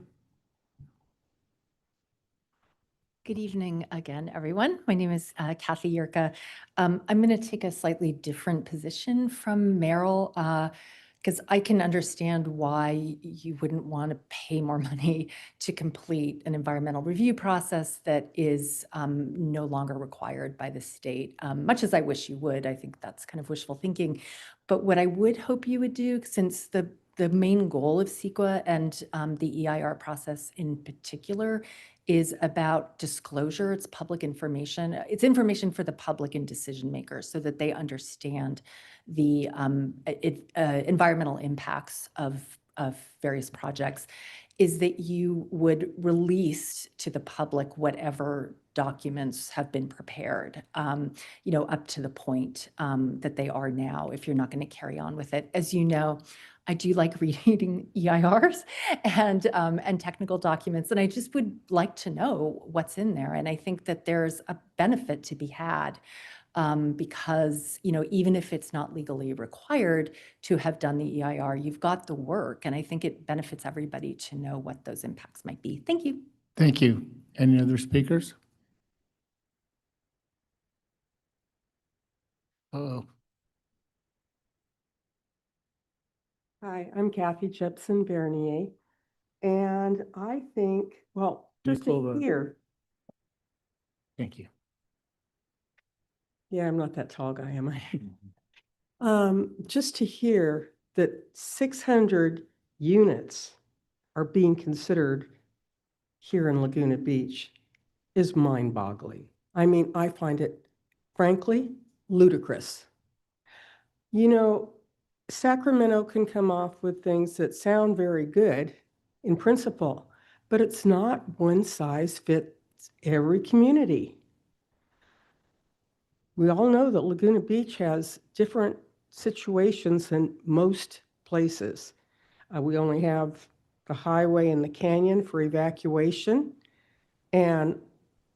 Good evening again, everyone. My name is Kathy Yerka. I'm going to take a slightly different position from Merrill because I can understand why you wouldn't want to pay more money to complete an environmental review process that is no longer required by the state. Much as I wish you would, I think that's kind of wishful thinking. But what I would hope you would do, since the main goal of CEQA and the EIR process in particular is about disclosure. It's public information. It's information for the public and decision makers so that they understand the environmental impacts of various projects, is that you would release to the public whatever documents have been prepared, up to the point that they are now, if you're not going to carry on with it. As you know, I do like reading EIRs and technical documents, and I just would like to know what's in there. And I think that there's a benefit to be had because, even if it's not legally required to have done the EIR, you've got the work, and I think it benefits everybody to know what those impacts might be. Thank you. Thank you. Any other speakers? Uh-oh. Hi, I'm Kathy Jepson Bernier, and I think, well, just to hear. Thank you. Yeah, I'm not that tall guy, am I? Just to hear that 600 units are being considered here in Laguna Beach is mind-boggling. I mean, I find it, frankly, ludicrous. Sacramento can come off with things that sound very good in principle, but it's not one size fits every community. We all know that Laguna Beach has different situations than most places. We only have the highway and the canyon for evacuation. And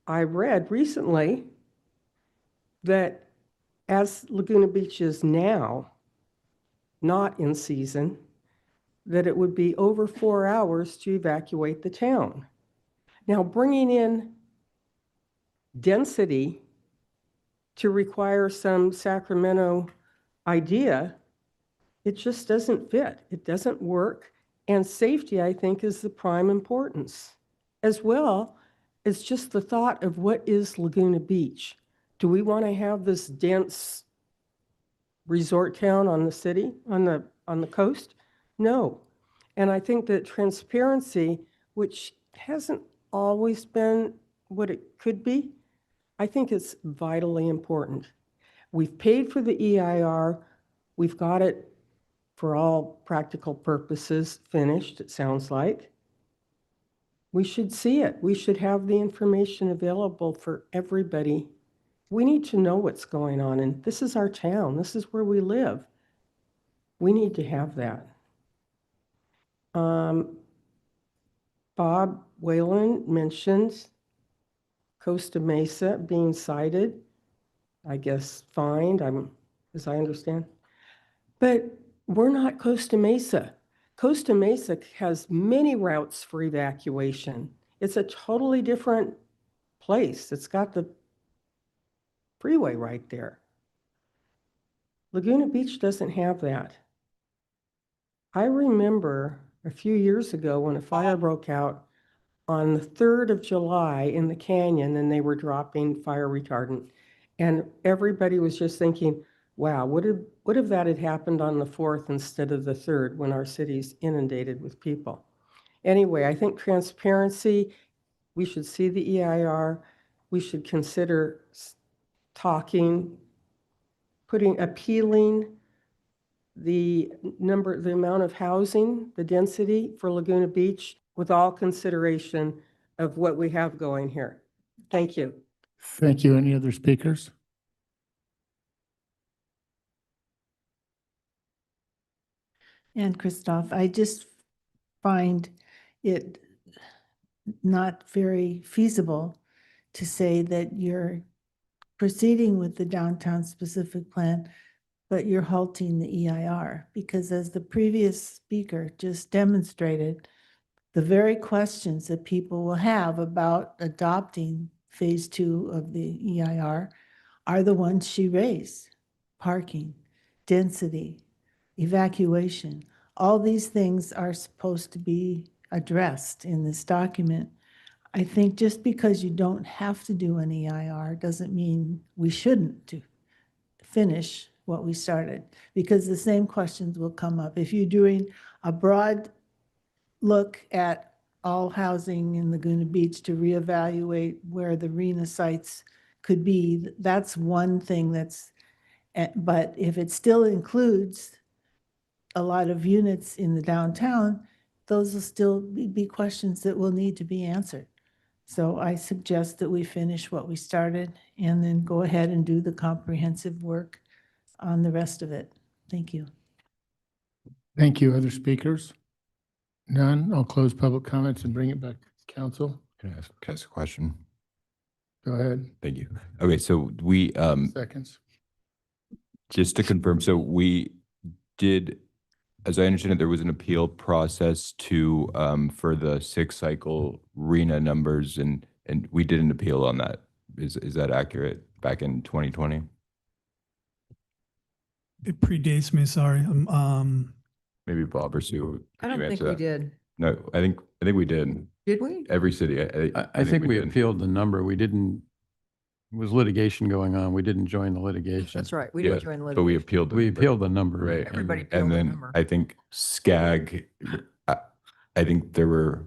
I read recently that as Laguna Beach is now, not in season, that it would be over 4 hours to evacuate the town. Now, bringing in density to require some Sacramento idea, it just doesn't fit. It doesn't work. And safety, I think, is the prime importance, as well as just the thought of what is Laguna Beach. Do we want to have this dense resort town on the city, on the coast? No. And I think that transparency, which hasn't always been what it could be, I think it's vitally important. We've paid for the EIR. We've got it, for all practical purposes, finished, it sounds like. We should see it. We should have the information available for everybody. We need to know what's going on, and this is our town. This is where we live. We need to have that. Bob Whalen mentioned Costa Mesa being cited, I guess fined, as I understand. But we're not Costa Mesa. Costa Mesa has many routes for evacuation. It's a totally different place. It's got the freeway right there. Laguna Beach doesn't have that. I remember a few years ago when a fire broke out on the 3rd of July in the canyon, and they were dropping fire retardant. And everybody was just thinking, wow, what if that had happened on the 4th instead of the 3rd when our city's inundated with people? Anyway, I think transparency, we should see the EIR. We should consider talking, appealing the amount of housing, the density for Laguna Beach with all consideration of what we have going here. Thank you. Thank you. Any other speakers? And Christoph, I just find it not very feasible to say that you're proceeding with the downtown specific plan, but you're halting the EIR, because as the previous speaker just demonstrated, the very questions that people will have about adopting phase 2 of the EIR are the ones she raised: parking, density, evacuation. All these things are supposed to be addressed in this document. I think just because you don't have to do an EIR doesn't mean we shouldn't finish what we started, because the same questions will come up. If you're doing a broad look at all housing in Laguna Beach to reevaluate where the RENA sites could be, that's one thing but if it still includes a lot of units in the downtown, those will still be questions that will need to be answered. So I suggest that we finish what we started and then go ahead and do the comprehensive work on the rest of it. Thank you. Thank you. Other speakers? None. I'll close public comments and bring it back to council. Can I ask a question? Go ahead. Thank you. Okay, so we, Seconds. just to confirm, so we did, as I understand it, there was an appeal process to, for the 6-cycle RENA numbers, and we did an appeal on that. Is that accurate? Back in 2020? It predates me, sorry. Maybe Bob or Sue. I can don't you think answer we that? did. No, I think we did. Did we? Every city. I think we did. appealed the number. We didn't, there was litigation going on. We didn't join the litigation. That's right. We Yeah, didn't join the but we litigation. appealed. We appealed the number. Right. Everybody And appealed the then number. I think SCAG, I think there were,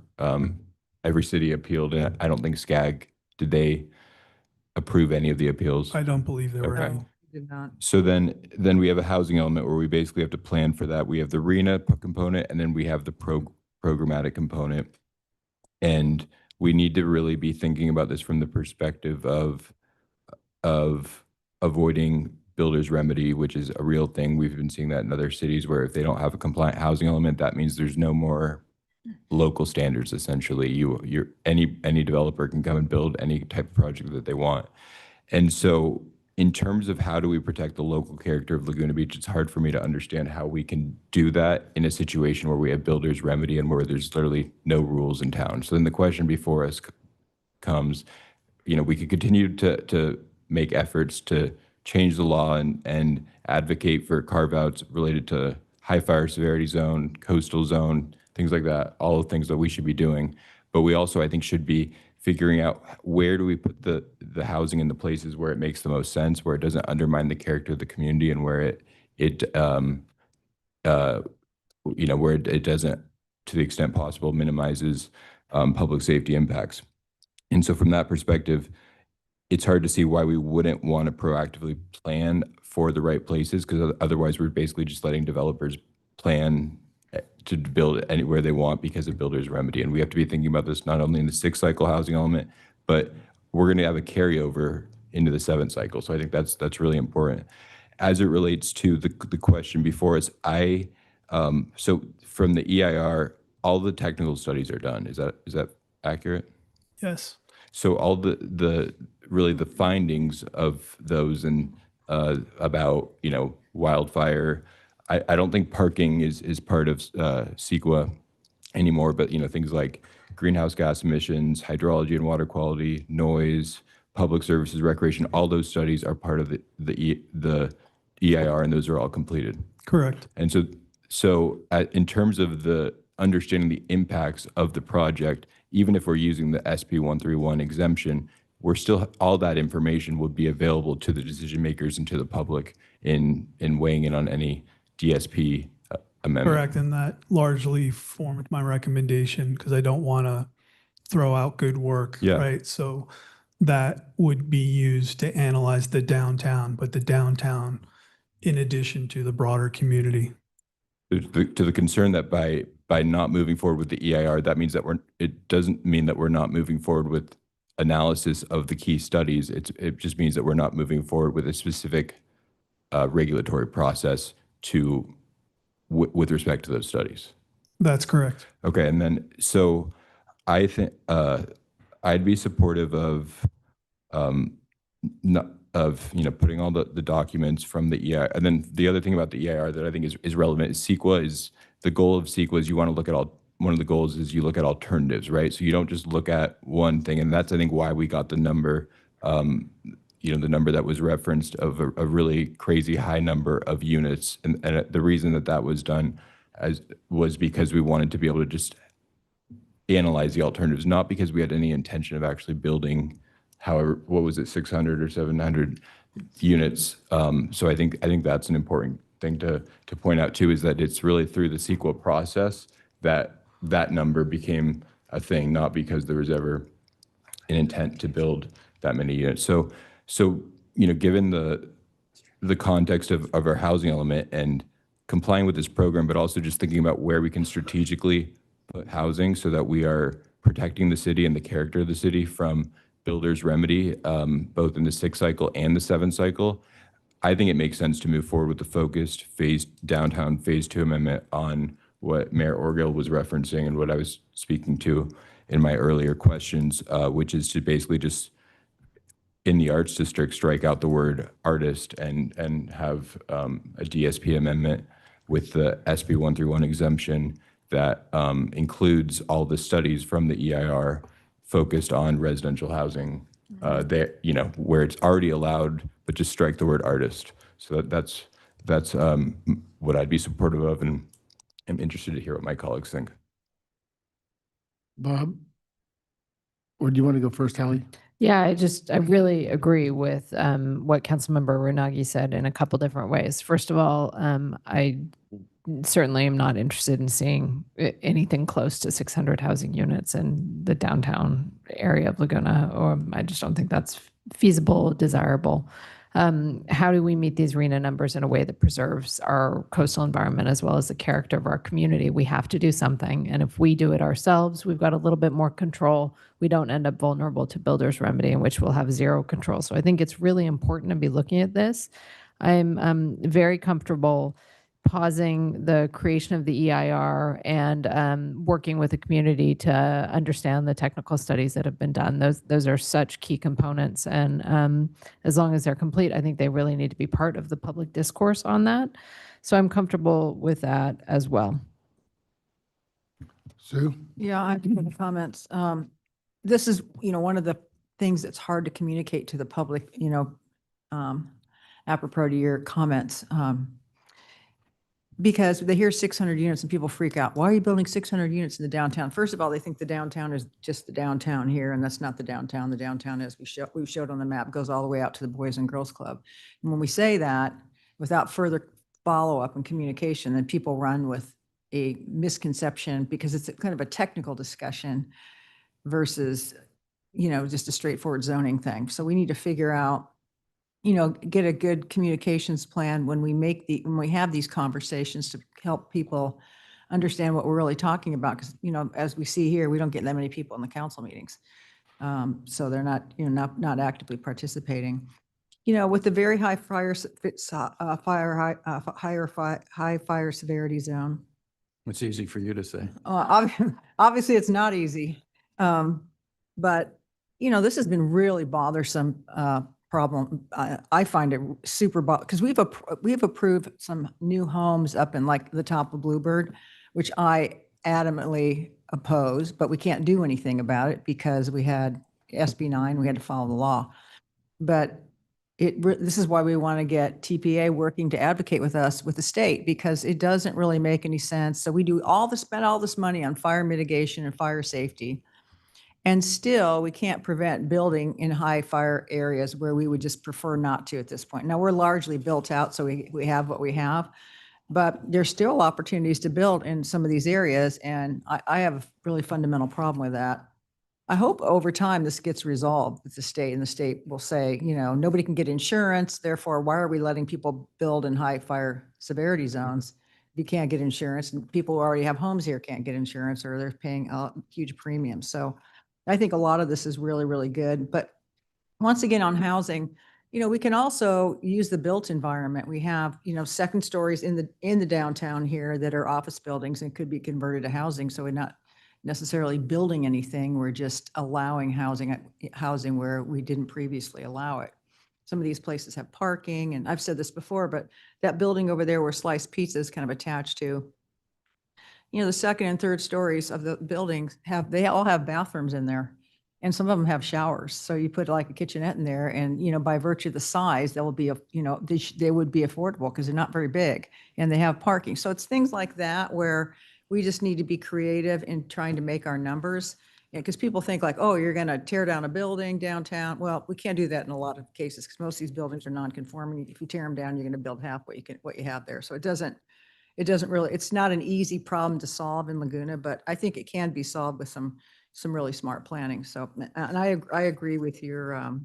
every city appealed, and I don't think SCAG, did they approve any of the appeals? I don't believe there were Okay. any. No, we did not. So then we have a housing element where we basically have to plan for that. We have the RENA component, and then we have the programmatic component. And we need to really be thinking about this from the perspective of avoiding builder's remedy, which is a real thing. We've been seeing that in other cities where if they don't have a compliant housing element, that means there's no more local standards. Essentially, any developer can come and build any type of project that they want. And so in terms of how do we protect the local character of Laguna Beach, it's hard for me to understand how we can do that in a situation where we have builder's remedy and where there's literally no rules in town. So then the question before us comes, we could continue to make efforts to change the law and advocate for carve-outs related to high fire severity zone, coastal zone, things like that, all the things that we should be doing. But we also, I think, should be figuring out where do we put the housing in the places where it makes the most sense, where it doesn't undermine the character of the community, and where it doesn't, to the extent possible, minimizes public safety impacts. And so from that perspective, it's hard to see why we wouldn't want to proactively plan for the right places, because otherwise we're basically just letting developers plan to build anywhere they want because of builder's remedy. And we have to be thinking about this not only in the 6-cycle housing element, but we're going to have a carryover into the 7th cycle. So I think that's really important. As it relates to the question before us, so from the EIR, all the technical studies are done. Is that accurate? Yes. So all the findings of those and about wildfire, I don't think parking is part of CEQA anymore, but things like greenhouse gas emissions, hydrology and water quality, noise, public services, recreation, all those studies are part of the EIR, and those are all completed. Correct. And in terms of the understanding the impacts of the project, even if we're using the SB 131 exemption, we're still, all that information would be available to the decision makers and to the public in weighing in on any DSP amendment. Correct. And that largely formed my recommendation because I don't want to throw out good work, Yeah. right? So that would be used to analyze the downtown, but the downtown in addition to the broader community. To the concern that by not moving forward with the EIR, that means that it doesn't mean that we're not moving forward with analysis of the key studies. It just means that we're not moving forward with a specific regulatory process with respect to those studies. That's correct. Okay, and then so I think I'd be supportive of putting all the documents from the EIR. And then the other thing about the EIR that I think is relevant is CEQA. Is the goal of CEQA is you want to look at one of the goals is you look at alternatives, right? So you don't just look at one thing, and that's I think why we got the number, the number that was referenced of a really crazy high number of units, and the reason that was done was because we wanted to be able to just analyze the alternatives, not because we had any intention of actually building, however, what was it, 600 or 700 units. So I think that's an important thing to point out too, is that it's really through the CEQA process that number became a thing, not because there was ever an intent to build that many units. So given the context of our housing element and complying with this program, but also just thinking about where we can strategically put housing so that we are protecting the city and the character of the city from builder's remedy, both in the 6 cycle and the 7 cycle. I think it makes sense to move forward with the focused downtown phase 2 amendment on what Mayor Orgill was referencing and what I was speaking to in my earlier questions, which is to basically just in the arts district strike out the word artist and have a DSP amendment with the SB 131 exemption that includes all the studies from the EIR focused on residential housing, where it's already allowed, but just strike the word artist. So that's what I'd be supportive of, and I'm interested to hear what my colleagues think. Bob? Or do you want to go first, Hallie? Yeah, I really agree with what Councilmember Ranagi said in a couple different ways. First of all, I certainly am not interested in seeing anything close to 600 housing units in the downtown area of Laguna, or I just don't think that's feasible, desirable. How do we meet these RHNA numbers in a way that preserves our coastal environment as well as the character of our community? We have to do something. And if we do it ourselves, we've got a little bit more control. We don't end up vulnerable to builder's remedy, in which we'll have zero control. So I think it's really important to be looking at this. I'm very comfortable pausing the creation of the EIR and working with the community to understand the technical studies that have been done. Those are such key components. And as long as they're complete, I think they really need to be part of the public discourse on that. So I'm comfortable with that as well. Sue? Yeah, I have a couple comments. This is, one of the things that's hard to communicate to the public, apropos to your comments. Because they hear 600 units and people freak out. Why are you building 600 units in the downtown? First of all, they think the downtown is just the downtown here, and that's not the downtown. The downtown, as we've showed on the map, goes all the way out to the Boys and Girls Club. And when we say that, without further follow-up and communication, then people run with a misconception because it's kind of a technical discussion versus, just a straightforward zoning thing. So we need to figure out, get a good communications plan when we have these conversations to help people understand what we're really talking about. Because, as we see here, we don't get that many people in the council meetings. So they're not, not actively participating. With the very high high fire severity zone. It's easy for you to say. Obviously, it's not easy. But, this has been really bothersome problem. I find it super, because we've approved some new homes up in like the top of Bluebird, which I adamantly oppose, but we can't do anything about it because we had SB 9, we had to follow the law. But this is why we want to get TPA working to advocate with us, with the state, because it doesn't really make any sense. So we spend all this money on fire mitigation and fire safety. And still, we can't prevent building in high fire areas where we would just prefer not to at this point. Now, we're largely built out, so we have what we have. But there's still opportunities to build in some of these areas, and I have a really fundamental problem with that. I hope over time this gets resolved with the state, and the state will say, nobody can get insurance, therefore why are we letting people build in high fire severity zones? If you can't get insurance, and people who already have homes here can't get insurance, or they're paying huge premiums. So I think a lot of this is really, really good. But once again, on housing, we can also use the built environment. We have, second stories in the downtown here that are office buildings and could be converted to housing. So we're not necessarily building anything. We're just allowing housing where we didn't previously allow it. Some of these places have parking, and I've said this before, but that building over there where Slice Pizza is kind of attached to, the second and third stories of the buildings they all have bathrooms in there. And some of them have showers. So you put like a kitchenette in there and, by virtue of the size, they would be affordable because they're not very big and they have parking. So it's things like that where we just need to be creative in trying to make our numbers. Because people think like, oh, you're going to tear down a building downtown. Well, we can't do that in a lot of cases because most of these buildings are non-conforming. If you tear them down, you're going to build half what you have there. So it doesn't really, it's not an easy problem to solve in Laguna, but I think it can be solved with some really smart planning. So, and I agree with your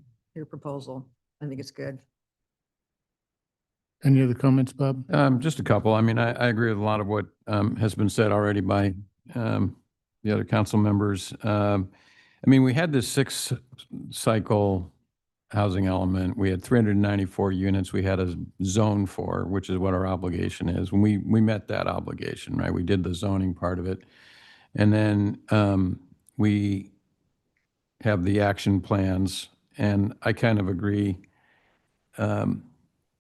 proposal. I think it's good. Any other comments, Bob? Just a couple. I mean, I agree with a lot of what has been said already by the other council members. I mean, we had this 6-cycle housing element. We had 394 units we had a zone for, which is what our obligation is. When we met that obligation, right? We did the zoning part of it. And then we have the action plans. And I kind of agree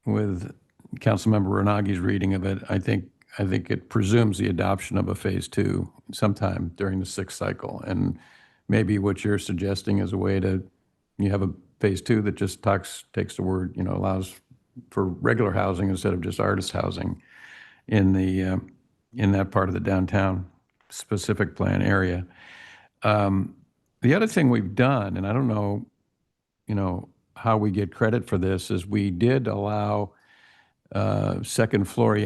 with Councilmember Renagi's reading of it. I think it presumes the adoption of a phase 2 sometime during the 6th cycle. And maybe what you're suggesting is a way you have a phase 2 that just takes the word, allows for regular housing instead of just artist housing in that part of the downtown specific plan area. The other thing we've done, and I don't know, how we get credit for this, is we did allow second floor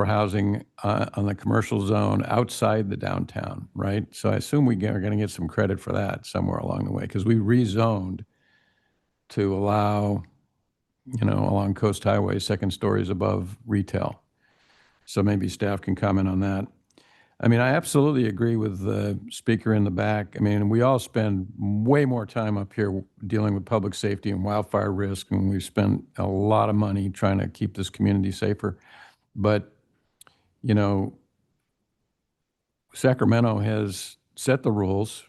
housing on the commercial zone outside the downtown, right? So I assume we are going to get some credit for that somewhere along the way because we rezoned to allow, along Coast Highway, second stories above retail. So maybe staff can comment on that. I mean, I absolutely agree with the speaker in the back. I mean, we all spend way more time up here dealing with public safety and wildfire risk, and we've spent a lot of money trying to keep this community safer. But, Sacramento has set the rules.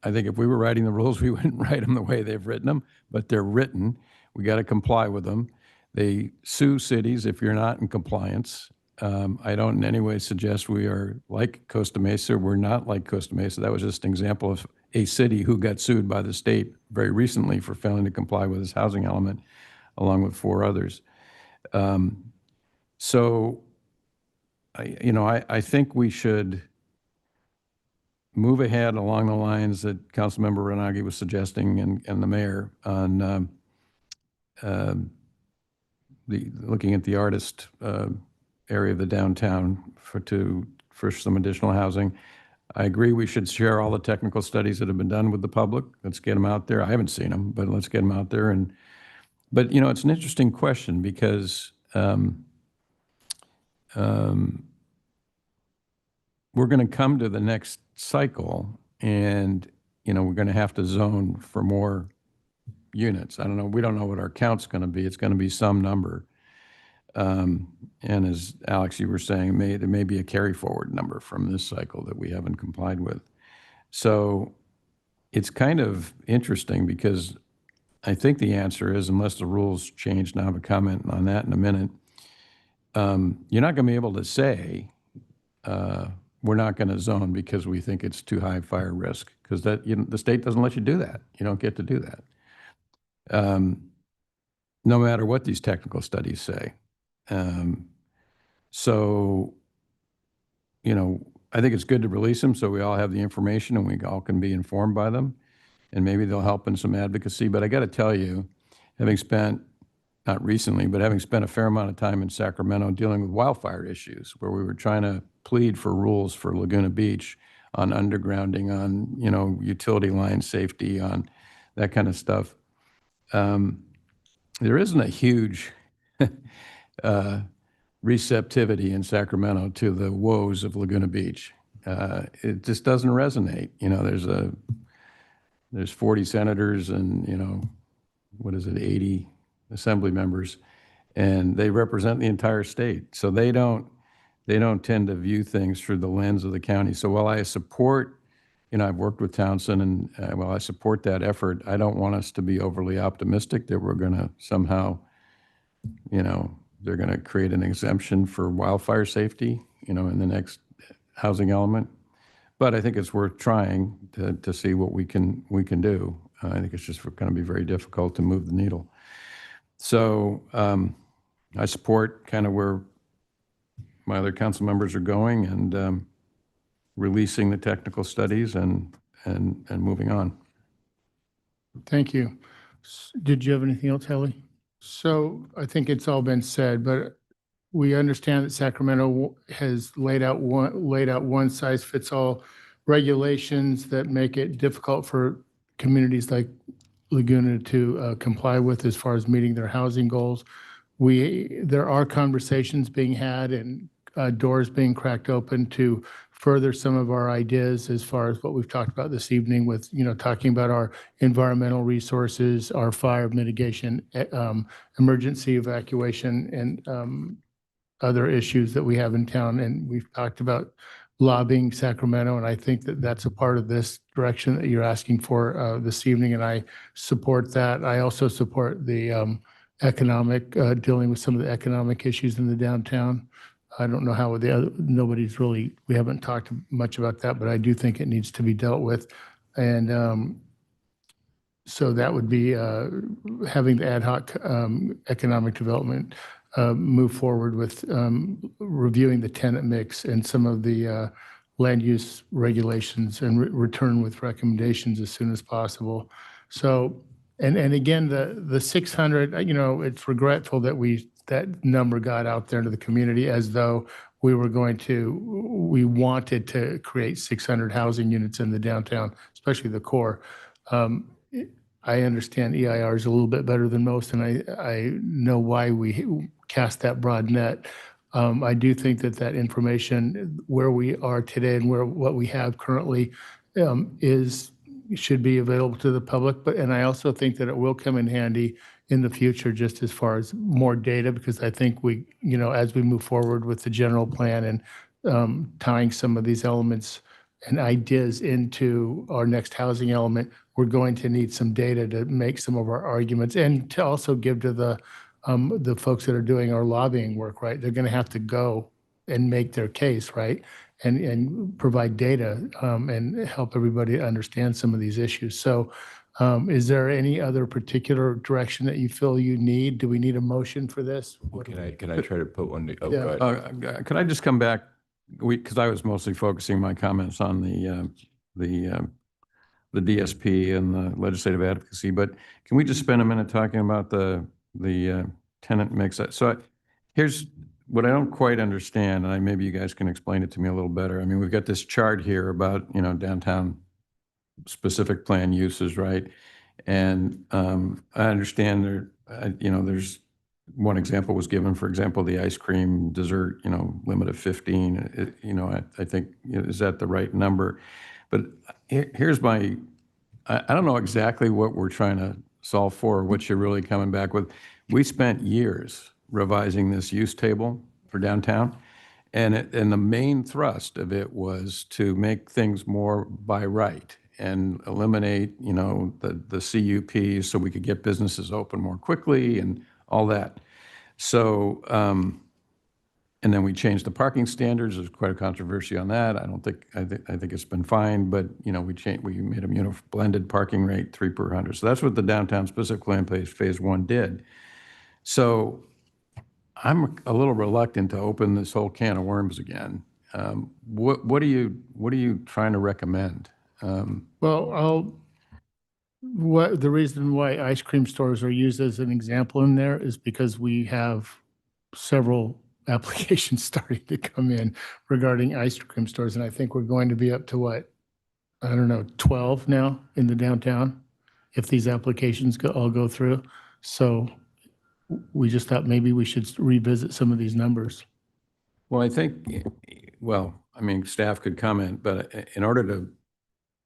I think if we were writing the rules, we wouldn't write them the way they've written them, but they're written. We got to comply with them. They sue cities if you're not in compliance. I don't in any way suggest we are like Costa Mesa. We're not like Costa Mesa. That was just an example of a city who got sued by the state very recently for failing to comply with its housing element, along with 4 others. So, I think we should move ahead along the lines that Councilmember Renagi was suggesting and the mayor on looking at the artist area of the downtown for some additional housing. I agree we should share all the technical studies that have been done with the public. Let's get them out there. I haven't seen them, but let's get them out there. But it's an interesting question because we're going to come to the next cycle and, we're going to have to zone for more units. I don't know. We don't know what our count's going to be. It's going to be some number. And as Alex, you were saying, there may be a carry forward number from this cycle that we haven't complied with. So it's kind of interesting because I think the answer is, unless the rules change, and I have a comment on that in a minute, you're not going to be able to say, we're not going to zone because we think it's too high fire risk, because the state doesn't let you do that. You don't get to do that. no matter what these technical studies say. So, you know, I think it's good to release them so we all have the information and we all can be informed by them. And maybe they'll help in some advocacy. But I got to tell you, having spent, not recently, but having spent a fair amount of time in Sacramento dealing with wildfire issues, where we were trying to plead for rules for Laguna Beach on undergrounding, on, you know, utility line safety, on that kind of stuff. There isn't a huge receptivity in Sacramento to the woes of Laguna Beach. It just doesn't resonate. You know, there's 40 senators and, you know, what is it, 80 assembly members, and they represent the entire state. So they don't tend to view things through the lens of the county. So while I support, you know, I've worked with Townsend, and while I support that effort, I don't want us to be overly optimistic that we're going to somehow, you know, they're going to create an exemption for wildfire safety, you know, in the next housing element. But I think it's worth trying to see what we can do. I think it's just going to be very difficult to move the needle. So I support kind of where my other council members are going, and releasing the technical studies and moving on. Thank you. Did you have anything else, Kelly? So I think it's all been said, but we understand that Sacramento has laid out one size fits all regulations that make it difficult for communities like Laguna to comply with as far as meeting their housing goals. There are conversations being had and doors being cracked open to further some of our ideas as far as what we've talked about this evening with, you know, talking about our environmental resources, our fire mitigation, emergency evacuation, and other issues that we have in town. And we've talked about lobbying Sacramento, and I think that that's a part of this direction that you're asking for this evening, and I support that. I also support the economic, dealing with some of the economic issues in the downtown. I don't know how we haven't talked much about that, but I do think it needs to be dealt with. And so that would be having the ad hoc economic development move forward with reviewing the tenant mix and some of the land use regulations and return with recommendations as soon as possible. So, and again, the 600, you know, it's regretful that that number got out there into the community as though we wanted to create 600 housing units in the downtown, especially the core. I understand EIR is a little bit better than most, and I know why we cast that broad net. I do think that information where we are today and what we have currently should be available to the public. And I also think that it will come in handy in the future, just as far as more data, because I think you know, as we move forward with the general plan and tying some of these elements and ideas into our next housing element, we're going to need some data to make some of our arguments and to also give to the folks that are doing our lobbying work, right? They're going to have to go and make their case, right? And provide data and help everybody understand some of these issues. So is there any other particular direction that you feel you need? Do we need a motion for this? Can I try to put one? Go ahead. Could I just come back? Because I was mostly focusing my comments on the DSP and the legislative advocacy, but can we just spend a minute talking about the tenant mix? So here's what I don't quite understand, and maybe you guys can explain it to me a little better. I mean, we've got this chart here about, you know, downtown specific plan uses, right? And I understand you know, there's one example was given, for example, the ice cream dessert, you know, limit of 15. You know, I think, you know, is that the right number? But here's I don't know exactly what we're trying to solve for, or what you're really coming back with. We spent years revising this use table for downtown, and the main thrust of it was to make things more by right and eliminate, you know, the CUPs so we could get businesses open more quickly and all that. So, and then we changed the parking standards. There's quite a controversy on that. I think it's been fine, but, you know, we made a blended parking rate 3 per 100. So that's what the downtown specific plan phase 1 did. So I'm a little reluctant to open this whole can of worms again. What are you trying to recommend? Well, the reason why ice cream stores are used as an example in there is because we have several applications starting to come in regarding ice cream stores. And I think we're going to be up to what? I don't know, 12 now in the downtown, if these applications all go through. So we just thought maybe we should revisit some of these numbers. Well, I think, I mean, staff could comment, but in order to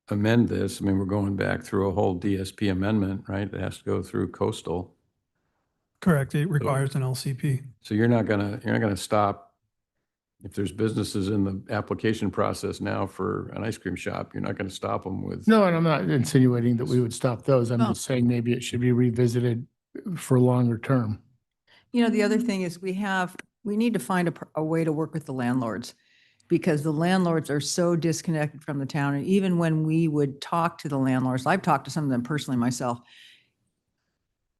amend this, I mean, we're going back through a whole DSP amendment, right? It has to go through coastal. Correct. It requires an LCP. So you're not gonna stop, if there's businesses in the application process now for an ice cream shop, you're not gonna stop them with. No, and I'm not insinuating that we would stop those. I'm just saying maybe it should be revisited for longer term. You know, the other thing is we need to find a way to work with the landlords because the landlords are so disconnected from the town. And even when we would talk to the landlords, I've talked to some of them personally myself.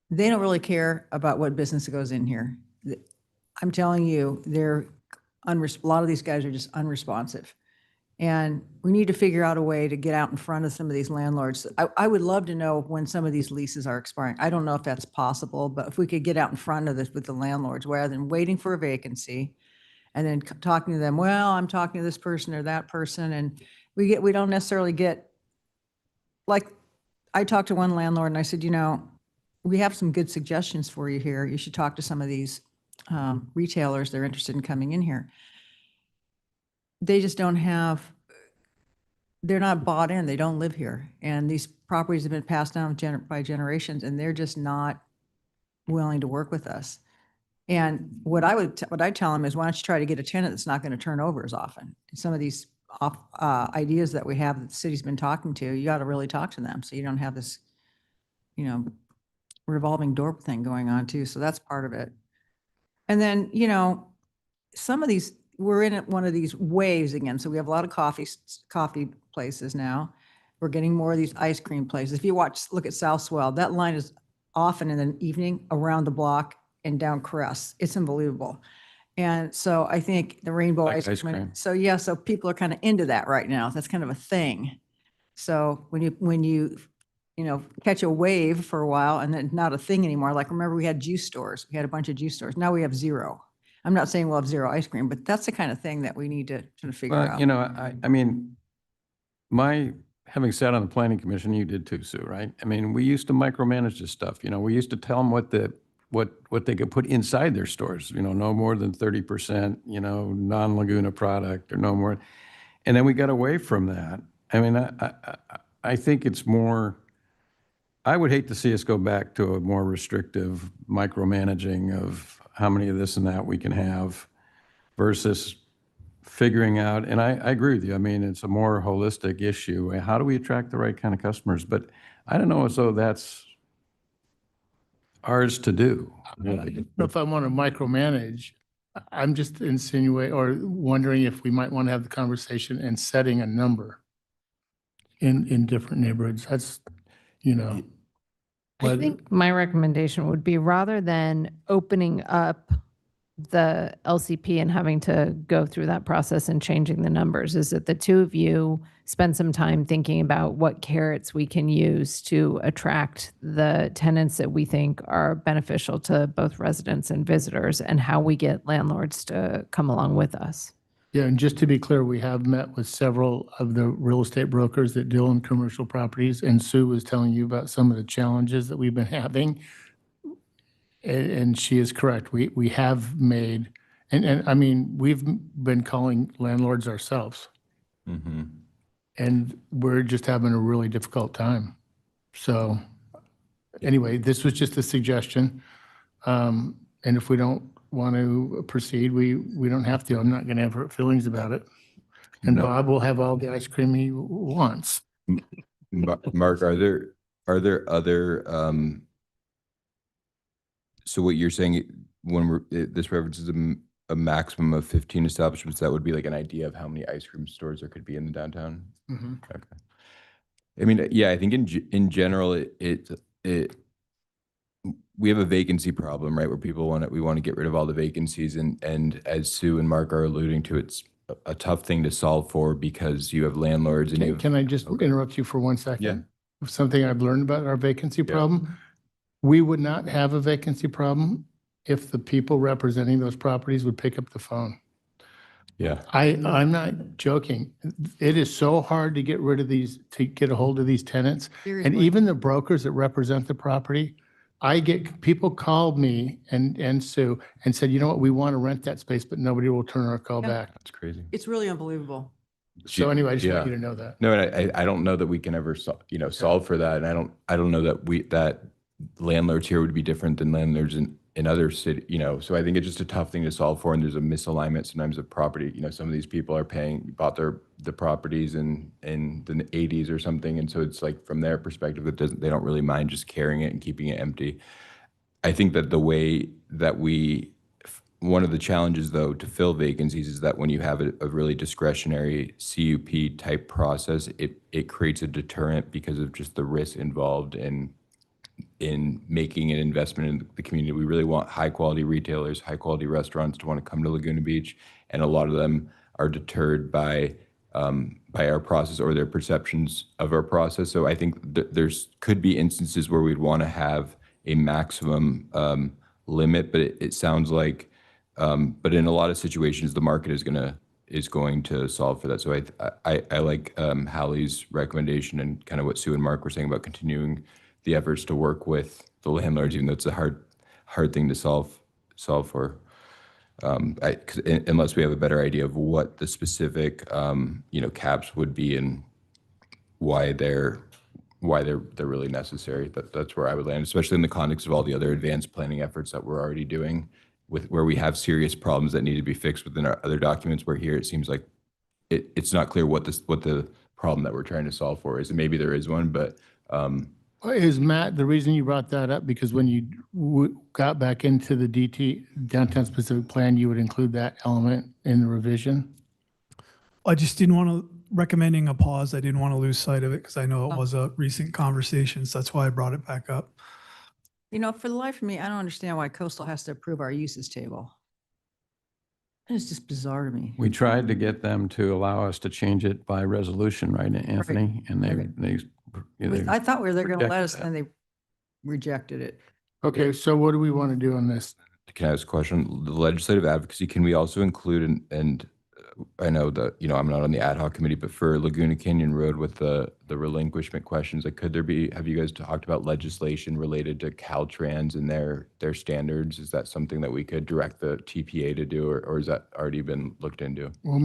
They don't really care about what business goes in here. I'm telling you, a lot of these guys are just unresponsive. And we need to figure out a way to get out in front of some of these landlords. I would love to know when some of these leases are expiring. I don't know if that's possible, but if we could get out in front of this with the landlords rather than waiting for a vacancy and then talking to them, well, I'm talking to this person or that person. And we don't necessarily get, like, I talked to one landlord and I said, we have some good suggestions for you here. You should talk to some of these retailers. They're interested in coming in here. They just don't they're not bought in. They don't live here. And these properties have been passed down by generations and they're just not willing to work with us. And what I tell them is, why don't you try to get a tenant that's not going to turn over as often? Some of these ideas that we have that the city's been talking to, you got to really talk to them. So you don't have this, revolving door thing going on too. So that's part of it. And then, some of these, we're in one of these waves again. So we have a lot of coffee places now. We're getting more of these ice cream places. If you look at South Swell, that line is often in the evening around the block and down Crest. It's unbelievable. And so I think the rainbow Like ice ice cream. cream. So yeah, so people are kind of into that right now. That's kind of a thing. So when you catch a wave for a while and then not a thing anymore. Like, remember we had juice stores. We had a bunch of juice stores. Now we have zero. I'm not saying we'll have zero ice cream, but that's the kind of thing that we need to sort of figure Well, out. I mean, having sat on the planning commission, you did too, Sue, right? I mean, we used to micromanage this stuff. We used to tell them what they could put inside their stores, no more than 30%, non-Laguna product or no more. And then we got away from that. I mean, I think it's more, I would hate to see us go back to a more restrictive micromanaging of how many of this and that we can have versus figuring out, and I agree with you. I mean, it's a more holistic issue. How do we attract the right kind of customers? But I don't know as though that's ours to do. If I want to micromanage, I'm just insinuating or wondering if we might want to have the conversation and setting a number in different neighborhoods. That's, I think my recommendation would be, rather than opening up the LCP and having to go through that process and changing the numbers, is that the two of you spend some time thinking about what carrots we can use to attract the tenants that we think are beneficial to both residents and visitors, and how we get landlords to come along with us. Yeah, and just to be clear, we have met with several of the real estate brokers that deal in commercial properties, and Sue was telling you about some of the challenges that we've been having. And she is correct. We have made, and I mean, we've been calling landlords ourselves. Mm-hmm. And we're just having a really difficult time. So anyway, this was just a suggestion. And if we don't want to proceed, we don't have to. I'm not going to have hurt feelings about it. And No. Bob will have all the ice cream he wants. Mark, are there other, so what you're saying, when this references a maximum of 15 establishments, that would be like an idea of how many ice cream stores there could be in the downtown? Mhm. Okay. I mean, yeah, I think in general, it we have a vacancy problem, right? Where people we want to get rid of all the vacancies. And as Sue and Mark are alluding to, it's a tough thing to solve for because you have landlords and you have. Can I just Okay. interrupt you for 1 second? Yeah. Something I've learned about our vacancy problem. We would not have a vacancy problem if the people representing those properties would pick up the phone. Yeah. I'm not joking. It is so hard to get rid of these, to get a hold of these tenants. And Seriously. even the brokers that represent the property, people called me and Sue and said, you know what, we want to rent that space, but nobody will turn our call Yeah. back. That's crazy. It's really unbelievable. So anyway, I just Yeah. want you to know that. No, and I don't know that we can ever solve for that. And I don't know that landlords here would be different than landlords in other city, so I think it's just a tough thing to solve for. And there's a misalignment sometimes of property. Some of these people are bought the properties in the 80s or something. And so it's like from their perspective, they don't really mind just carrying it and keeping it empty. I think that the way that one of the challenges, though, to fill vacancies is that when you have a really discretionary CUP type process, it creates a deterrent because of just the risk involved in making an investment in the community. We really want high quality retailers, high quality restaurants to want to come to Laguna Beach, and a lot of them are deterred by our process or their perceptions of our process. So I think there's could be instances where we'd want to have a maximum limit, but it sounds like, but in a lot of situations, the market is going to solve for that. So I like Hallie's recommendation and kind of what Sue and Mark were saying about continuing the efforts to work with the landlords, even though it's a hard thing to solve for. Unless we have a better idea of what the specific caps would be and why they're really necessary. That's where I would land, especially in the context of all the other advanced planning efforts that we're already doing, where we have serious problems that need to be fixed within our other documents. Where here it seems like it's not clear what the problem that we're trying to solve for is, and maybe there is one, but. Is Matt, the reason you brought that up, because when you got back into the downtown specific plan, you would include that element in the revision? I just didn't want to, recommending a pause, I didn't want to lose sight of it because I know it was a recent conversation. So that's why I brought it back up. For the life of me, I don't understand why coastal has to approve our uses table. It's just bizarre to me. We tried to get them to allow us to change it by resolution, right, Anthony? And I thought they're going to let rejected us, that. and they rejected it. Okay, so what do we want to do on this? Can I ask a question? The legislative advocacy, can we also include, and I know that, I'm not on the ad hoc committee, but for Laguna Canyon Road with the relinquishment questions, like have you guys talked about legislation related to Caltrans and their standards? Is that something that we could direct the TPA to do, or has that already been looked into? Well,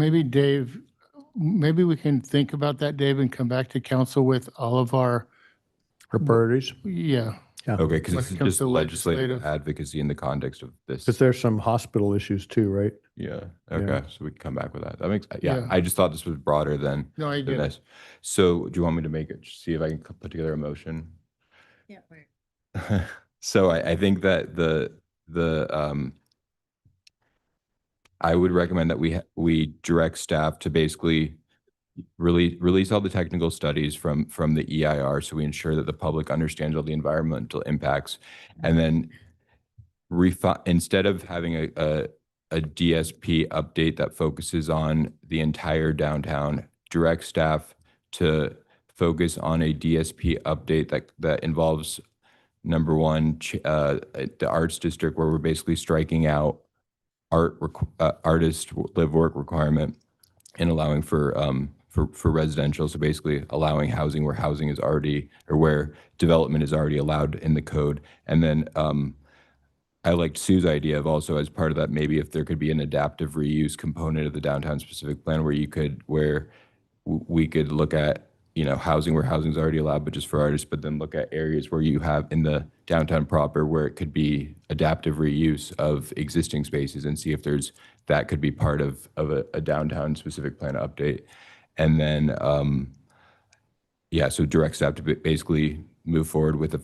maybe we can think about that, Dave, and come back to council with all of our priorities. Yeah. Okay, because When this it is comes just to legislative legislative- advocacy in the context of this. Because there's some hospital issues too, right? Yeah, okay, Yeah. so we can come back with that. That makes, Yeah. I just thought this was broader than No, I get it. this. So do you want me to see if I can put together a motion? Yeah, right. So I think that I would recommend that we direct staff to basically release all the technical studies from the EIR, so we ensure that the public understands all the environmental impacts, and then instead of having a DSP update that focuses on the entire downtown, direct staff to focus on a DSP update that involves, number one, the arts district, where we're basically striking out artist live work requirement and allowing for residential. So basically allowing housing where housing is already, or where development is already allowed in the code. And then I liked Sue's idea of also, as part of that, maybe if there could be an adaptive reuse component of the downtown specific plan where we could look at, housing where housing is already allowed, but just for artists, but then look at areas where you have in the downtown proper where it could be adaptive reuse of existing spaces, and see if that could be part of a downtown specific plan update. And then, so direct staff to basically move forward with the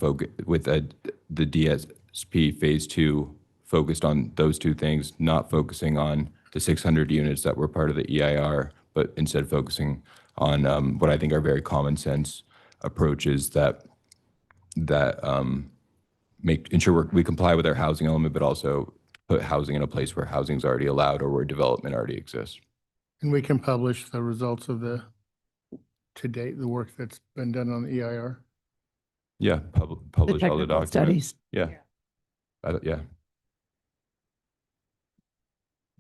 DSP phase 2 focused on those two things, not focusing on the 600 units that were part of the EIR, but instead focusing on what I think are very common sense approaches that ensure we comply with our housing element, but also put housing in a place where housing is already allowed or where development already exists. And we can publish the results of to date, the work that's been done on the EIR. Yeah, publish all the technical documents. studies. Yeah. Yeah.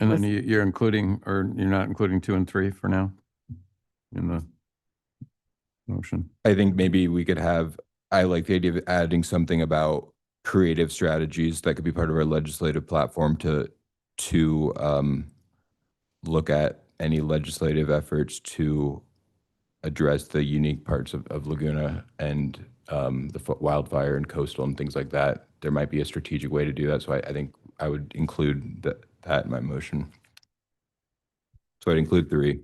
And then you're including, or you're not including 2 and 3 for now in the motion? I think maybe we could I like the idea of adding something about creative strategies that could be part of our legislative platform to look at any legislative efforts to address the unique parts of Laguna and the wildfire and coastal and things like that. There might be a strategic way to do that. So I think I would include that in my motion. So I'd include 3.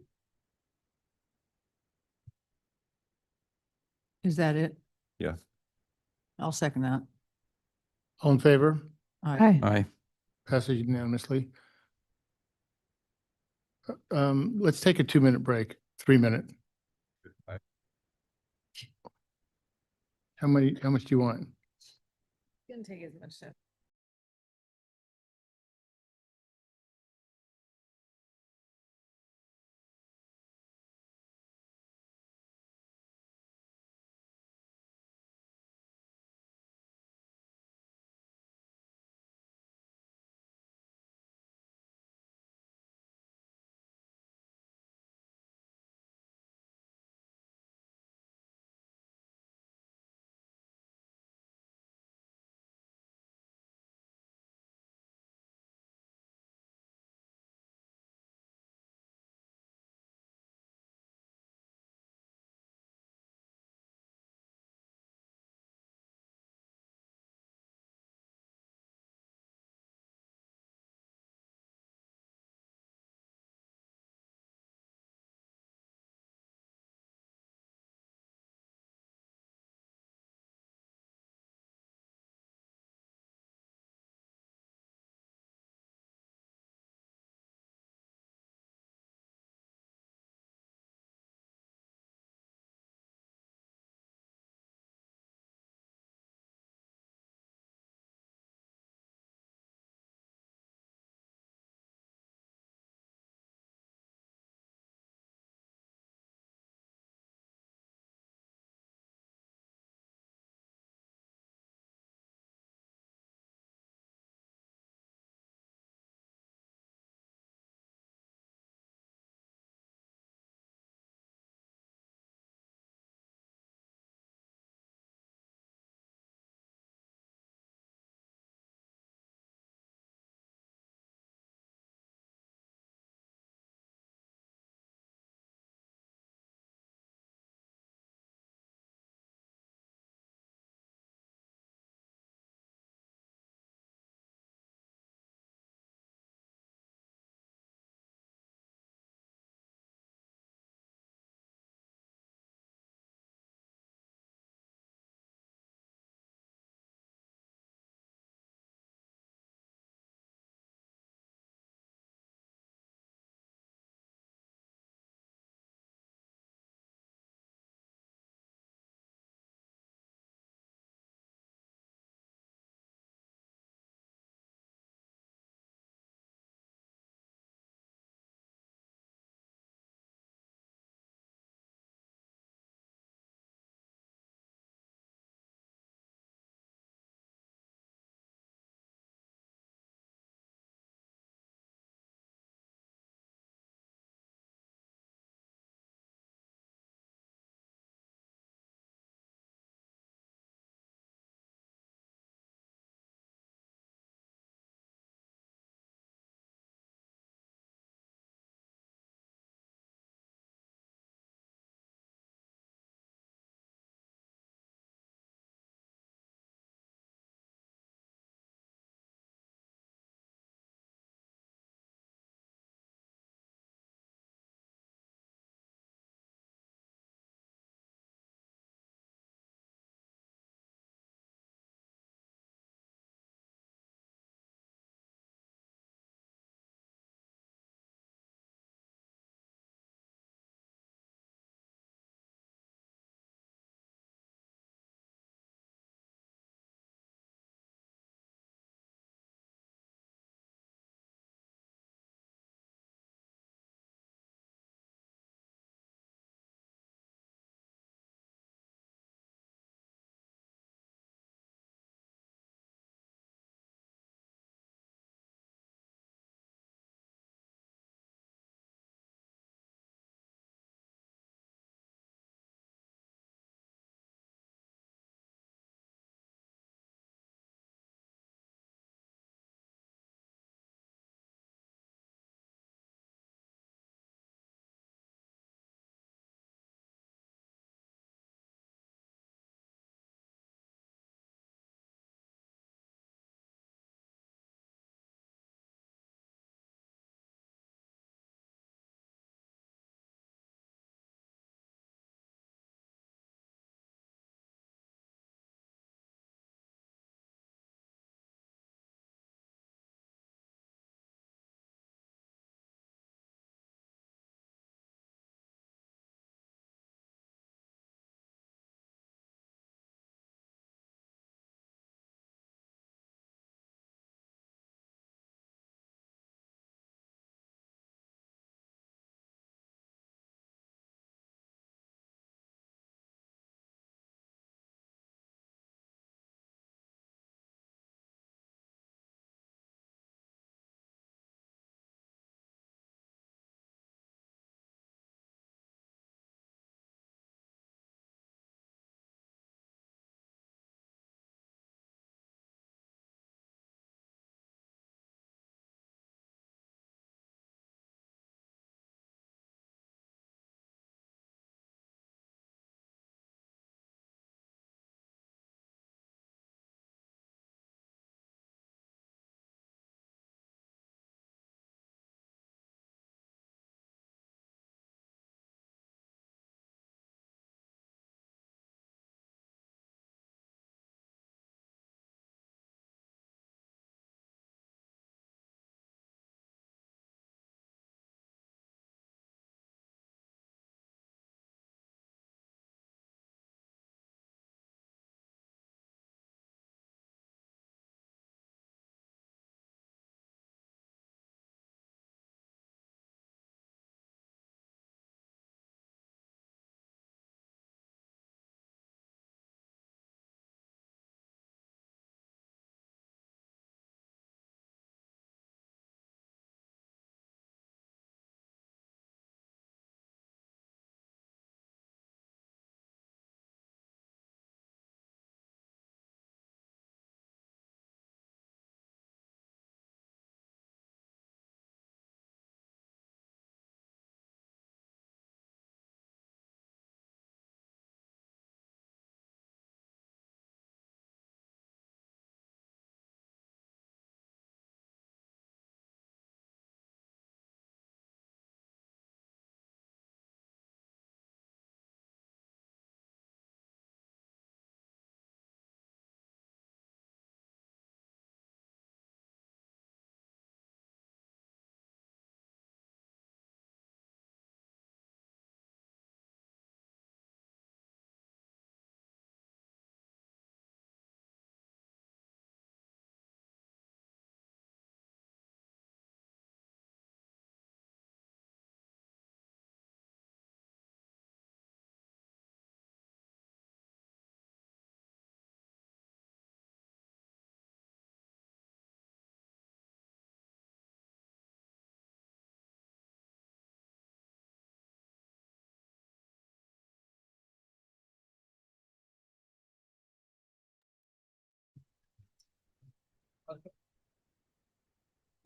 Is that it? Yeah. I'll second that. All in favor? Hi. Aye. Passes unanimously. Let's take a 2-minute break, 3-minute. How much do you want? You can take as much stuff.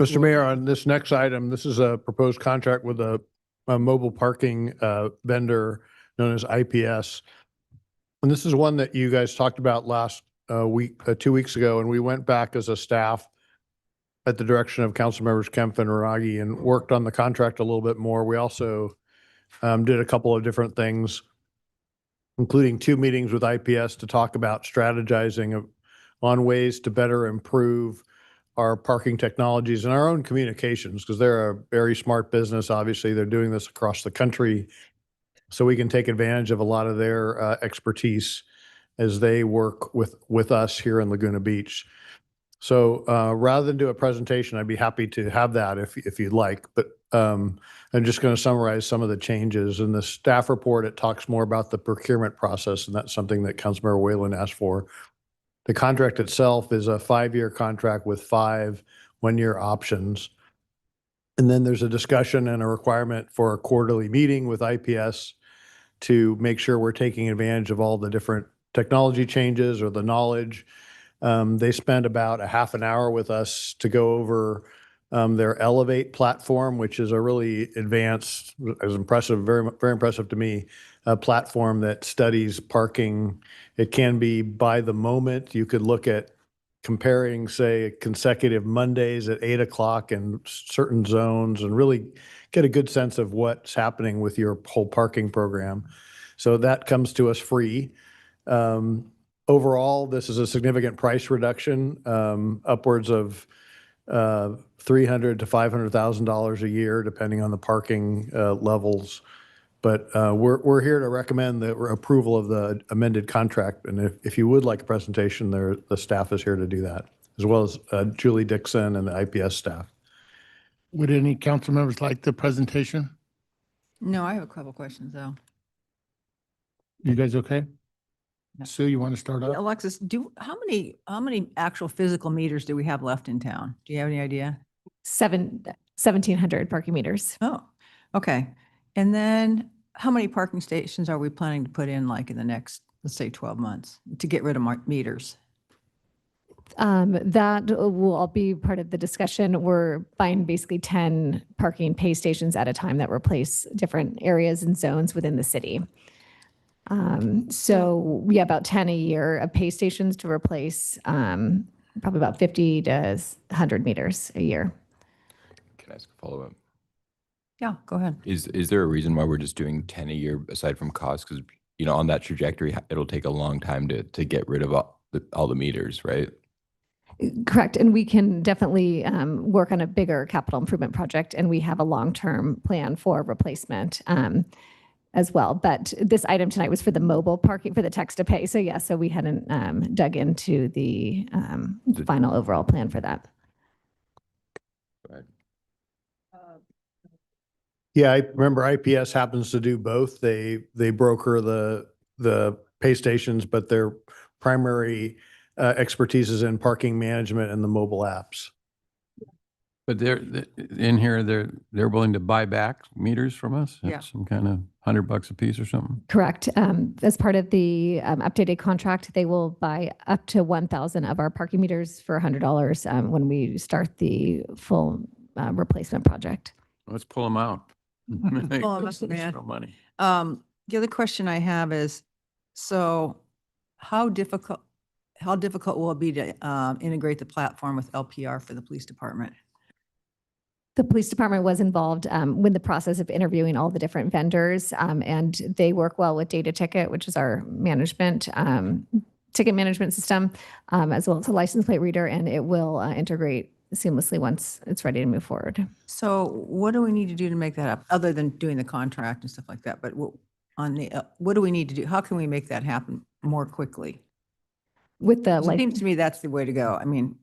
Mr. Mayor, on this next item, this is a proposed contract with a mobile parking vendor known as IPS. And this is one that you guys talked about last week, 2 weeks ago, and we went back as a staff at the direction of Councilmembers Kempf and Ragi and worked on the contract a little bit more. We also did a couple of different things, including 2 meetings with IPS to talk about strategizing on ways to better improve our parking technologies and our own communications, because they're a very smart business. Obviously, they're doing this across the country, so we can take advantage of a lot of their expertise as they work with us here in Laguna Beach. So rather than do a presentation, I'd be happy to have that if you'd like. But I'm just going to summarize some of the changes. In the staff report, it talks more about the procurement process, and that's something that Councilmember Whalen asked for. The contract itself is a 5-year contract with 5 one-year options. And then there's a discussion and a requirement for a quarterly meeting with IPS to make sure we're taking advantage of all the different technology changes or the knowledge. They spent about a half an hour with us to go over their Elevate platform, which is a really advanced, as impressive, very, very impressive to me, a platform that studies parking. It can be by the moment. You could look at comparing, say, consecutive Mondays at 8 o'clock in certain zones and really get a good sense of what's happening with your whole parking program. So that comes to us free. Overall, this is a significant price reduction, upwards of $300,000 to $500,000 a year, depending on the parking levels. But we're here to recommend the approval of the amended contract. And if you would like a presentation, the staff is here to do that, as well as Julie Dixon and the IPS staff. Would any council members like the presentation? No, I have a couple questions though. You guys okay? Yeah. Sue, you want to start off? Alexis, how many actual physical meters do we have left in town? Do you have any idea? 1,700 parking meters. Oh, okay. And then how many parking stations are we planning to put in like in the next, let's say 12 months to get rid of meters? That will all be part of the discussion. We're buying basically 10 parking pay stations at a time that replace different areas and zones within the city. So we have about 10 a year of pay stations to replace, probably about 50 to 100 meters a year. Can I ask a follow-up? Yeah, go ahead. Is there a reason why we're just doing 10 a year aside from cost? Because, you know, on that trajectory, it'll take a long time to get rid of all the meters, right? Correct. And we can definitely work on a bigger capital improvement project, and we have a long-term plan for replacement as well. But this item tonight was for the mobile parking, for the text to pay. So yeah, so we hadn't dug into the final overall plan for that. Yeah, I remember IPS happens to do both. They broker the pay stations, but their primary expertise is in parking management and the mobile apps. But they're willing to buy back meters from us? Yeah. At some kind of $100 a piece or something? Correct. As part of the updated contract, they will buy up to 1,000 of our parking meters for $100 when we start the full replacement project. Let's pull them out. Pull 'em out, man. No money. The other question I have is, so how difficult will it be to integrate the platform with LPR for the police department? The police department was involved with the process of interviewing all the different vendors, and they work well with Data Ticket, which is our management ticket management system, as well as a license plate reader, and it will integrate seamlessly once it's ready to move forward. So what do we need to do to make that up, other than doing the contract and stuff like that? But what do we need to do? How can we make that happen more quickly? With the It seems to me that's the way to go. I mean,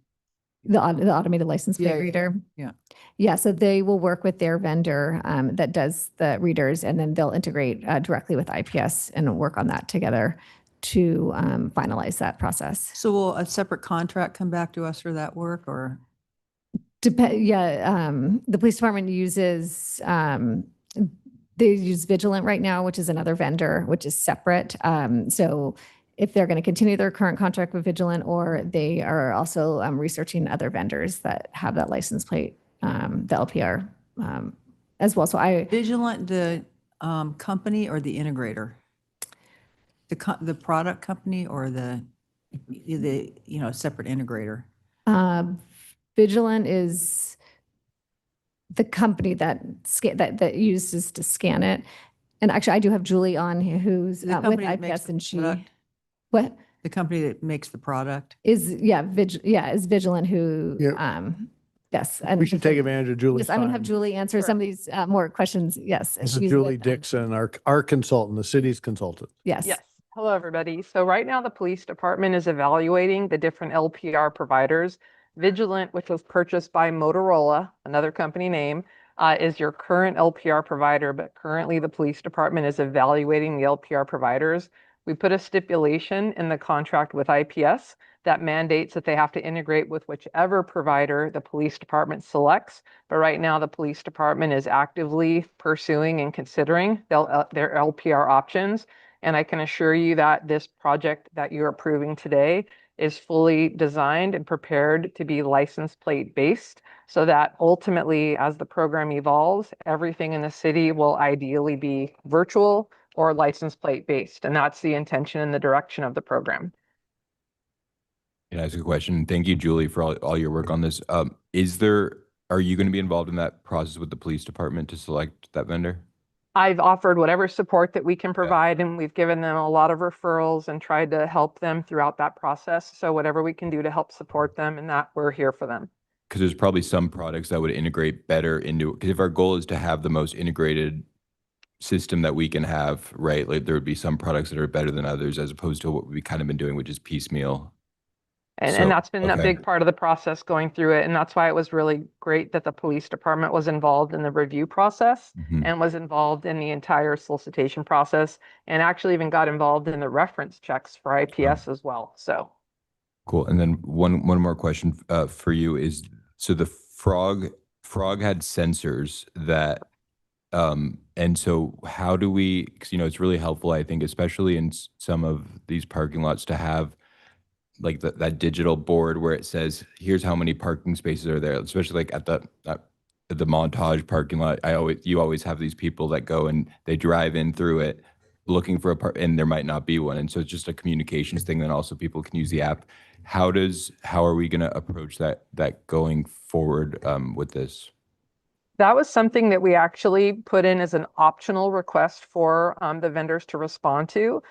the automated license plate Yeah, yeah, reader. yeah. Yeah, so they will work with their vendor that does the readers, and then they'll integrate directly with IPS and work on that together to finalize that process. So will a separate contract come back to us for that work, or? The police department uses, they use Vigilant right now, which is another vendor, which is separate. So if they're going to continue their current contract with Vigilant, or they are also researching other vendors that have that license plate, the LPR as well. So Vigilant, the company or the integrator? The product company or the separate integrator? Vigilant is the company that uses to scan it. And actually, I do have Julie on here who's The with company that makes IPS, the and she, product? what The company that makes the product? is, is Vigilant who, yes. And We should take advantage of Julie's yes, I'm going to have time. Julie answer some of these more questions. Yes. This is she's Julie with, Dixon, our consultant, the city's consultant. yes. Yes. Hello, everybody. So right now the police department is evaluating the different LPR providers. Vigilant, which was purchased by Motorola, another company name, is your current LPR provider, but currently the police department is evaluating the LPR providers. We put a stipulation in the contract with IPS that mandates that they have to integrate with whichever provider the police department selects. But right now, the police department is actively pursuing and considering their LPR options. And I can assure you that this project that you're approving today is fully designed and prepared to be license plate based, so that ultimately, as the program evolves, everything in the city will ideally be virtual or license plate based. And that's the intention and the direction of the program. Can I ask a question? Thank you, Julie, for all your work on this. Are you going to be involved in that process with the police department to select that vendor? I've offered whatever support that we can provide, and we've given them a lot of referrals and tried to help them throughout that process. So whatever we can do to help support them, and that we're here for them. Because there's probably some products that would integrate better into, because if our goal is to have the most integrated system that we can have, right? Like there would be some products that are better than others as opposed to what we've kind of been doing, which is piecemeal. And that's been a big part of the process going through it. And that's why it was really great that the police department was involved in the review process and was involved in the entire solicitation process, and actually even got involved in the reference checks for IPS as well. So cool. And then one more question for you is, so the frog had sensors that, and so how do we, 'cause, it's really helpful, I think, especially in some of these parking lots, to have like that digital board where it says, here's how many parking spaces are there, especially like at the Montage parking lot. You always have these people that go and they drive in through it looking for and there might not be one. And so it's just a communications thing. Then also people can use the app. How are we going to approach that going forward with this? that was something that we actually put in as an optional request for the vendors to respond to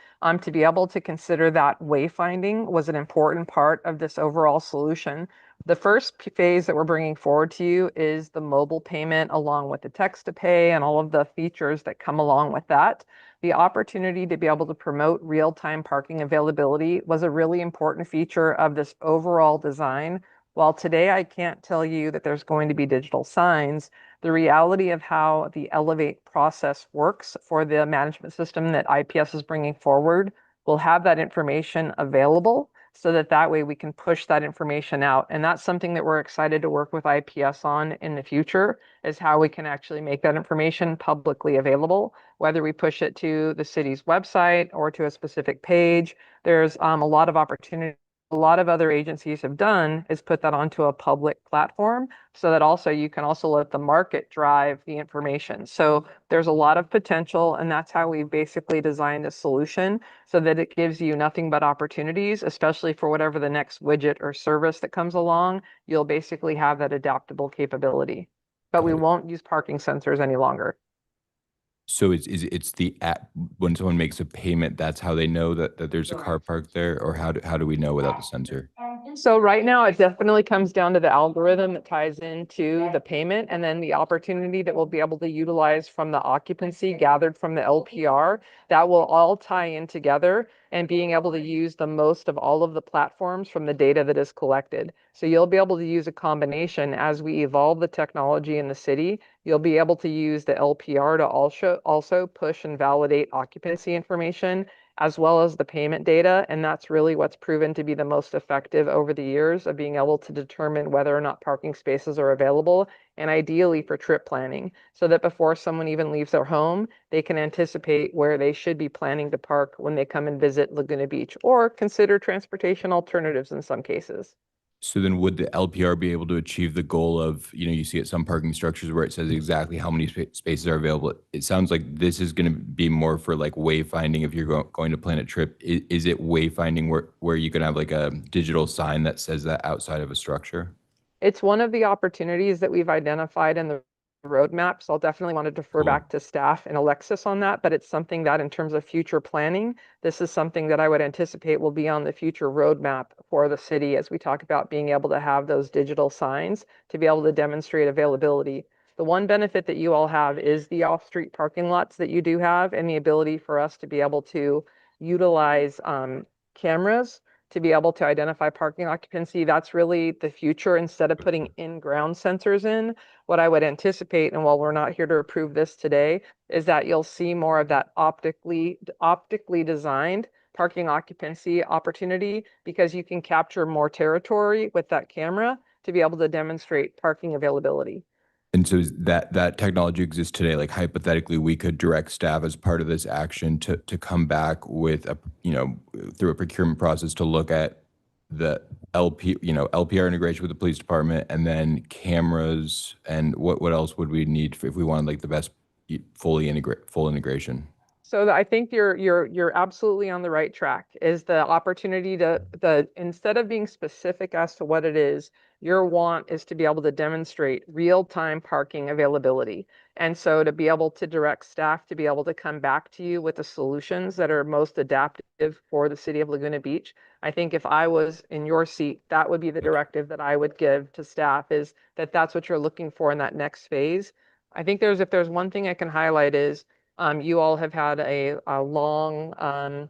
be able to consider that wayfinding was an important part of this overall solution. The first phase that we're bringing forward to you is the mobile payment along with the text to pay and all of the features that come along with that. The opportunity to be able to promote real-time parking availability was a really important feature of this overall design. While today I can't tell you that there's going to be digital signs, the reality of how the Elevate process works for the management system that IPS is bringing forward will have that information available so that way we can push that information out. And that's something that we're excited to work with IPS on in the future, is how we can actually make that information publicly available, whether we push it to the city's website or to a specific page. There's a lot of opportunity. A lot of other agencies have done is put that onto a public platform so that also you can also let the market drive the information. So there's a lot of potential, and that's how we basically designed a solution so that it gives you nothing but opportunities, especially for whatever the next widget or service that comes along. You'll basically have that adaptable capability, but we won't use parking sensors any longer. So it's the app, when someone makes a payment, that's how they know that there's a car parked there, or how do we know without the sensor? So right now, it definitely comes down to the algorithm that ties into the payment, and then the opportunity that we'll be able to utilize from the occupancy gathered from the LPR. That will all tie in together, and being able to use the most of all of the platforms from the data that is collected. So you'll be able to use a combination as we evolve the technology in the city. You'll be able to use the LPR to also push and validate occupancy information, as well as the payment data. And that's really what's proven to be the most effective over the years of being able to determine whether or not parking spaces are available, and ideally for trip planning, so that before someone even leaves their home, they can anticipate where they should be planning to park when they come and visit Laguna Beach, or consider transportation alternatives in some cases. So then would the LPR be able to achieve the goal of, you see at some parking structures where it says exactly how many spaces are available? It sounds like this is going to be more for like wayfinding if you're going to plan a trip. Is it wayfinding where you can have like a digital sign that says that outside of a structure? It's one of the opportunities that we've identified in the roadmap. So I'll definitely want to defer back to staff and Alexis on that, but it's something that in terms of future planning, this is something that I would anticipate will be on the future roadmap for the city as we talk about being able to have those digital signs to be able to demonstrate availability. The one benefit that you all have is the off-street parking lots that you do have, and the ability for us to be able to utilize cameras to be able to identify parking occupancy. That's really the future. Instead of putting in-ground sensors in, what I would anticipate, and while we're not here to approve this today, is that you'll see more of that optically designed parking occupancy opportunity, because you can capture more territory with that camera to be able to demonstrate parking availability. And so that technology exists today. Like hypothetically, we could direct staff as part of this action to come back with through a procurement process to look at the LPR integration with the police department, and then cameras, and what else would we need if we wanted like the best full integration? So I think you're absolutely on the right track. Is the opportunity to instead of being specific as to what it is, your want is to be able to demonstrate real-time parking availability. And so to be able to direct staff to be able to come back to you with the solutions that are most adaptive for the city of Laguna Beach. I think if I was in your seat, that would be the directive that I would give to staff, is that that's what you're looking for in that next phase. I think if there's one thing I can highlight is you all have had a long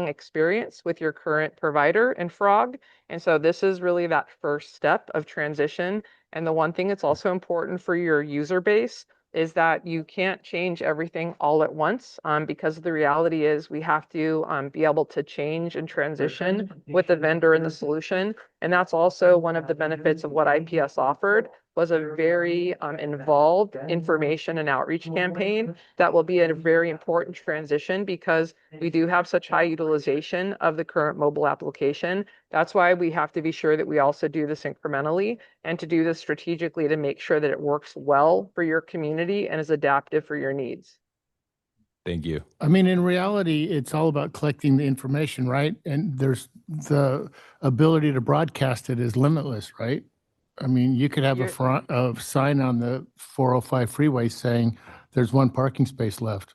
experience with your current provider in Frog. And so this is really that first step of transition. And the one thing that's also important for your user base is that you can't change everything all at once, because the reality is we have to be able to change and transition with the vendor and the solution. And that's also one of the benefits of what IPS offered, was a very involved information and outreach campaign that will be a very important transition, because we do have such high utilization of the current mobile application. That's why we have to be sure that we also do this incrementally, and to do this strategically to make sure that it works well for your community and is adaptive for your needs. Thank you. I mean, in reality, it's all about collecting the information, right? And there's the ability to broadcast it is limitless, right? I mean, you could have a sign on the 405 freeway saying there's one parking space left.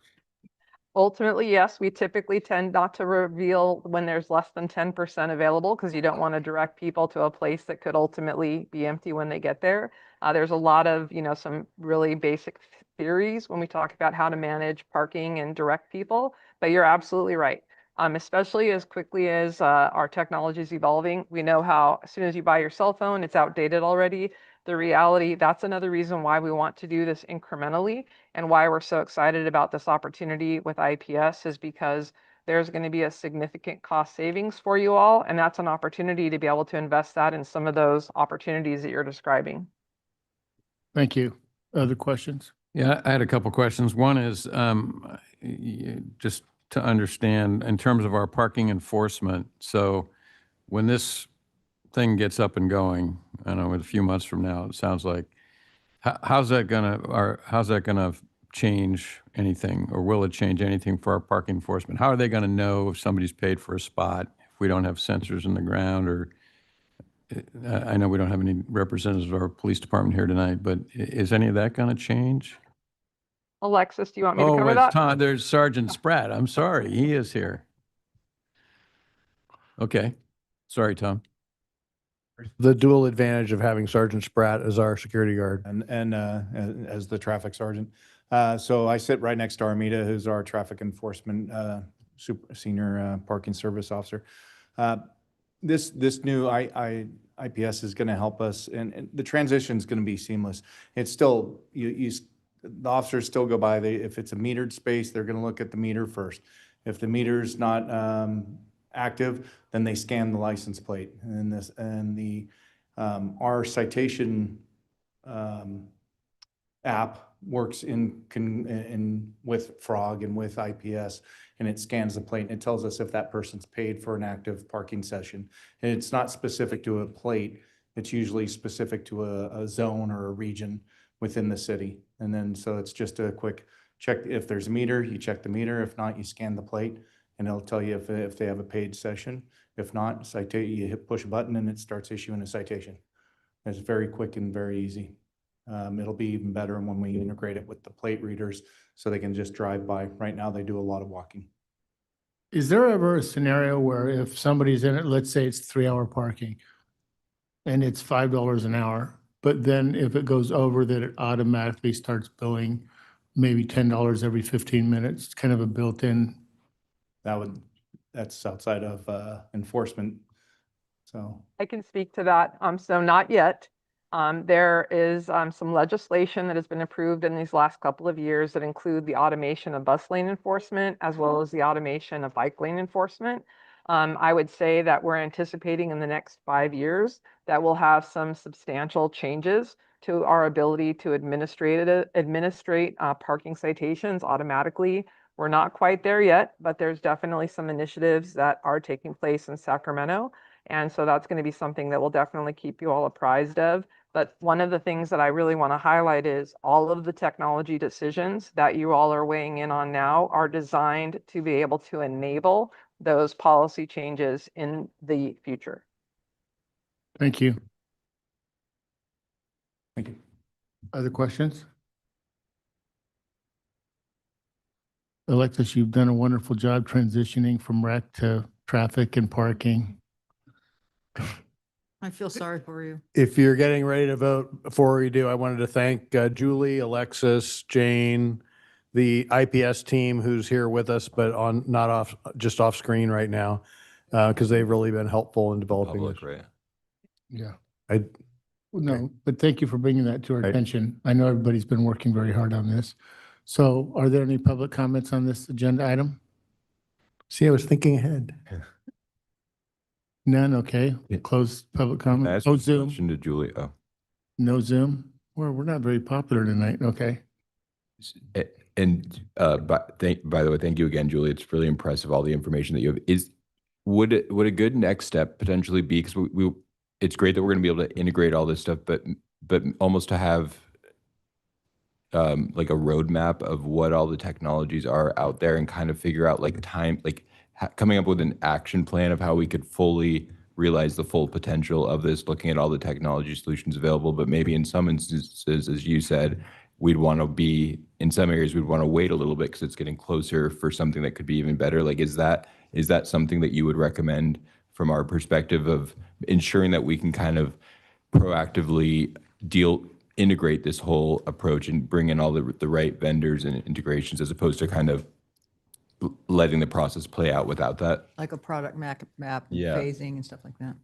Ultimately, yes, we typically tend not to reveal when there's less than 10% available, because you don't want to direct people to a place that could ultimately be empty when they get there. There's a lot of, some really basic theories when we talk about how to manage parking and direct people, but you're absolutely right. Especially as quickly as our technology is evolving, we know how as soon as you buy your cell phone, it's outdated already. The reality, that's another reason why we want to do this incrementally, and why we're so excited about this opportunity with IPS, is because there's going to be a significant cost savings for you all, and that's an opportunity to be able to invest that in some of those opportunities that you're describing. Thank you. Other questions? Yeah, I had a couple questions. One is just to understand in terms of our parking enforcement. So when this thing gets up and going, I don't know, in a few months from now, it sounds like, how's that gonna change anything, or will it change anything for our parking enforcement? How are they gonna know if somebody's paid for a spot if we don't have sensors in the ground? Or I know we don't have any representatives of our police department here tonight, but is any of that gonna change? Alexis, do you want me to cover that? Tom, there's Sergeant Spratt. I'm sorry, he is here. Okay, sorry, Tom. The dual advantage of having Sergeant Spratt as our security guard and as the traffic sergeant. So I sit right next to Armida, who's our traffic enforcement senior parking service officer. This new IPS is going to help us, and the transition is going to be seamless. It's still, the officers still go by, if it's a metered space, they're going to look at the meter first. If the meter's not active, then they scan the license plate. And our citation app works in with Frog and with IPS, and it scans the plate and it tells us if that person's paid for an active parking session. And it's not specific to a plate. It's usually specific to a zone or a region within the city. And then, so it's just a quick check. If there's a meter, you check the meter. If not, you scan the plate and it'll tell you if they have a paid session. If not, you push a button and it starts issuing a citation. It's very quick and very easy. It'll be even better when we integrate it with the plate readers so they can just drive by. Right now, they do a lot of walking. Is there ever a scenario where if somebody's in it, let's say it's 3-hour parking and it's $5 an hour, but then if it goes over that, it automatically starts billing maybe $10 every 15 minutes, kind of a built-in? That's outside of enforcement. So I can speak to that. So not yet. There is some legislation that has been approved in these last couple of years that include the automation of bus lane enforcement as well as the automation of bike lane enforcement. I would say that we're anticipating in the next 5 years that we'll have some substantial changes to our ability to administrate parking citations automatically. We're not quite there yet, but there's definitely some initiatives that are taking place in Sacramento. And so that's going to be something that we'll definitely keep you all apprised of. But one of the things that I really want to highlight is all of the technology decisions that you all are weighing in on now are designed to be able to enable those policy changes in the future. Thank you. thank you. Other questions? Alexis, you've done a wonderful job transitioning from rec to traffic and parking. I feel sorry for you. If you're getting ready to vote, before we do, I wanted to thank Julie, Alexis, Jane, the IPS team who's here with us, but just off screen right now, because they've really been helpful in developing Public, this. right? Yeah. No, but thank you for bringing that to our attention. I know everybody's been working very hard on this. So are there any public comments on this agenda item? See, I was thinking ahead. None, okay. Close public comment. Oh, Zoom. Question to Julie. Oh. No Zoom? We're not very popular tonight, okay. And by the way, thank you again, Julie. It's really impressive, all the information that you have. Would a good next step potentially be, because it's great that we're going to be able to integrate all this stuff, but almost to have like a roadmap of what all the technologies are out there and kind of figure out like coming up with an action plan of how we could fully realize the full potential of this, looking at all the technology solutions available. But maybe in some instances, as you said, in some areas, we'd want to wait a little bit because it's getting closer for something that could be even better. Like, is that something that you would recommend from our perspective of ensuring that we can kind of proactively integrate this whole approach and bring in all the right vendors and integrations, as opposed to kind of letting the process play out without that? Like a product map and Yeah. phasing and stuff like that.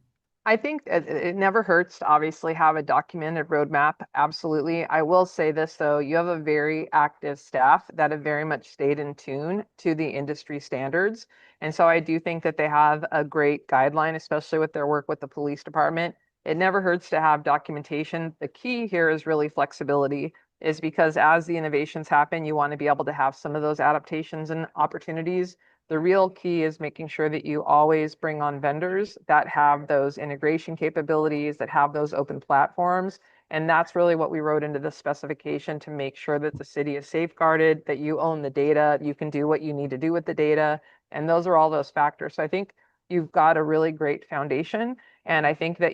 I think it never hurts to obviously have a documented roadmap. Absolutely. I will say this, though, you have a very active staff that have very much stayed in tune to the industry standards. And so I do think that they have a great guideline, especially with their work with the police department. It never hurts to have documentation. The key here is really flexibility, is because as the innovations happen, you want to be able to have some of those adaptations and opportunities. The real key is making sure that you always bring on vendors that have those integration capabilities, that have those open platforms. And that's really what we wrote into the specification, to make sure that the city is safeguarded, that you own the data, you can do what you need to do with the data. And those are all those factors. So I think you've got a really great foundation. And I think that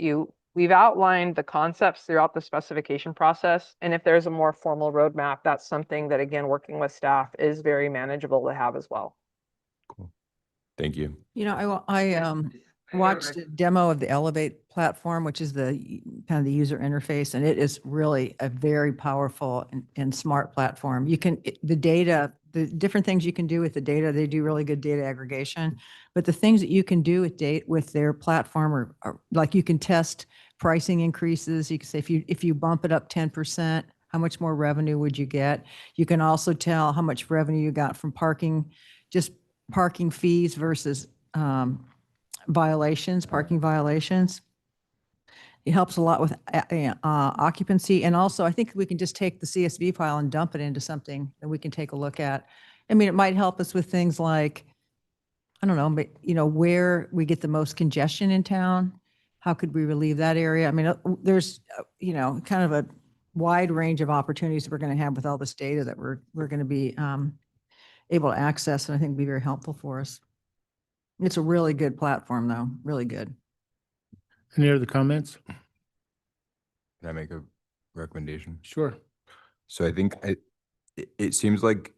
we've outlined the concepts throughout the specification process. And if there's a more formal roadmap, that's something that, again, working with staff is very manageable to have as well. Cool. Thank you. You know, I watched a demo of the Elevate platform, which is the kind of the user interface, and it is really a very powerful and smart platform. The different things you can do with the data, they do really good data aggregation, but the things that you can do with their platform are like, you can test pricing increases. You can say, if you bump it up 10%, how much more revenue would you get? You can also tell how much revenue you got from parking, just parking fees versus violations, parking violations. It helps a lot with occupancy. And also, I think we can just take the CSV file and dump it into something that we can take a look at. I mean, it might help us with things like, I don't know, but, where we get the most congestion in town. How could we relieve that area? I mean, there's, kind of a wide range of opportunities we're going to have with all this data that we're going to be able to access, and I think be very helpful for us. It's a really good platform, though, really good. Any other comments? Can I make a recommendation? Sure. So I think it seems like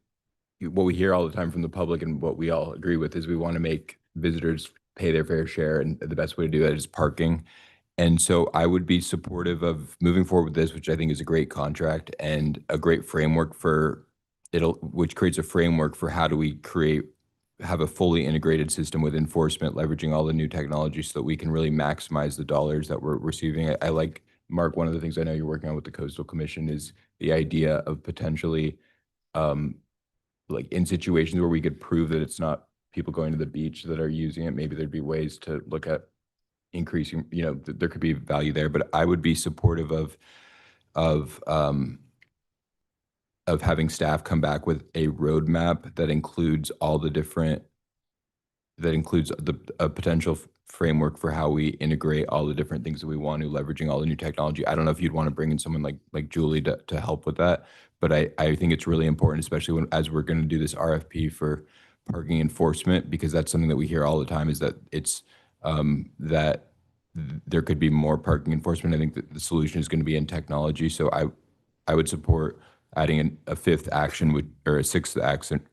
what we hear all the time from the public and what we all agree with is we want to make visitors pay their fair share, and the best way to do that is parking. And so I would be supportive of moving forward with this, which I think is a great contract and a great framework which creates a framework for how do we have a fully integrated system with enforcement, leveraging all the new technology so that we can really maximize the dollars that we're receiving. I like, Mark, one of the things I know you're working on with the Coastal Commission is the idea of potentially like in situations where we could prove that it's not people going to the beach that are using it, maybe there'd be ways to look at increasing, there could be value there. But I would be supportive of having staff come back with a roadmap that includes a potential framework for how we integrate all the different things that we want to, leveraging all the new technology. I don't know if you'd want to bring in someone like Julie to help with that, but I think it's really important, especially as we're going to do this RFP for parking enforcement, because that's something that we hear all the time, is that it's that there could be more parking enforcement. I think that the solution is going to be in technology. So I would support adding a fifth action or a sixth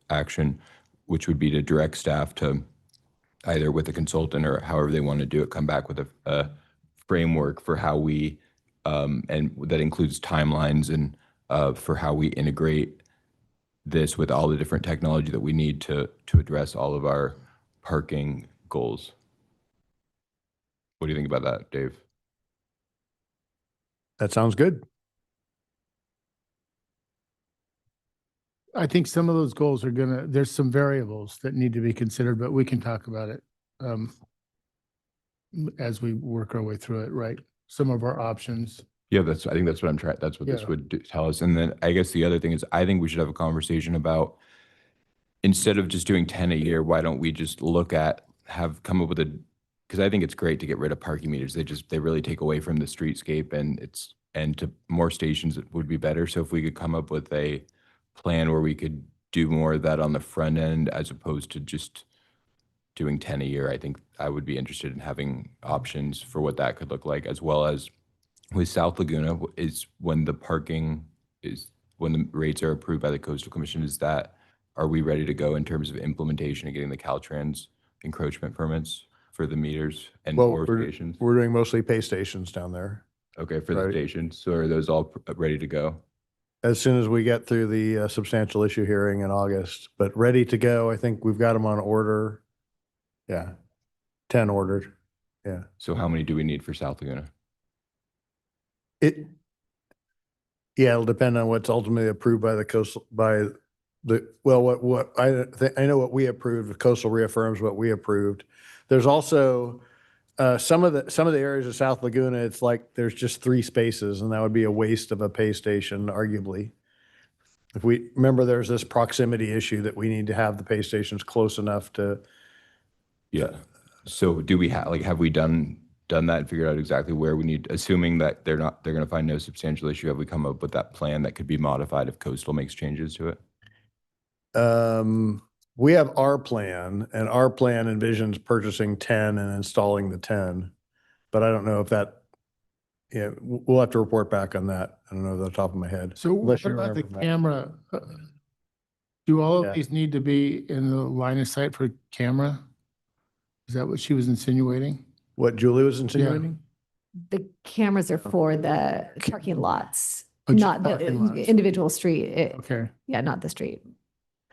action, which would be to direct staff to either with a consultant or however they want to do it, come back with a framework for how we, and that includes timelines and for how we integrate this with all the different technology that we need to address all of our parking goals. What do you think about that, Dave? That sounds good. I think some of those goals there's some variables that need to be considered, but we can talk about it as we work our way through it, right? Some of our options. Yeah, I think that's what I'm trying, that's what this would tell us. And then I guess the other thing is, I think we should have a conversation about, instead of just doing 10 a year, why don't we just come up with because I think it's great to get rid of parking meters. They really take away from the streetscape, and to more stations it would be better. So if we could come up with a plan where we could do more of that on the front end as opposed to just doing 10 a year, I think I would be interested in having options for what that could look like, as well as with South Laguna is when the rates are approved by the Coastal Commission, are we ready to go in terms of implementation and getting the Caltrans encroachment permits for the meters and Well, or stations? we're doing mostly pay stations down there. Okay, for the stations. So are those all ready to go? As soon as we get through the substantial issue hearing in August, but ready to go. I think we've got them on order. Yeah. 10 ordered. Yeah. So how many do we need for South Laguna? It'll depend on what's ultimately approved by the coastal, I know what we approved, the coastal reaffirms what we approved. There's also some of the areas of South Laguna, it's like there's just 3 spaces, and that would be a waste of a pay station, arguably. If we remember, there's this proximity issue that we need to have the pay stations close enough to. Yeah. So do we have we done that and figured out exactly where we need, assuming that they're going to find no substantial issue, have we come up with that plan that could be modified if coastal makes changes to it? We have our plan, and our plan envisions purchasing 10 and installing the 10, but I don't know if that, we'll have to report back on that. I don't know off the top of my head. So what about the camera? Do all of these need to be in the line of sight for camera? Is that what she was insinuating? What Julie was insinuating? The cameras are for the parking lots, Oh, just not the parking lots. individual street. Okay. Yeah, not the street.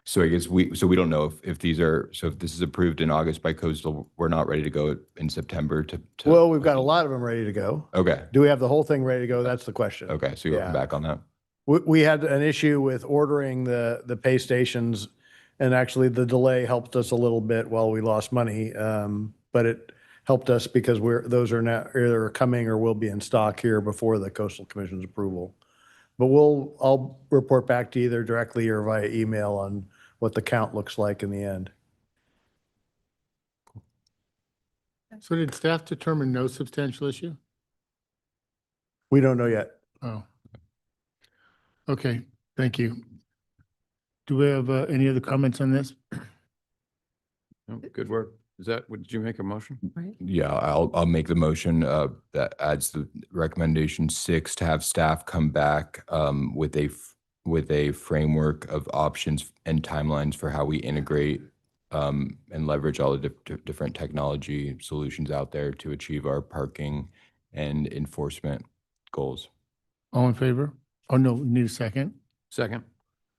So I guess we don't know if this is approved in August by coastal, we're not ready to go in September to. Well, we've got a lot of them ready to go. Okay. Do we have the whole thing ready to go? That's the question. Okay. So you'll come back on that. We had an issue with ordering the pay stations And actually, the delay helped us a little bit while we lost money. But it helped us because those are now either coming or will be in stock here before the Coastal Commission's approval. But I'll report back to you either directly or via email on what the count looks like in the end. So did staff determine no substantial issue? We don't know yet. Oh. Okay, thank you. Do we have any other comments on this? No, good work. Did you make a motion? Yeah, I'll make the motion that adds the recommendation 6 to have staff come back with a framework of options and timelines for how we integrate and leverage all the different technology solutions out there to achieve our parking and enforcement goals. All in favor? Oh, no, we need a second. Second.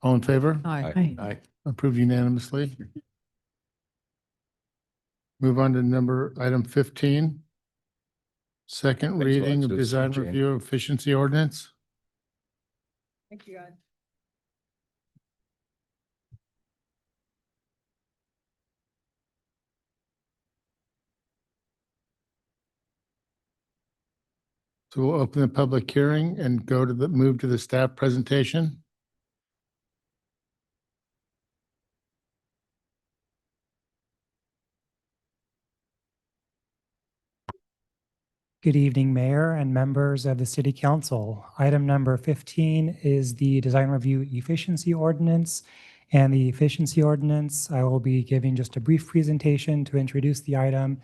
All in favor? Aye. Aye. Approved unanimously. Move on to item 15. Second Thanks, reading of Alexis. design Jane. review of efficiency ordinance. Thank you, God. So we'll open the public hearing and move to the staff presentation. Good evening, Mayor and members of the City Council. Item number 15 is the Design Review Efficiency Ordinance. And the Efficiency Ordinance, I will be giving just a brief presentation to introduce the item.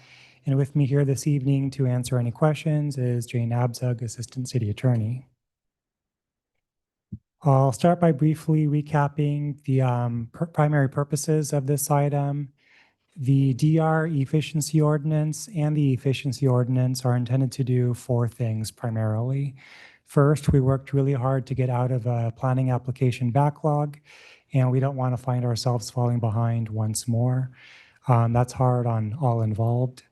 And with me here this evening to answer any questions is Jane Abzug, Assistant City Attorney. I'll start by briefly recapping the primary purposes of this item. The DR Efficiency Ordinance and the Efficiency Ordinance are intended to do 4 things primarily. First, we worked really hard to get out of a planning application backlog, and we don't want to find ourselves falling behind once more. That's hard on all involved.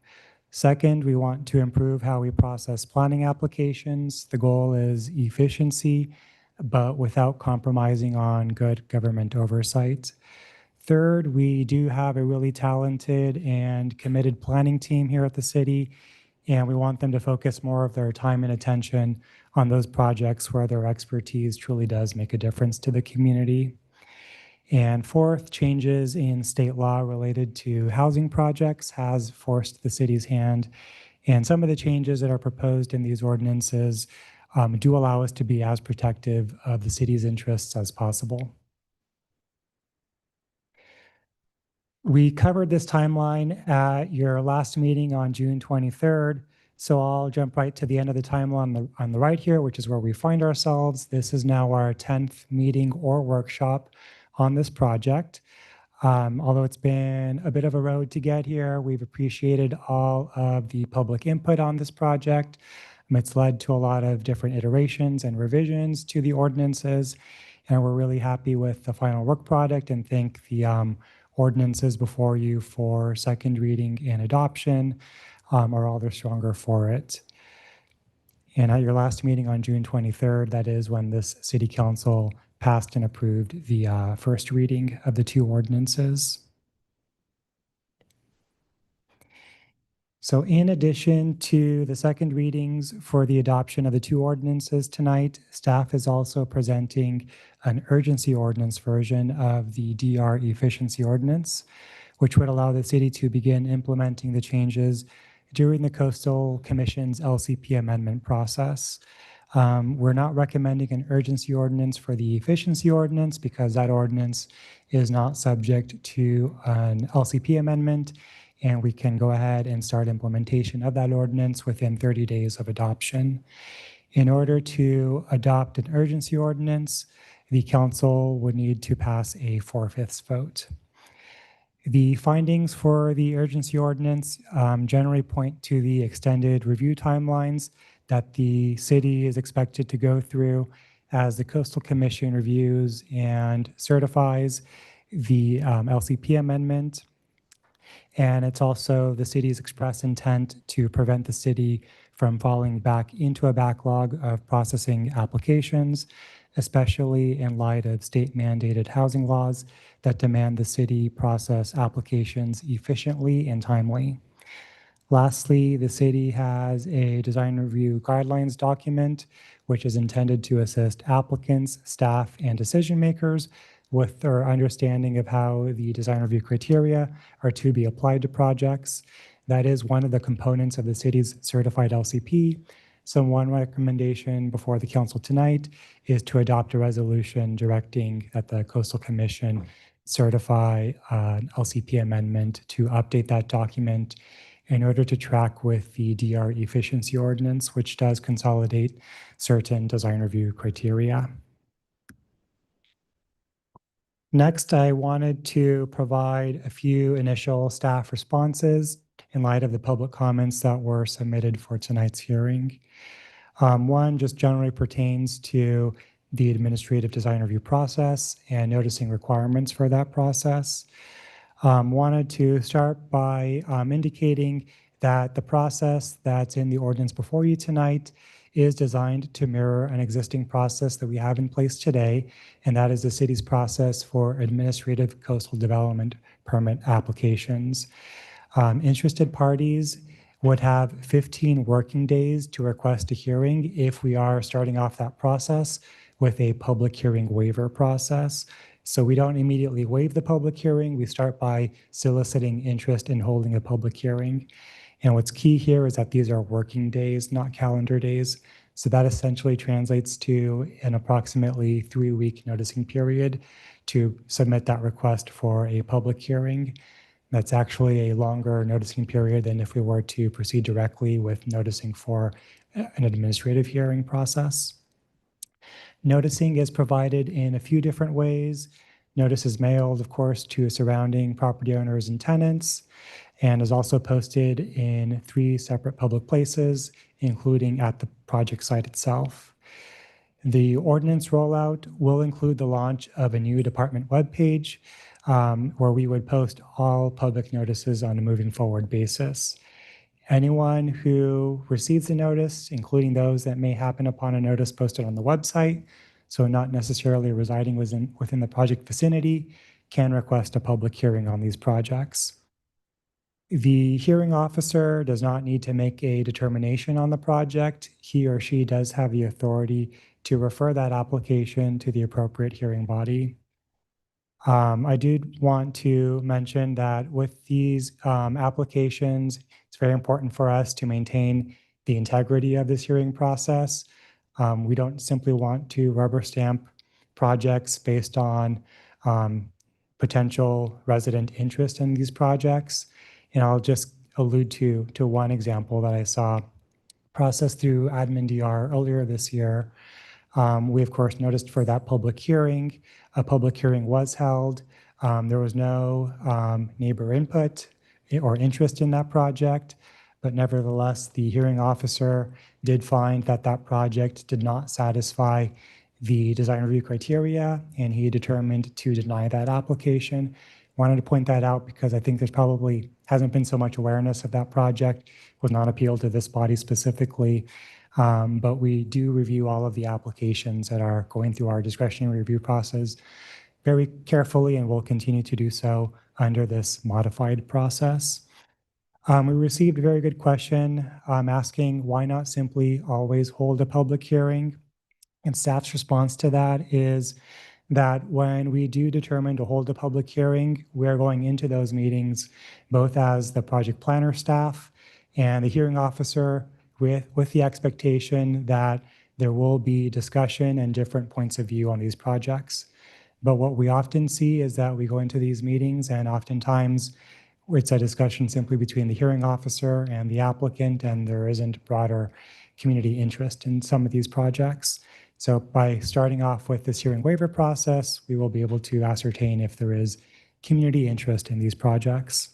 Second, we want to improve how we process planning applications. The goal is efficiency, but without compromising on good government oversight. Third, we do have a really talented and committed planning team here at the city, and we want them to focus more of their time and attention on those projects where their expertise truly does make a difference to the community. And fourth, changes in state law related to housing projects has forced the city's hand. And some of the changes that are proposed in these ordinances do allow us to be as protective of the city's interests as possible. We covered this timeline at your last meeting on June 23rd. So I'll jump right to the end of the timeline on the right here, which is where we find ourselves. This is now our 10th meeting or workshop on this project. Although it's been a bit of a road to get here, we've appreciated all of the public input on this project. It's led to a lot of different iterations and revisions to the ordinances, and we're really happy with the final work product and think the ordinances before you for second reading and adoption are all the stronger for it. And at your last meeting on June 23rd, that is when this City Council passed and approved the first reading of the 2 ordinances. So in addition to the second readings for the adoption of the 2 ordinances tonight, staff is also presenting an urgency ordinance version of the DR Efficiency Ordinance, which would allow the city to begin implementing the changes during the Coastal Commission's LCP amendment process. We're not recommending an urgency ordinance for the efficiency ordinance because that ordinance is not subject to an LCP amendment, and we can go ahead and start implementation of that ordinance within 30 days of adoption. In order to adopt an urgency ordinance, the council would need to pass a 4/5 vote. The findings for the urgency ordinance generally point to the extended review timelines that the city is expected to go through as the Coastal Commission reviews and certifies the LCP amendment. And it's also the city's express intent to prevent the city from falling back into a backlog of processing applications, especially in light of state mandated housing laws that demand the city process applications efficiently and timely. Lastly, the city has a design review guidelines document, which is intended to assist applicants, staff, and decision makers with their understanding of how the design review criteria are to be applied to projects. That is one of the components of the city's certified LCP. So one recommendation before the council tonight is to adopt a resolution directing that the Coastal Commission certify an LCP amendment to update that document in order to track with the DR efficiency ordinance, which does consolidate certain design review criteria. Next, I wanted to provide a few initial staff responses in light of the public comments that were submitted for tonight's hearing. One just generally pertains to the administrative design review process and noticing requirements for that process. Wanted to start by indicating that the process that's in the ordinance before you tonight is designed to mirror an existing process that we have in place today, and that is the city's process for administrative coastal development permit applications. Interested parties would have 15 working days to request a hearing if we are starting off that process with a public hearing waiver process. So we don't immediately waive the public hearing. We start by soliciting interest in holding a public hearing. And what's key here is that these are working days, not calendar days. So that essentially translates to an approximately 3-week noticing period to submit that request for a public hearing. That's actually a longer noticing period than if we were to proceed directly with noticing for an administrative hearing process. Noticing is provided in a few different ways. Notice is mailed, of course, to surrounding property owners and tenants, and is also posted in 3 separate public places, including at the project site itself. The ordinance rollout will include the launch of a new department webpage where we would post all public notices on a moving forward basis. Anyone who receives a notice, including those that may happen upon a notice posted on the website, so not necessarily residing within the project vicinity, can request a public hearing on these projects. The hearing officer does not need to make a determination on the project. He or she does have the authority to refer that application to the appropriate hearing body. I did want to mention that with these applications, it's very important for us to maintain the integrity of this hearing process. We don't simply want to rubber stamp projects based on potential resident interest in these projects. And I'll just allude to one example that I saw processed through Admin DR earlier this year. We, of course, noticed for that public hearing. A public hearing was held. There was no neighbor input or interest in that project, but nevertheless, the hearing officer did find that that project did not satisfy the design review criteria, and he determined to deny that application. Wanted to point that out because I think there's probably hasn't been so much awareness of that project. It was not appealed to this body specifically. But we do review all of the applications that are going through our discretionary review process very carefully, and will continue to do so under this modified process. We received a very good question asking why not simply always hold a public hearing? And staff's response to that is that when we do determine to hold a public hearing, we're going into those meetings both as the project planner staff and the hearing officer with the expectation that there will be discussion and different points of view on these projects. But what we often see is that we go into these meetings and oftentimes it's a discussion simply between the hearing officer and the applicant, and there isn't broader community interest in some of these projects. So by starting off with this hearing waiver process, we will be able to ascertain if there is community interest in these projects.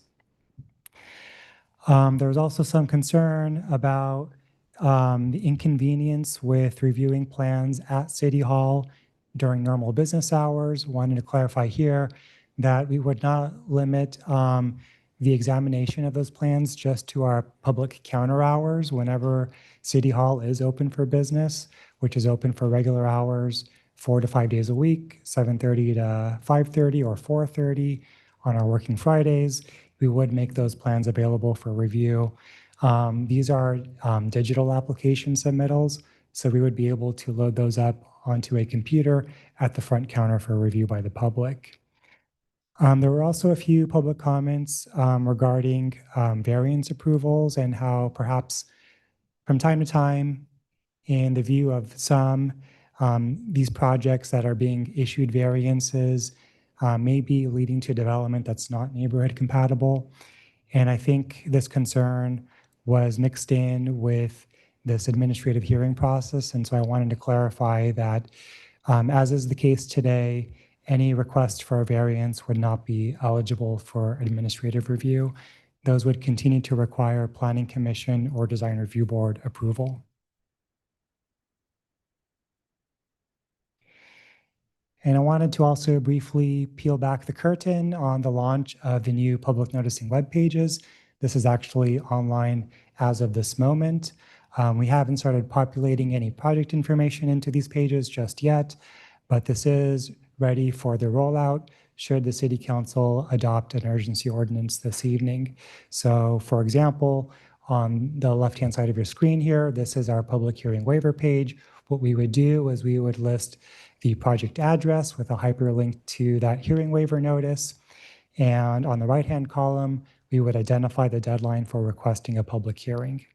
There was also some concern about the inconvenience with reviewing plans at City Hall during normal business hours. Wanted to clarify here that we would not limit the examination of those plans just to our public counter hours whenever City Hall is open for business, which is open for regular hours 4 to 5 days a week, 7:30 to 5:30 or 4:30 on our working Fridays. We would make those plans available for review. These are digital application submittals, so we would be able to load those up onto a computer at the front counter for review by the public. There were also a few public comments regarding variance approvals and how perhaps from time to time, in the view of some, these projects that are being issued variances may be leading to development that's not neighborhood compatible. And I think this concern was mixed in with this administrative hearing process. And so I wanted to clarify that, as is the case today, any request for a variance would not be eligible for administrative review. Those would continue to require Planning Commission or Design Review Board approval. And I wanted to also briefly peel back the curtain on the launch of the new public noticing web pages. This is actually online as of this moment. We haven't started populating any project information into these pages just yet, but this is ready for the rollout should the City Council adopt an urgency ordinance this evening. So for example, on the left-hand side of your screen here, this is our public hearing waiver page. What we would do is we would list the project address with a hyperlink to that hearing waiver notice. And on the right-hand column, we would identify the deadline for requesting a public hearing.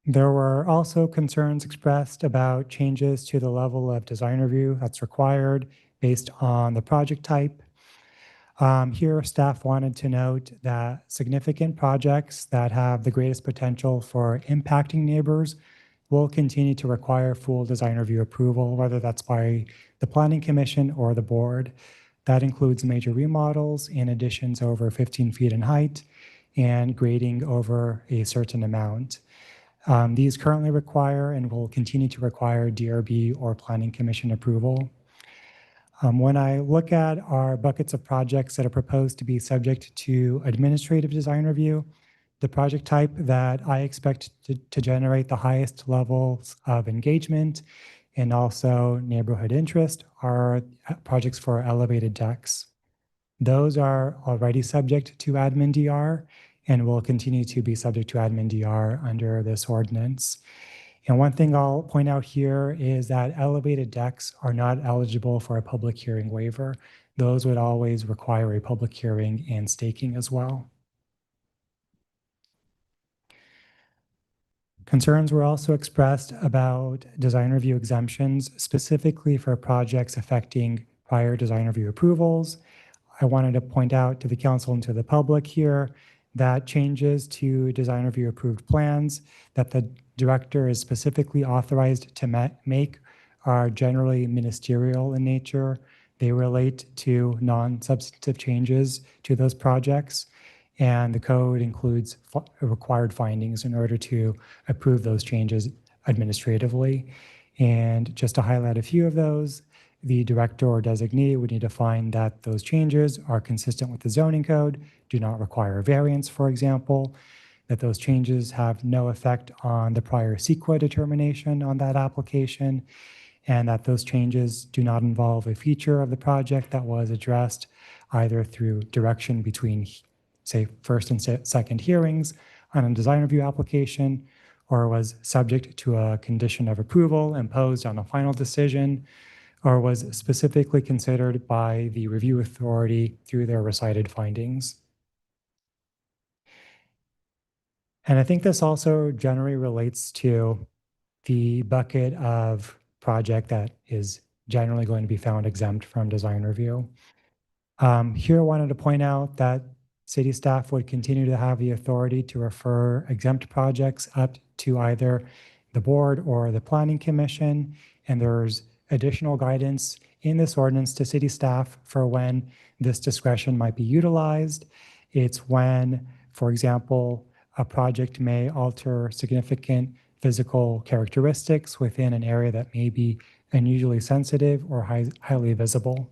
There were also concerns expressed about changes to the level of design review that's required based on the project type. Here, staff wanted to note that significant projects that have the greatest potential for impacting neighbors will continue to require full design review approval, whether that's by the Planning Commission or the board. That includes major remodels and additions over 15 feet in height and grading over a certain amount. These currently require and will continue to require DRB or Planning Commission approval. When I look at our buckets of projects that are proposed to be subject to administrative design review, the project type that I expect to generate the highest levels of engagement and also neighborhood interest are projects for elevated decks. Those are already subject to admin DR and will continue to be subject to admin DR under this ordinance. And one thing I'll point out here is that elevated decks are not eligible for a public hearing waiver. Those would always require a public hearing and staking as well. Concerns were also expressed about design review exemptions, specifically for projects affecting prior design review approvals. I wanted to point out to the council and to the public here that changes to design review approved plans that the director is specifically authorized to make are generally ministerial in nature. They relate to non-substantive changes to those projects, and the code includes required findings in order to approve those changes administratively. And just to highlight a few of those, the director or designee would need to find that those changes are consistent with the zoning code, do not require a variance, for example, that those changes have no effect on the prior CEQA determination on that application, and that those changes do not involve a feature of the project that was addressed either through direction between, say, first and second hearings on a design review application, or was subject to a condition of approval imposed on a final decision, or was specifically considered by the review authority through their recited findings. And I think this also generally relates to the bucket of project that is generally going to be found exempt from design review. Here I wanted to point out that city staff would continue to have the authority to refer exempt projects up to either the board or the Planning Commission, and there's additional guidance in this ordinance to city staff for when this discretion might be utilized. It's when, for example, a project may alter significant physical characteristics within an area that may be unusually sensitive or highly visible.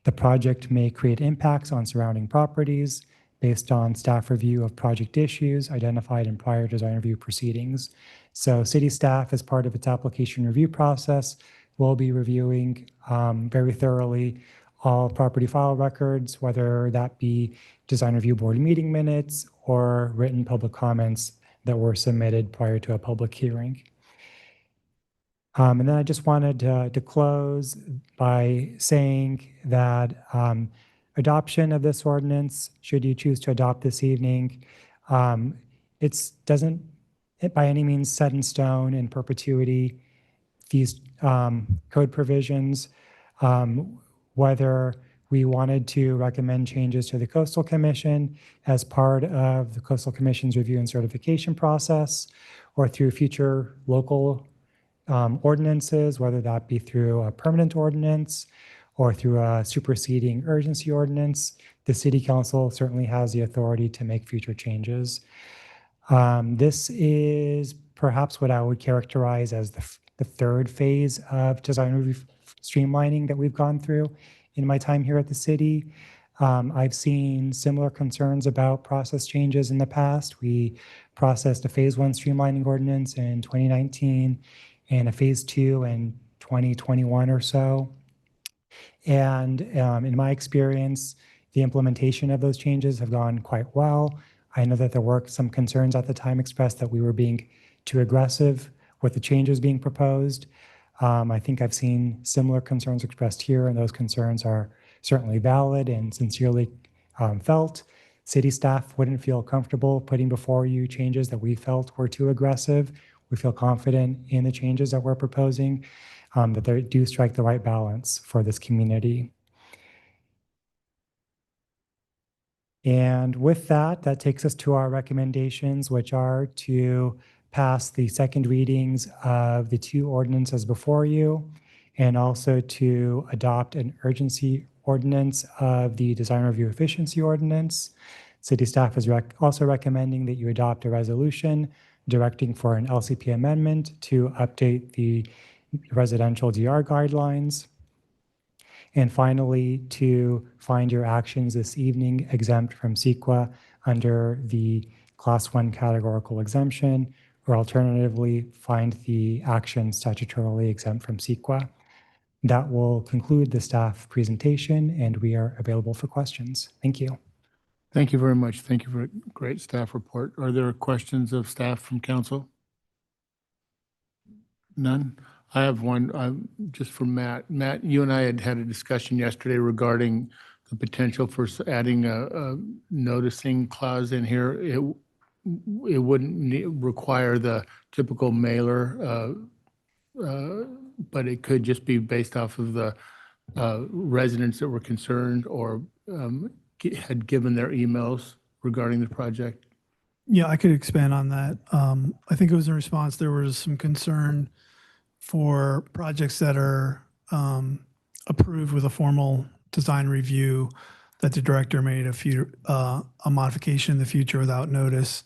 The project may create impacts on surrounding properties based on staff review of project issues identified in prior design review proceedings. So city staff, as part of its application review process, will be reviewing very thoroughly all property file records, whether that be design review board meeting minutes or written public comments that were submitted prior to a public hearing. And then I just wanted to close by saying that adoption of this ordinance, should you choose to adopt this evening, it doesn't by any means set in stone in perpetuity these code provisions. Whether we wanted to recommend changes to the Coastal Commission as part of the Coastal Commission's review and certification process, or through future local ordinances, whether that be through a permanent ordinance or through a superseding urgency ordinance, the City Council certainly has the authority to make future changes. This is perhaps what I would characterize as the third phase of design review streamlining that we've gone through in my time here at the city. I've seen similar concerns about process changes in the past. We processed a phase 1 streamlining ordinance in 2019 and a phase 2 in 2021 or so. And in my experience, the implementation of those changes have gone quite well. I know that there were some concerns at the time expressed that we were being too aggressive with the changes being proposed. I think I've seen similar concerns expressed here, and those concerns are certainly valid and sincerely felt. City staff wouldn't feel comfortable putting before you changes that we felt were too aggressive. We feel confident in the changes that we're proposing, that they do strike the right balance for this community. And with that, that takes us to our recommendations, which are to pass the second readings of the 2 ordinances before you, and also to adopt an urgency ordinance of the design review efficiency ordinance. City staff is also recommending that you adopt a resolution directing for an LCP amendment to update the residential DR guidelines. And finally, to find your actions this evening exempt from CEQA under the Class 1 categorical exemption, or alternatively, find the action statutorily exempt from CEQA. That will conclude the staff presentation, and we are available for questions. Thank you. Thank you very much. Thank you for a great staff report. Are there questions of staff from council? None? I have one just for Matt. Matt, you and I had a discussion yesterday regarding the potential for adding a noticing clause in here. It wouldn't require the typical mailer, but it could just be based off of the residents that were concerned or had given their emails regarding the project. Yeah, I could expand on that. I think it was in response, there was some concern for projects that are approved with a formal design review that the director made a modification in the future without notice.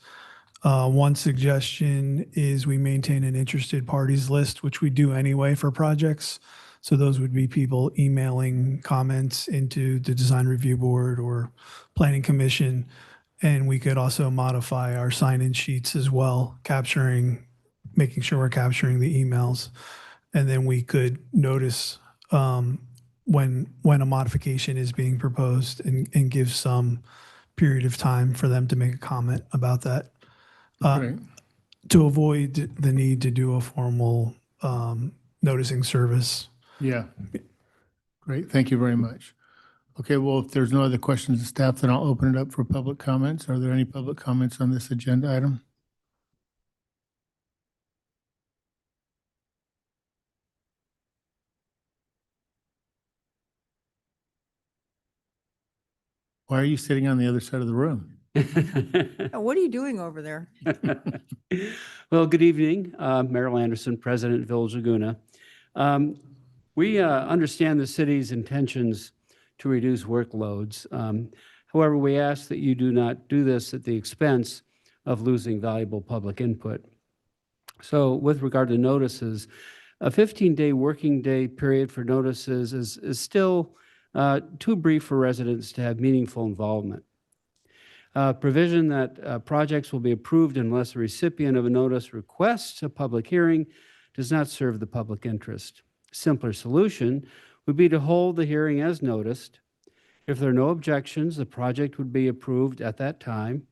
One suggestion is we maintain an interested parties list, which we do anyway for projects. So those would be people emailing comments into the design review board or planning commission. And we could also modify our sign-in sheets as well, making sure we're capturing the emails. And then we could notice when a modification is being proposed and give some period of time for them to make a comment about that. Great. To avoid the need to do a formal noticing service. Yeah. Great. Thank you very much. Okay, well, if there's no other questions of staff, then I'll open it up for public comments. Are there any public comments on this agenda item? Why are you sitting on the other side of the room? What are you doing over there? Well, good evening. Merrill Anderson, President, Village Laguna. We understand the city's intentions to reduce workloads. However, we ask that you do not do this at the expense of losing valuable public input. So with regard to notices, a 15-day working day period for notices is still too brief for residents to have meaningful involvement. Provision that projects will be approved unless the recipient of a notice requests a public hearing does not serve the public interest. Simpler solution would be to hold the hearing as noticed. If there are no objections, the project would be approved at that time.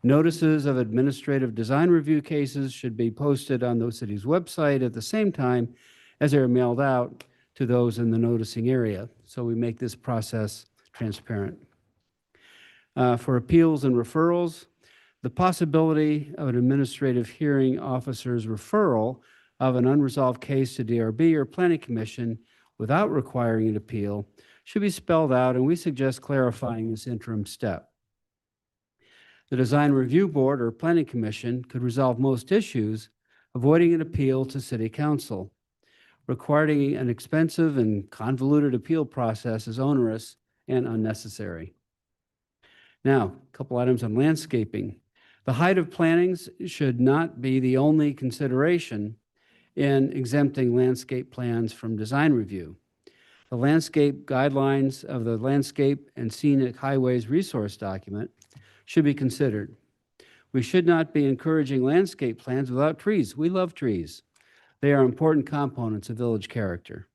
Notices of administrative design review cases should be posted on the city's website at the same time as they're mailed out to those in the noticing area. So we make this process transparent. For appeals and referrals, the possibility of an administrative hearing officer's referral of an unresolved case to DRB or Planning Commission without requiring an appeal should be spelled out, and we suggest clarifying this interim step. The Design Review Board or Planning Commission could resolve most issues, avoiding an appeal to City Council. Requiring an expensive and convoluted appeal process is onerous and unnecessary. Now, a couple items on landscaping. The height of plantings should not be the only consideration in exempting landscape plans from design review. The landscape guidelines of the Landscape and Scenic Highways Resource Document should be considered. We should not be encouraging landscape plans without trees. We love trees. They are important components of village character.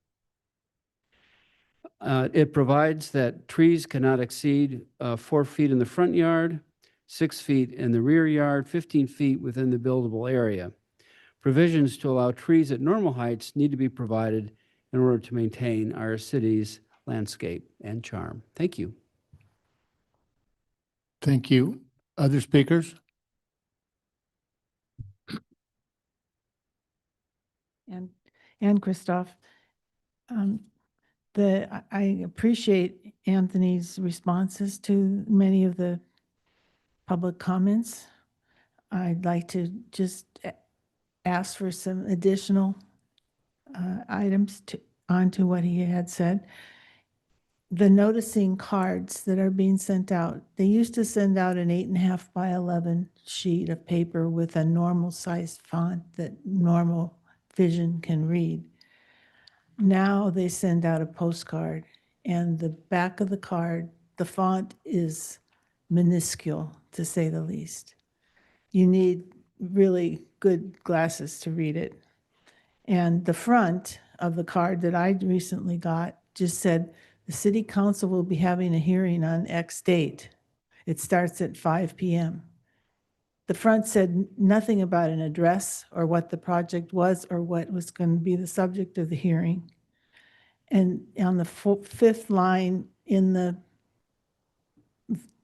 It provides that trees cannot exceed 4 feet in the front yard, 6 feet in the rear yard, 15 feet within the buildable area. Provisions to allow trees at normal heights need to be provided in order to maintain our city's landscape and charm. Thank you. Thank you. Other speakers? And Christoph, I appreciate Anthony's responses to many of the public comments. I'd like to just ask for some additional items onto what he had said. The noticing cards that are being sent out, they used to send out an 8.5 by 11 sheet of paper with a normal sized font that normal vision can read. Now they send out a postcard, and the back of the card, the font is minuscule, to say the least. You need really good glasses to read it. And the front of the card that I recently got just said, the city council will be having a hearing on X date. It starts at 5 p.m. The front said nothing about an address or what the project was or what was going to be the subject of the hearing. And on the fifth line in the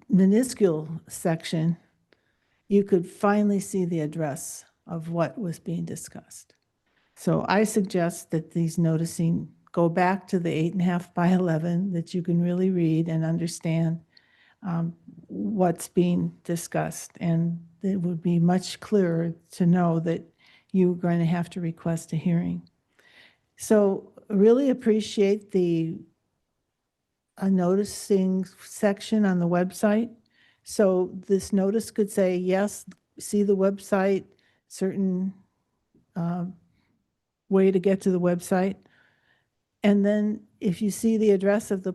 minuscule section, you could finally see the address of what was being discussed. So I suggest that these noticing go back to the 8.5 by 11 that you can really read and understand what's being discussed. And it would be much clearer to know that you're going to have to request a hearing. So really appreciate the noticing section on the website. So this notice could say, yes, see the website, certain way to get to the website. And then if you see the address of the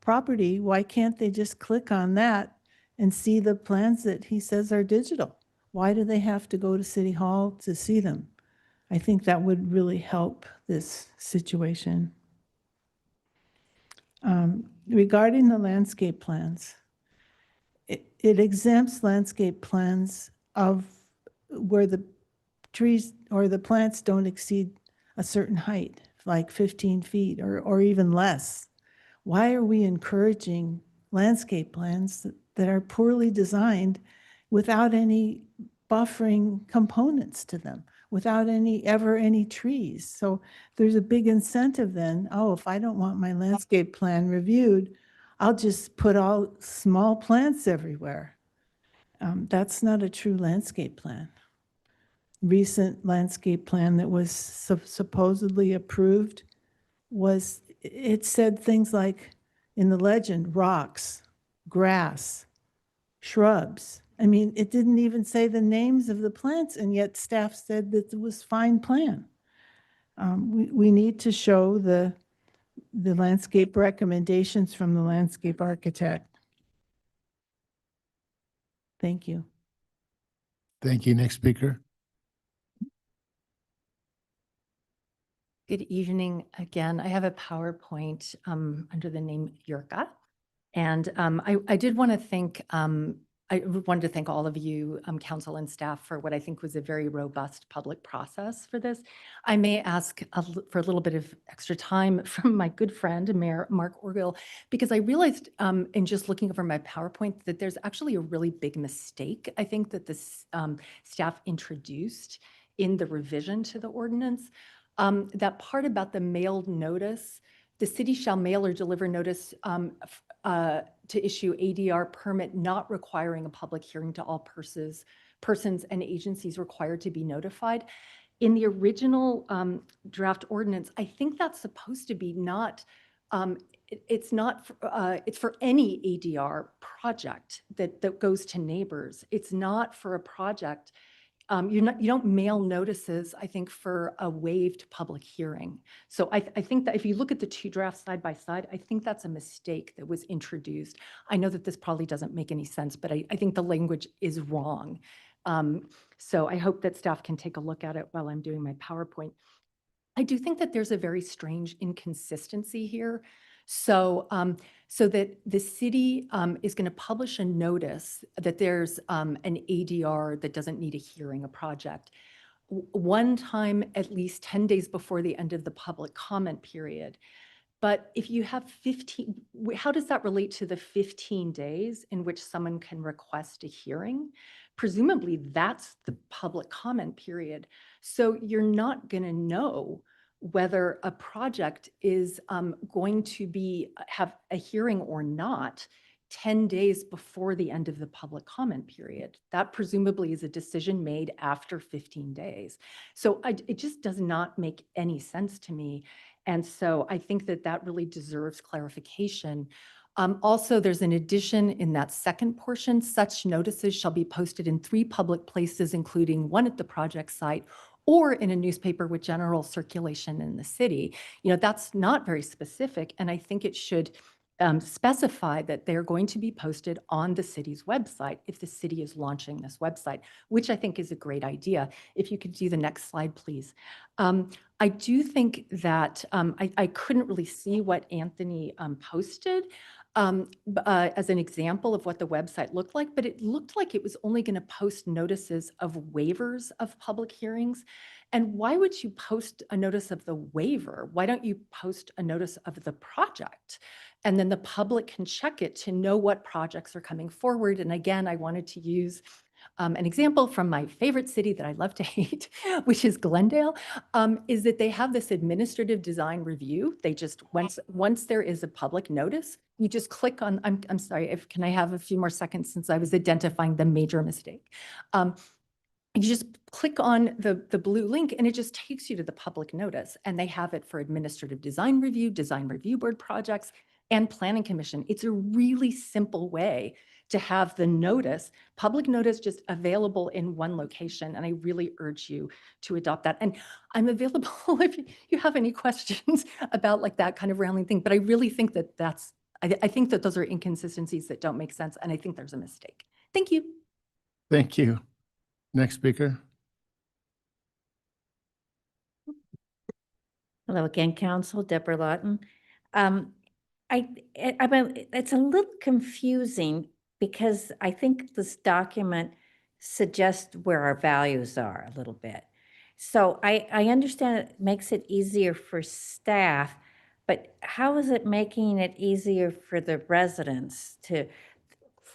property, why can't they just click on that and see the plans that he says are digital? Why do they have to go to City Hall to see them? I think that would really help this situation. Regarding the landscape plans, it exempts landscape plans of where the trees or the plants don't exceed a certain height, like 15 feet or even less. Why are we encouraging landscape plans that are poorly designed without any buffering components to them, without any trees? So there's a big incentive then, oh, if I don't want my landscape plan reviewed, I'll just put all small plants everywhere. That's not a true landscape plan. Recent landscape plan that was supposedly approved was, it said things like in the legend, rocks, grass, shrubs. I mean, it didn't even say the names of the plants, and yet staff said that it was fine plan. We need to show the landscape recommendations from the landscape architect. Thank you. Thank you. Next speaker. Good evening again. I have a PowerPoint under the name Yurka. And I did want to thank, I wanted to thank all of you, council and staff, for what I think was a very robust public process for this. I may ask for a little bit of extra time from my good friend, Mayor Mark Orgill, because I realized in just looking over my PowerPoint that there's actually a really big mistake, I think, that the staff introduced in the revision to the ordinance. That part about the mailed notice, the city shall mail or deliver notice to issue ADR permit not requiring a public hearing to all persons and agencies required to be notified. In the original draft ordinance, I think that's supposed to be not, it's not, it's for any ADR project that goes to neighbors. It's not for a project. You don't mail notices, I think, for a waived public hearing. So I think that if you look at the two drafts side by side, I think that's a mistake that was introduced. I know that this probably doesn't make any sense, but I think the language is wrong. So I hope that staff can take a look at it while I'm doing my PowerPoint. I do think that there's a very strange inconsistency here. So, so that the city is going to publish a notice that there's an ADR that doesn't need a hearing, a project, one time at least 10 days before the end of the public comment period. But if you have 15, how does that relate to the 15 days in which someone can request a hearing? Presumably that's the public comment period. So you're not going to know whether a project is going to have a hearing or not 10 days before the end of the public comment period. That presumably is a decision made after 15 days. So it just does not make any sense to me. And so I think that that really deserves clarification. Also, there's an addition in that second portion. Such notices shall be posted in 3 public places, including one at the project site or in a newspaper with general circulation in the city. You know, that's not very specific, and I think it should specify that they're going to be posted on the city's website if the city is launching this website, which I think is a great idea. If you could do the next slide, please. I do think that I couldn't really see what Anthony posted as an example of what the website looked like, but it looked like it was only going to post notices of waivers of public hearings. And why would you post a notice of the waiver? Why don't you post a notice of the project? And then the public can check it to know what projects are coming forward. And again, I wanted to use an example from my favorite city that I love to hate, which is Glendale, is that they have this administrative design review. They just, once there is a public notice, you just click on, I'm sorry, can I have a few more seconds since I was identifying the major mistake? You just click on the blue link and it just takes you to the public notice, and they have it for administrative design review board projects, and planning commission. It's a really simple way to have the notice, public notice, just available in one location. And I really urge you to adopt that. And I'm available if you have any questions about like that kind of rounding thing. But I really think that I think that those are inconsistencies that don't make sense. And I think there's a mistake. Thank you. Thank you. Next speaker. Hello again, Council. Deborah Lawton. It's a little confusing because I think this document suggests where our values are a little bit. So I understand it makes it easier for staff, but how is it making it easier for the residents to,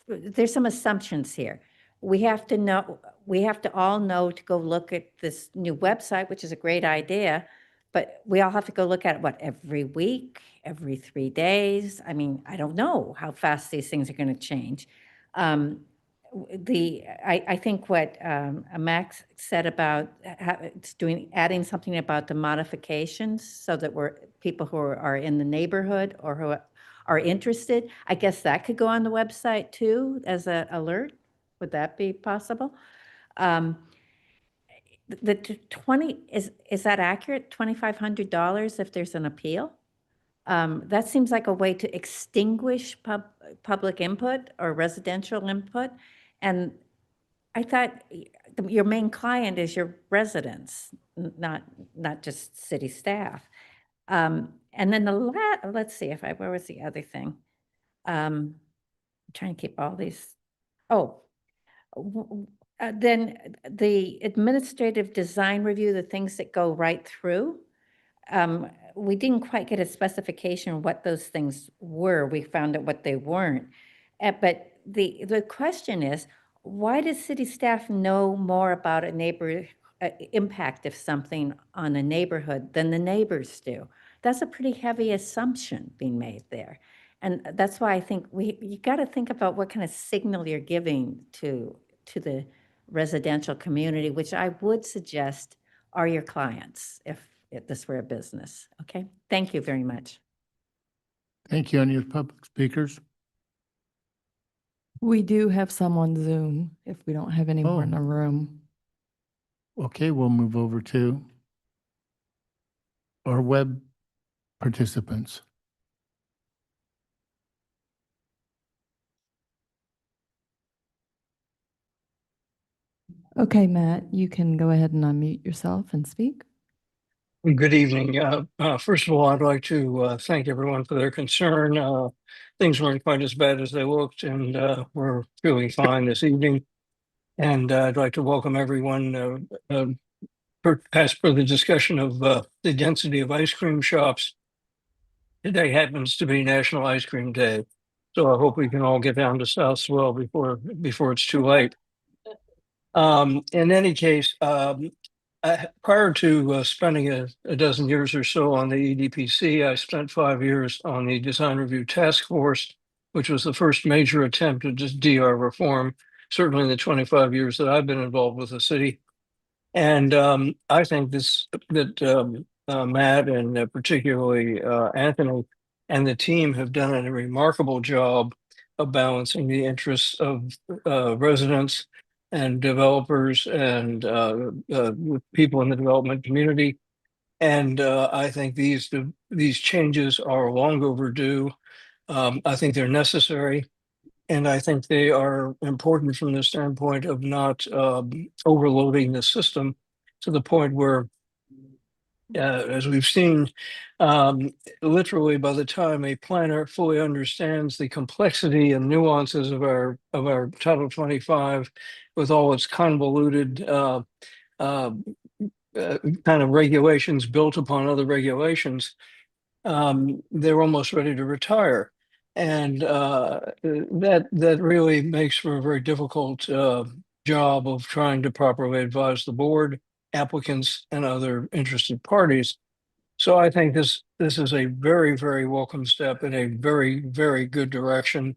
there's some assumptions here. We have to all know to go look at this new website, which is a great idea, but we all have to go look at it, what, every week, every 3 days? I mean, I don't know how fast these things are going to change. I think what Max said about adding something about the modifications so that people who are in the neighborhood or who are interested, I guess that could go on the website too as an alert. Would that be possible? The 20, is that accurate? $2,500 if there's an appeal? That seems like a way to extinguish public input or residential input. And I thought your main client is your residents, not just city staff. And then let's see where was the other thing? I'm trying to keep all these. Oh, then the administrative design review, the things that go right through. We didn't quite get a specification of what those things were. We found out what they weren't. But the question is, why does city staff know more about a neighbor impact of something on a neighborhood than the neighbors do? That's a pretty heavy assumption being made there. And that's why I think you got to think about what kind of signal you're giving to the residential community, which I would suggest are your clients if this were a business. Okay, thank you very much. Thank you. Any of the public speakers? We do have some on Zoom if we don't have any more in the room. Okay, we'll move over to our web participants. Okay, Matt, you can go ahead and unmute yourself and speak. Good evening. First of all, I'd like to thank everyone for their concern. Things weren't quite as bad as they looked, and we're feeling fine this evening. And I'd like to welcome everyone as per the discussion of the density of ice cream shops. Today happens to be National Ice Cream Day, so I hope we can all get down to South Swell before it's too late. In any case, prior to spending a dozen years or so on the EDPC, I spent 5 years on the Design Review Task Force, which was the first major attempt at just DR reform, certainly in the 25 years that I've been involved with the city. And I think that Matt and particularly Anthony and the team have done a remarkable job of balancing the interests of residents and developers and people in the development community. And I think these changes are long overdue. I think they're necessary. And I think they are important from the standpoint of not overloading the system to the point where, as we've seen, literally by the time a planner fully understands the complexity and nuances of our Title 25 with all its convoluted kind of regulations built upon other regulations, they're almost ready to retire. And that really makes for a very difficult job of trying to properly advise the board, applicants, and other interested parties. So I think this is a very, very welcome step in a very, very good direction.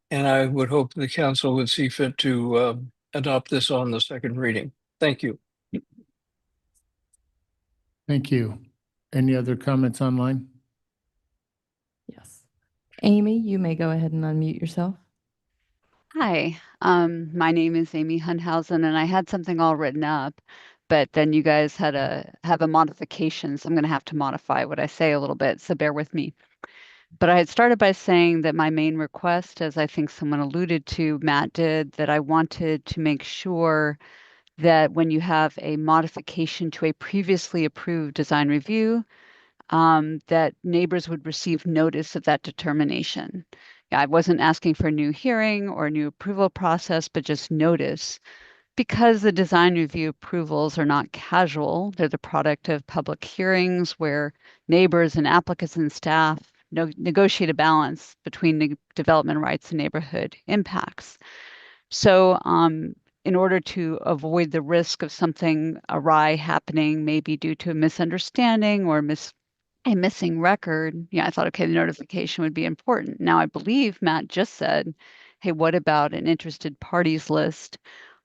And I would hope the council would see fit to adopt this on the second reading. Thank you. Thank you. Any other comments online? Yes. Amy, you may go ahead and unmute yourself. Hi, my name is Amy Hunhausen, and I had something all written up, but then you guys have a modification, so I'm going to have to modify what I say a little bit, so bear with me. But I had started by saying that my main request, as I think someone alluded to, Matt did, that I wanted to make sure that when you have a modification to a previously approved design review, that neighbors would receive notice of that determination. I wasn't asking for a new hearing or a new approval process, but just notice. Because the design review approvals are not casual, they're the product of public hearings where neighbors and applicants and staff negotiate a balance between development rights and neighborhood impacts. So in order to avoid the risk of something awry happening, maybe due to a misunderstanding or a missing record, I thought, okay, the notification would be important. Now, I believe Matt just said, hey, what about an interested parties list?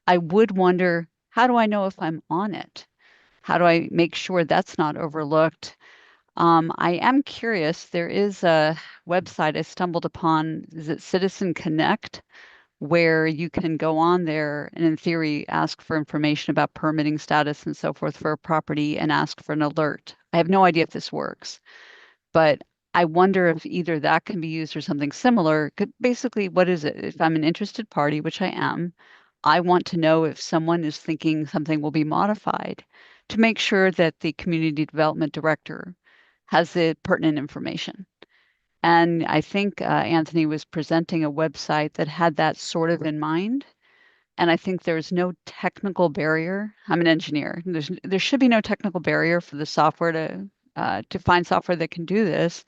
I would wonder, how do I know if I'm on it? How do I make sure that's not overlooked? I am curious, there is a website I stumbled upon, is it Citizen Connect, where you can go on there and in theory ask for information about permitting status and so forth for a property and ask for an alert. I have no idea if this works, but I wonder if either that can be used or something similar. Basically, what is it? If I'm an interested party, which I am, I want to know if someone is thinking something will be modified to make sure that the community development director has the pertinent information. And I think Anthony was presenting a website that had that sort of in mind. And I think there's no technical barrier. I'm an engineer. There should be no technical barrier for the software to find software that can do this.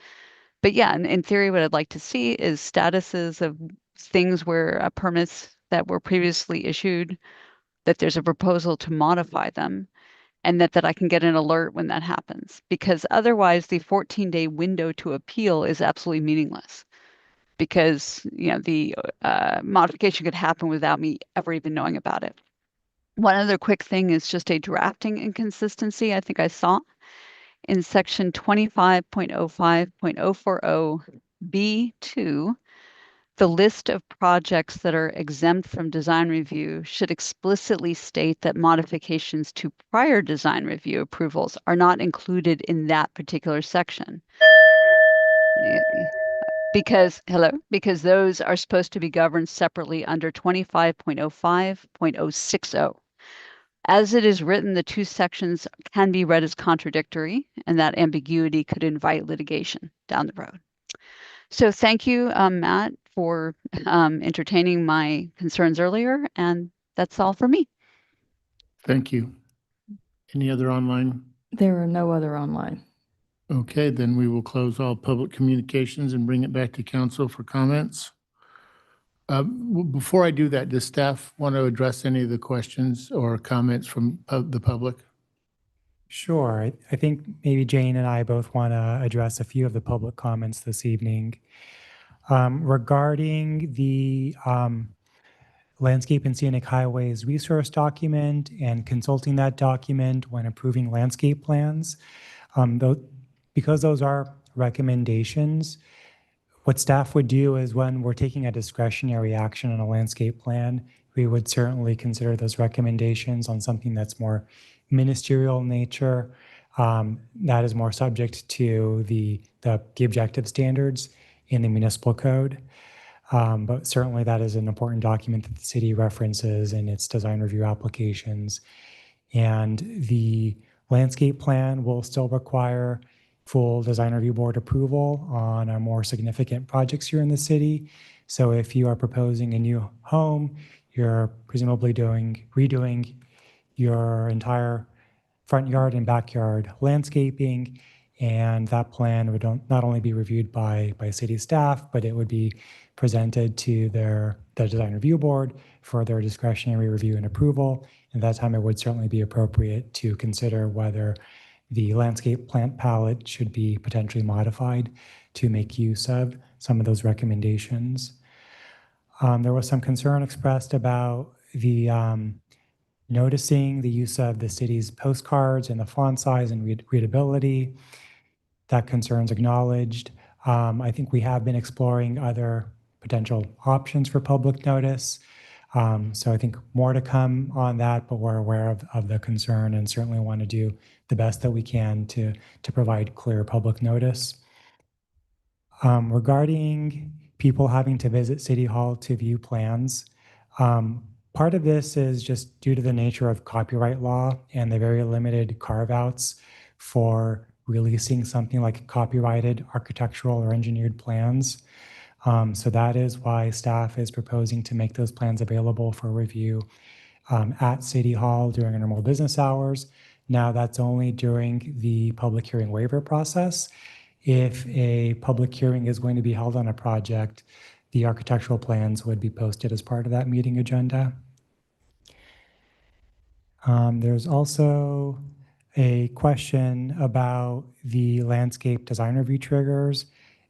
But yeah, in theory, what I'd like to see is statuses of things where permits that were previously issued, that there's a proposal to modify them, and that I can get an alert when that happens. Because otherwise, the 14-day window to appeal is absolutely meaningless. Because the modification could happen without me ever even knowing about it. One other quick thing is just a drafting inconsistency I think I saw in section 25.05.040B2. The list of projects that are exempt from design review should explicitly state that modifications to prior design review approvals are not included in that particular section. Because those are supposed to be governed separately under 25.05.060. As it is written, the two sections can be read as contradictory, and that ambiguity could invite litigation down the road. So thank you, Matt, for entertaining my concerns earlier, and that's all for me. Thank you. Any other online? There are no other online. Okay, then we will close all public communications and bring it back to council for comments. Before I do that, does staff want to address any of the questions or comments from the public? Sure. I think maybe Jane and I both want to address a few of the public comments this evening. Regarding the Landscape and Scenic Highways resource document and consulting that document when approving landscape plans, because those are recommendations, what staff would do is when we're taking a discretionary action on a landscape plan, we would certainly consider those recommendations on something that's more ministerial in nature, that is more subject to the objective standards in the municipal code. But certainly that is an important document that the city references in its design review applications. And the landscape plan will still require full design review board approval on our more significant projects here in the city. So if you are proposing a new home, you're presumably redoing your entire front yard and backyard landscaping, and that plan would not only be reviewed by city staff, but it would be presented to the design review board for their discretionary review and approval. And that time it would certainly be appropriate to consider whether the landscape plant palette should be potentially modified to make use of some of those recommendations. There was some concern expressed about the noticing the use of the city's postcards and the font size and readability. That concern's acknowledged. I think we have been exploring other potential options for public notice. So I think more to come on that, but we're aware of the concern and certainly want to do the best that we can to provide clear public notice. Regarding people having to visit City Hall to view plans, part of this is just due to the nature of copyright law and the very limited carve-outs for releasing something like copyrighted architectural or engineered plans. So that is why staff is proposing to make those plans available for review at City Hall during normal business hours. Now that's only during the public hearing waiver process. If a public hearing is going to be held on a project, the architectural plans would be posted as part of that meeting agenda. There's also a question about the landscape design review triggers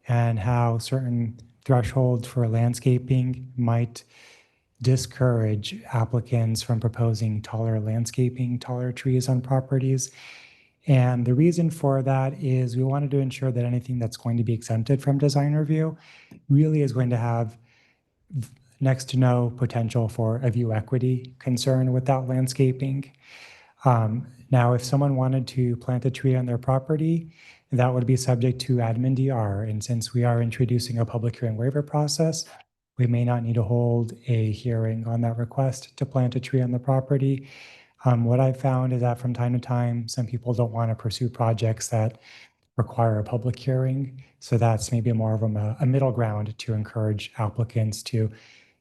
and how certain thresholds for landscaping might discourage applicants from proposing taller landscaping, taller trees on properties. And the reason for that is we wanted to ensure that anything that's going to be exempted from design review really is going to have next to no potential for a view equity concern with that landscaping. Now, if someone wanted to plant a tree on their property, that would be subject to admin DR. And since we are introducing a public hearing waiver process, we may not need to hold a hearing on that request to plant a tree on the property. What I've found is that from time to time, some people don't want to pursue projects that require a public hearing. So that's maybe more of a middle ground to encourage applicants to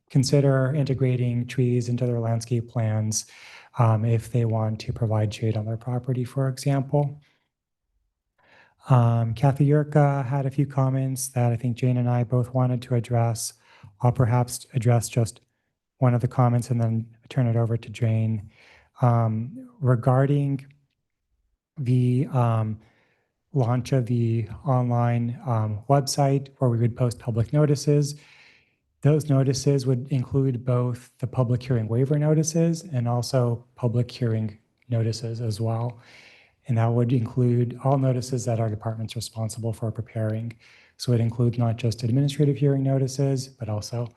consider integrating trees into their landscape plans if they want to provide shade on their property, for example. Kathy Yurka had a few comments that I think Jane and I both wanted to address. I'll perhaps address just one of the comments and then turn it over to Jane. Regarding the launch of the online website where we would post public notices, those notices would include both the public hearing waiver notices and also public hearing notices as well. And that would include all notices that our department's responsible for preparing. So it includes not just administrative hearing notices, but also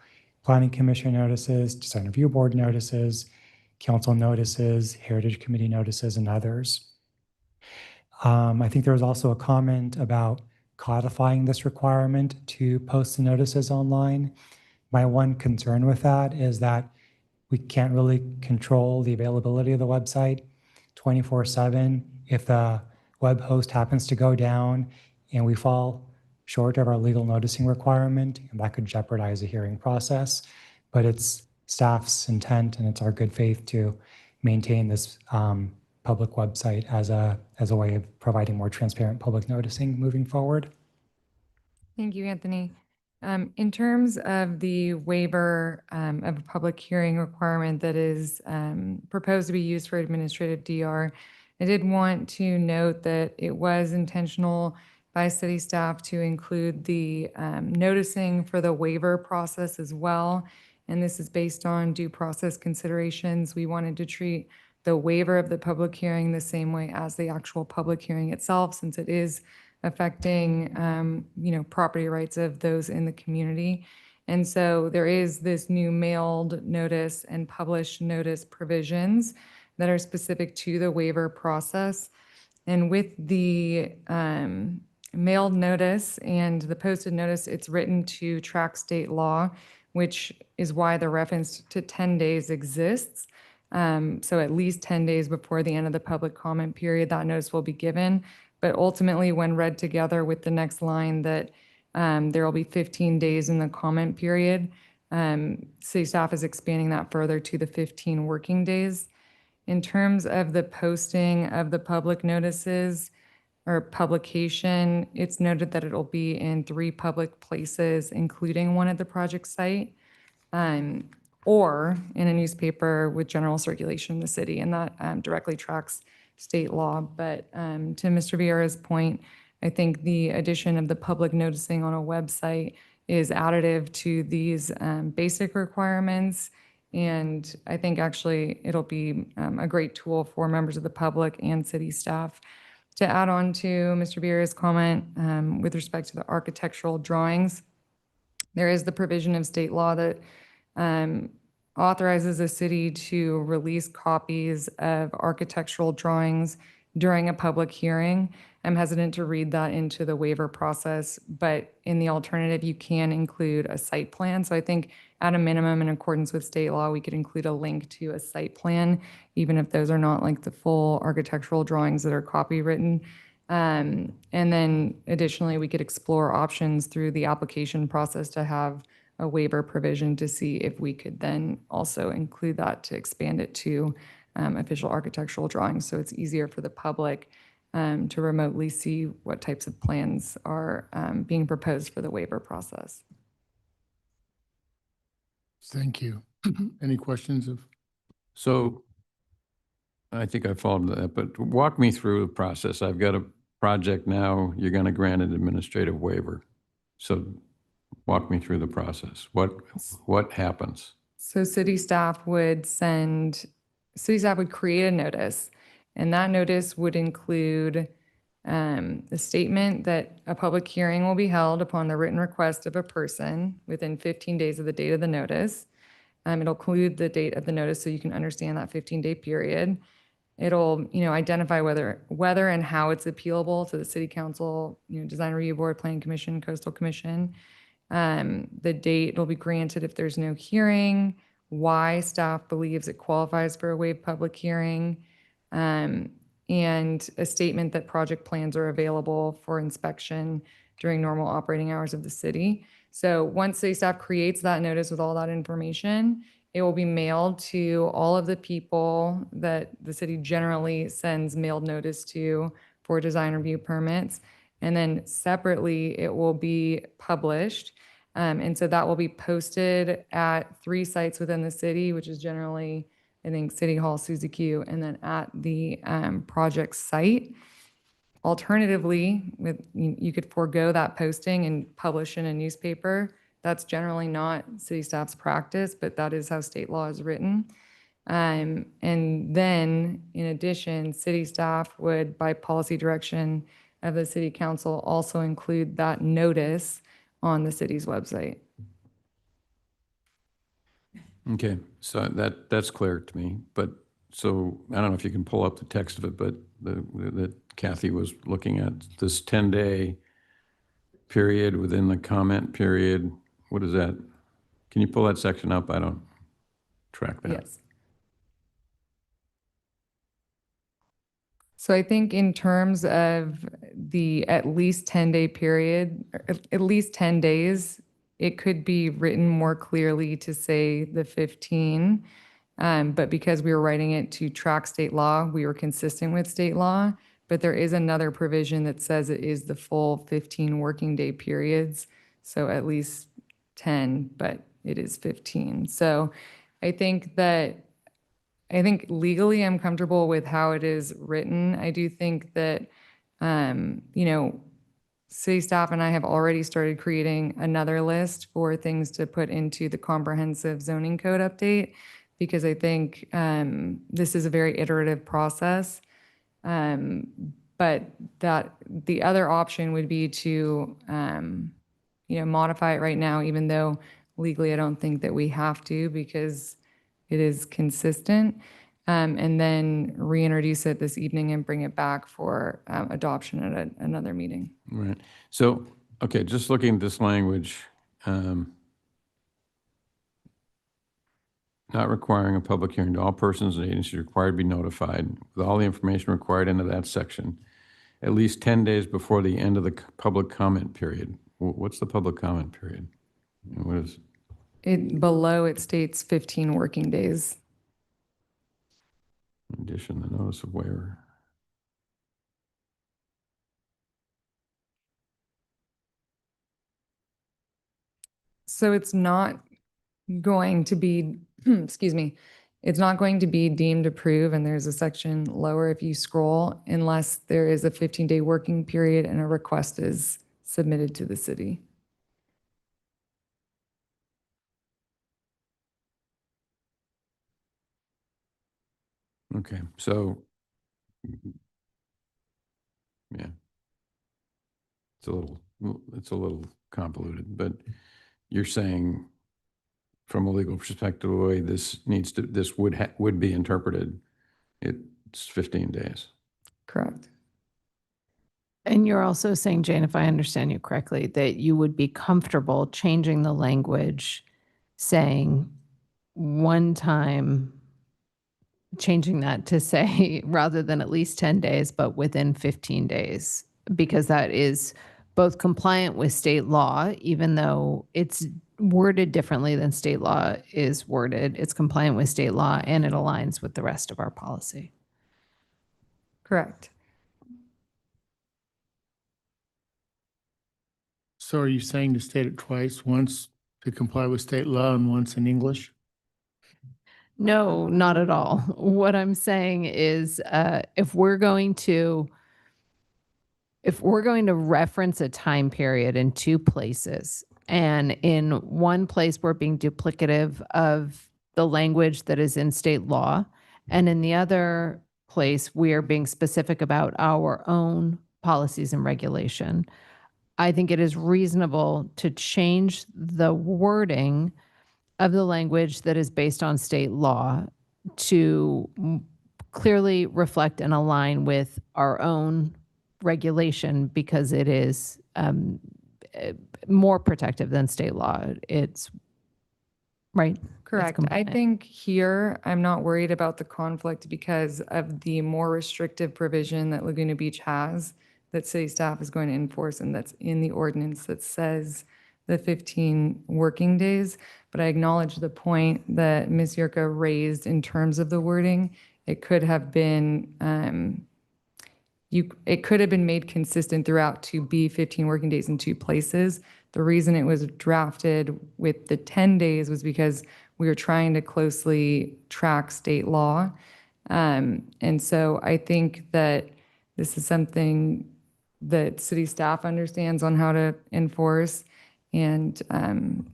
planning commission notices, design review board notices, council notices, heritage committee notices, and others. I think there was also a comment about codifying this requirement to post the notices online. My one concern with that is that we can't really control the availability of the website 24/7. If the web host happens to go down and we fall short of our legal noticing requirement, and that could jeopardize the hearing process. But it's staff's intent and it's our good faith to maintain this public website as a way of providing more transparent public noticing moving forward. Thank you, Anthony. In terms of the waiver of a public hearing requirement that is proposed to be used for administrative DR, I did want to note that it was intentional by city staff to include the noticing for the waiver process as well. And this is based on due process considerations. We wanted to treat the waiver of the public hearing the same way as the actual public hearing itself, since it is affecting, property rights of those in the community. And so there is this new mailed notice and published notice provisions that are specific to the waiver process. And with the mailed notice and the posted notice, it's written to track state law, which is why the reference to 10 days exists. So at least 10 days before the end of the public comment period, that notice will be given. But ultimately, when read together with the next line that there will be 15 days in the comment period, city staff is expanding that further to the 15 working days. In terms of the posting of the public notices or publication, it's noted that it'll be in 3 public places, including one at the project site, or in a newspaper with general circulation in the city, and that directly tracks state law. But to Mr. Vieira's point, I think the addition of the public noticing on a website is additive to these basic requirements. And I think actually it'll be a great tool for members of the public and city staff. To add on to Mr. Vieira's comment with respect to the architectural drawings, there is the provision of state law that authorizes a city to release copies of architectural drawings during a public hearing. I'm hesitant to read that into the waiver process, but in the alternative, you can include a site plan. So I think at a minimum, in accordance with state law, we could include a link to a site plan, even if those are not like the full architectural drawings that are copywritten. And then additionally, we could explore options through the application process to have a waiver provision to see if we could then also include that to expand it to official architectural drawings. So it's easier for the public to remotely see what types of plans are being proposed for the waiver process. Thank you. Any questions of? So I think I followed that, but walk me through the process. I've got a project now, you're going to grant an administrative waiver. So walk me through the process. What happens? So city staff would create a notice, and that notice would include the statement that a public hearing will be held upon the written request of a person within 15 days of the date of the notice. It'll include the date of the notice so you can understand that 15-day period. It'll, identify whether and how it's appealable to the city council, design review board, planning commission, coastal commission. the date it'll be granted if there's no hearing, why staff believes it qualifies for a waived public hearing, and a statement that project plans are available for inspection during normal operating hours of the city. So once city staff creates that notice with all that information, it will be mailed to all of the people that the city generally sends mailed notice to for design review permits. And then separately, it will be published. And so that will be posted at 3 sites within the city, which is generally, I think, City Hall, Suzy Q, and then at the project site. Alternatively, you could forego that posting and publish in a newspaper. That's generally not city staff's practice, but that is how state law is written. And then, in addition, city staff would, by policy direction of the city council, also include that notice on the city's website. Okay, so that's clear to me, but so I don't know if you can pull up the text of it, but that Kathy was looking at, this 10-day period within the comment period, what is that? Can you pull that section up? I don't track that. Yes. So I think in terms of the at least 10-day period, at least 10 days, it could be written more clearly to say the 15. But because we were writing it to track state law, we were consistent with state law. But there is another provision that says it is the full 15 working day periods. So at least 10, but it is 15. So I think legally I'm comfortable with how it is written. I do think that, city staff and I have already started creating another list for things to put into the comprehensive zoning code update, because I think this is a very iterative process. But that the other option would be to, modify it right now, even though legally I don't think that we have to, because it is consistent, and then reintroduce it this evening and bring it back for adoption at another meeting. Right. So, okay, just looking at this language, not requiring a public hearing, to all persons and agencies required to be notified with all the information required into that section at least 10 days before the end of the public comment period. What's the public comment period? What is It below it states 15 working days. in addition, the notice of waiver? So it's not going to be, excuse me, it's not going to be deemed approved, and there's a section lower if you scroll, unless there is a 15-day working period and a request is submitted to the city. Okay, so, yeah. It's a little convoluted, but you're saying from a legal perspective, the way this would be interpreted, it's 15 days. Correct. And you're also saying, Jane, if I understand you correctly, that you would be comfortable changing the language, saying one time, changing that to say rather than at least 10 days, but within 15 days, because that is both compliant with state law, even though it's worded differently than state law is worded. It's compliant with state law and it aligns with the rest of our policy. Correct. So are you saying to state it twice, once to comply with state law and once in English? No, not at all. What I'm saying is if we're going to reference a time period in 2 places, and in one place we're being duplicative of the language that is in state law, and in the other place we are being specific about our own policies and regulation, I think it is reasonable to change the wording of the language that is based on state law to clearly reflect and align with our own regulation, because it is more protective than state law. It's right. It's Correct. I compliant. think here, I'm not worried about the conflict because of the more restrictive provision that Laguna Beach has that city staff is going to enforce and that's in the ordinance that says the 15 working days. But I acknowledge the point that Ms. Yurka raised in terms of the wording. It could have been, it could have been made consistent throughout to be 15 working days in two places. The reason it was drafted with the 10 days was because we were trying to closely track state law. And so I think that this is something that city staff understands on how to enforce and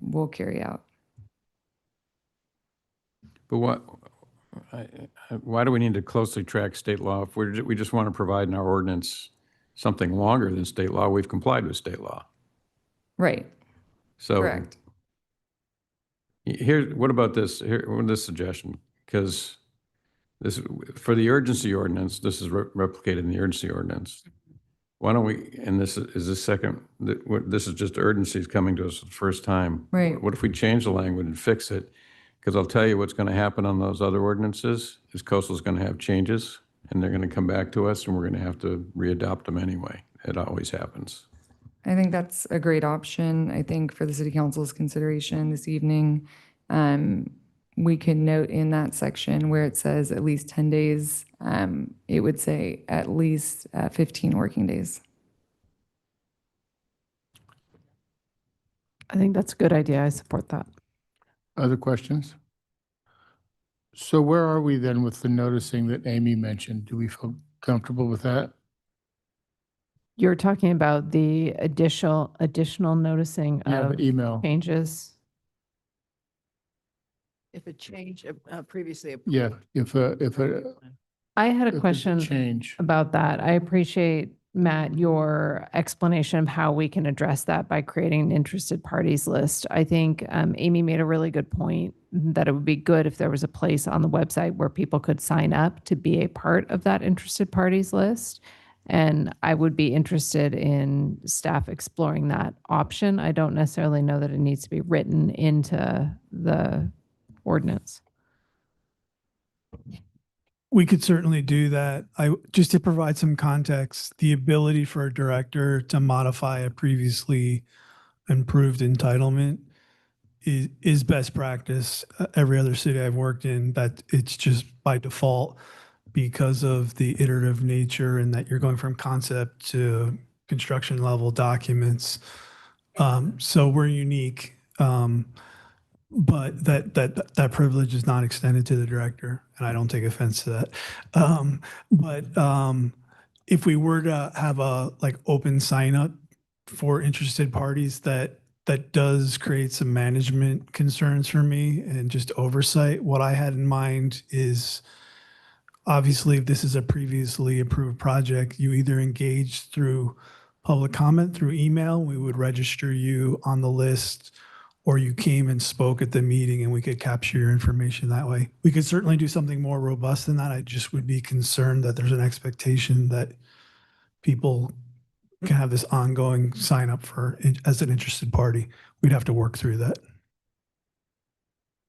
will carry out. But why do we need to closely track state law? If we just want to provide in our ordinance something longer than state law, we've complied with state law. Right. So Correct. what about this? This suggestion, because this, for the urgency ordinance, this is replicated in the urgency ordinance. Why don't we, and this is the second, this is just urgency is coming to us for the first time. Right. What if we change the language and fix it? Because I'll tell you what's going to happen on those other ordinances is coastal's going to have changes and they're going to come back to us and we're going to have to readopt them anyway. It always happens. I think that's a great option. I think for the city council's consideration this evening, we can note in that section where it says at least 10 days, it would say at least 15 working days. I think that's a good idea. I support that. Other questions? So where are we then with the noticing that Amy mentioned? Do we feel comfortable with that? You're talking about the additional noticing Yeah, of the email. changes. If a change previously Yeah, approved. if I had if a it's question change. about that. I appreciate, Matt, your explanation of how we can address that by creating an interested parties list. I think Amy made a really good point that it would be good if there was a place on the website where people could sign up to be a part of that interested parties list. And I would be interested in staff exploring that option. I don't necessarily know that it needs to be written into the ordinance. We could certainly do that. Just to provide some context, the ability for a director to modify a previously improved entitlement is best practice. Every other city I've worked in, that it's just by default because of the iterative nature and that you're going from concept to construction level documents. So we're unique. But that privilege is not extended to the director, and I don't take offense to that. But if we were to have a open sign up for interested parties, that does create some management concerns for me and just oversight. What I had in mind is, obviously, if this is a previously approved project, you either engage through public comment through email, we would register you on the list, or you came and spoke at the meeting and we could capture your information that way. We could certainly do something more robust than that. I just would be concerned that there's an expectation that people can have this ongoing sign up for as an interested party. We'd have to work through that.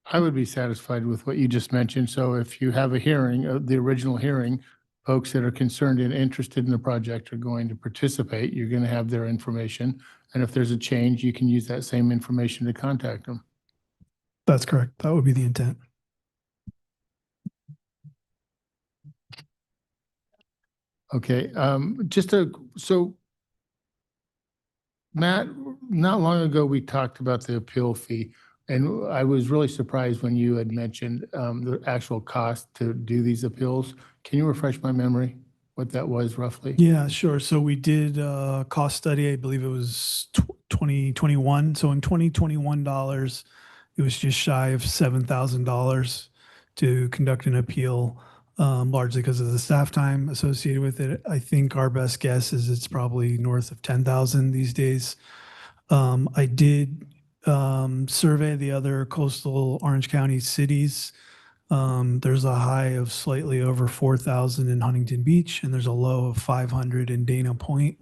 I would be satisfied with what you just mentioned. So if you have a hearing, the original hearing, folks that are concerned and interested in the project are going to participate. You're going to have their information. And if there's a change, you can use that same information to contact them. That's correct. That would be the intent. Okay, so Matt, not long ago, we talked about the appeal fee. And I was really surprised when you had mentioned the actual cost to do these appeals. Can you refresh my memory what that was roughly? Yeah, sure. So we did a cost study, I believe it was 2021. So in 2021 dollars, it was just shy of $7,000 to conduct an appeal, largely because of the staff time associated with it. I think our best guess is it's probably north of 10,000 these days. I did survey the other coastal Orange County cities. There's a high of slightly over 4,000 in Huntington Beach, and there's a low of 500 in Dana Point.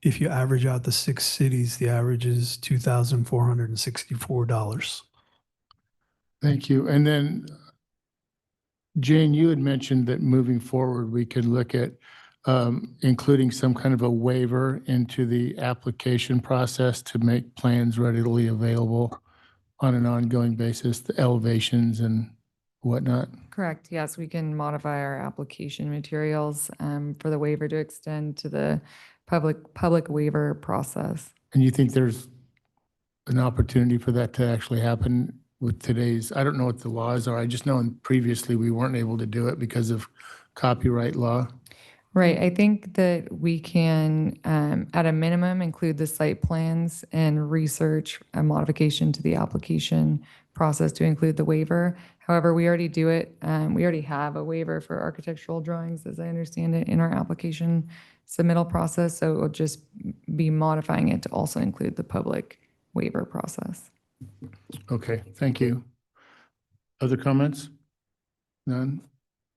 if you average out the 6 cities, the average is $2,464. Thank you. And then, Jane, you had mentioned that moving forward, we could look at including some kind of a waiver into the application process to make plans readily available on an ongoing basis, the elevations and whatnot. Correct. Yes, we can modify our application materials for the waiver to extend to the public waiver process. And you think there's an opportunity for that to actually happen with today's, I don't know what the laws are. I just know previously we weren't able to do it because of copyright law. Right. I think that we can, at a minimum, include the site plans and research a modification to the application process to include the waiver. However, we already do it. We already have a waiver for architectural drawings, as I understand it, in our application submittal process. So it will just be modifying it to also include the public waiver process. Okay, thank you. Other comments? None?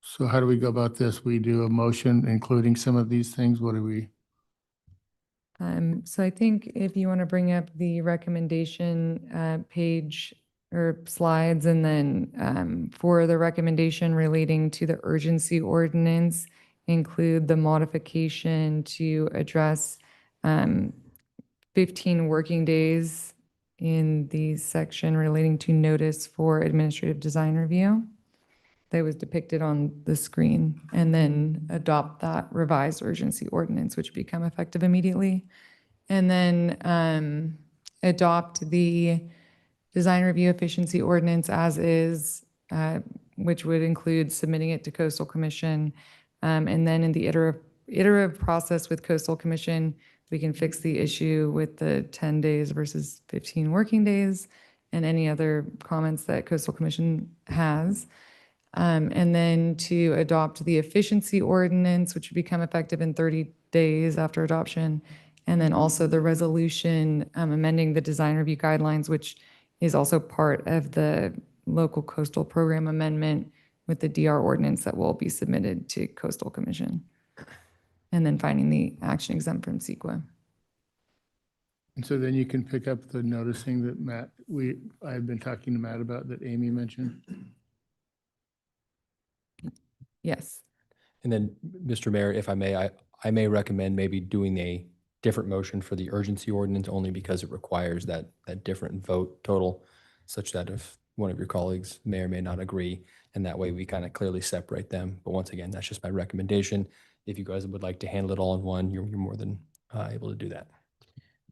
So how do we go about this? We do a motion including some of these things. What do we? So I think if you want to bring up the recommendation page or slides, and then for the recommendation relating to the urgency ordinance, include the modification to address 15 working days in the section relating to notice for administrative design review that was depicted on the screen, and then adopt that revised urgency ordinance, which become effective immediately. And then adopt the design review efficiency ordinance as is, which would include submitting it to Coastal Commission. And then in the iterative process with Coastal Commission, we can fix the issue with the 10 days versus 15 working days and any other comments that Coastal Commission has. And then to adopt the efficiency ordinance, which would become effective in 30 days after adoption. And then also the resolution amending the design review guidelines, which is also part of the local coastal program amendment with the DR ordinance that will be submitted to Coastal Commission. And then finding the action exempt from CEQA. And so then you can pick up the noticing that I've been talking to Matt about that Amy mentioned. Yes. And then, Mr. Mayor, if I may, I may recommend maybe doing a different motion for the urgency ordinance only because it requires that different vote total, such that if one of your colleagues may or may not agree, and that way we kind of clearly separate them. But once again, that's just my recommendation. If you guys would like to handle it all in one, you're more than able to do that.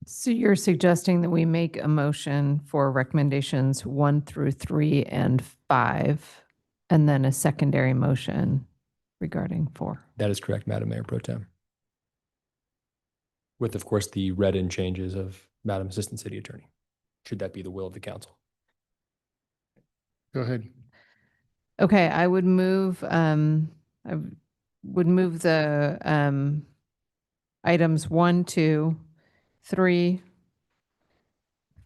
So you're suggesting that we make a motion for recommendations 1 through 3 and 5, and then a secondary motion regarding 4. That is correct, Madam Mayor Pro Tem. With, of course, the read-in changes of Madam Assistant City Attorney, should that be the will of the council. Go ahead. Okay, I would move the items 1, 2, 3,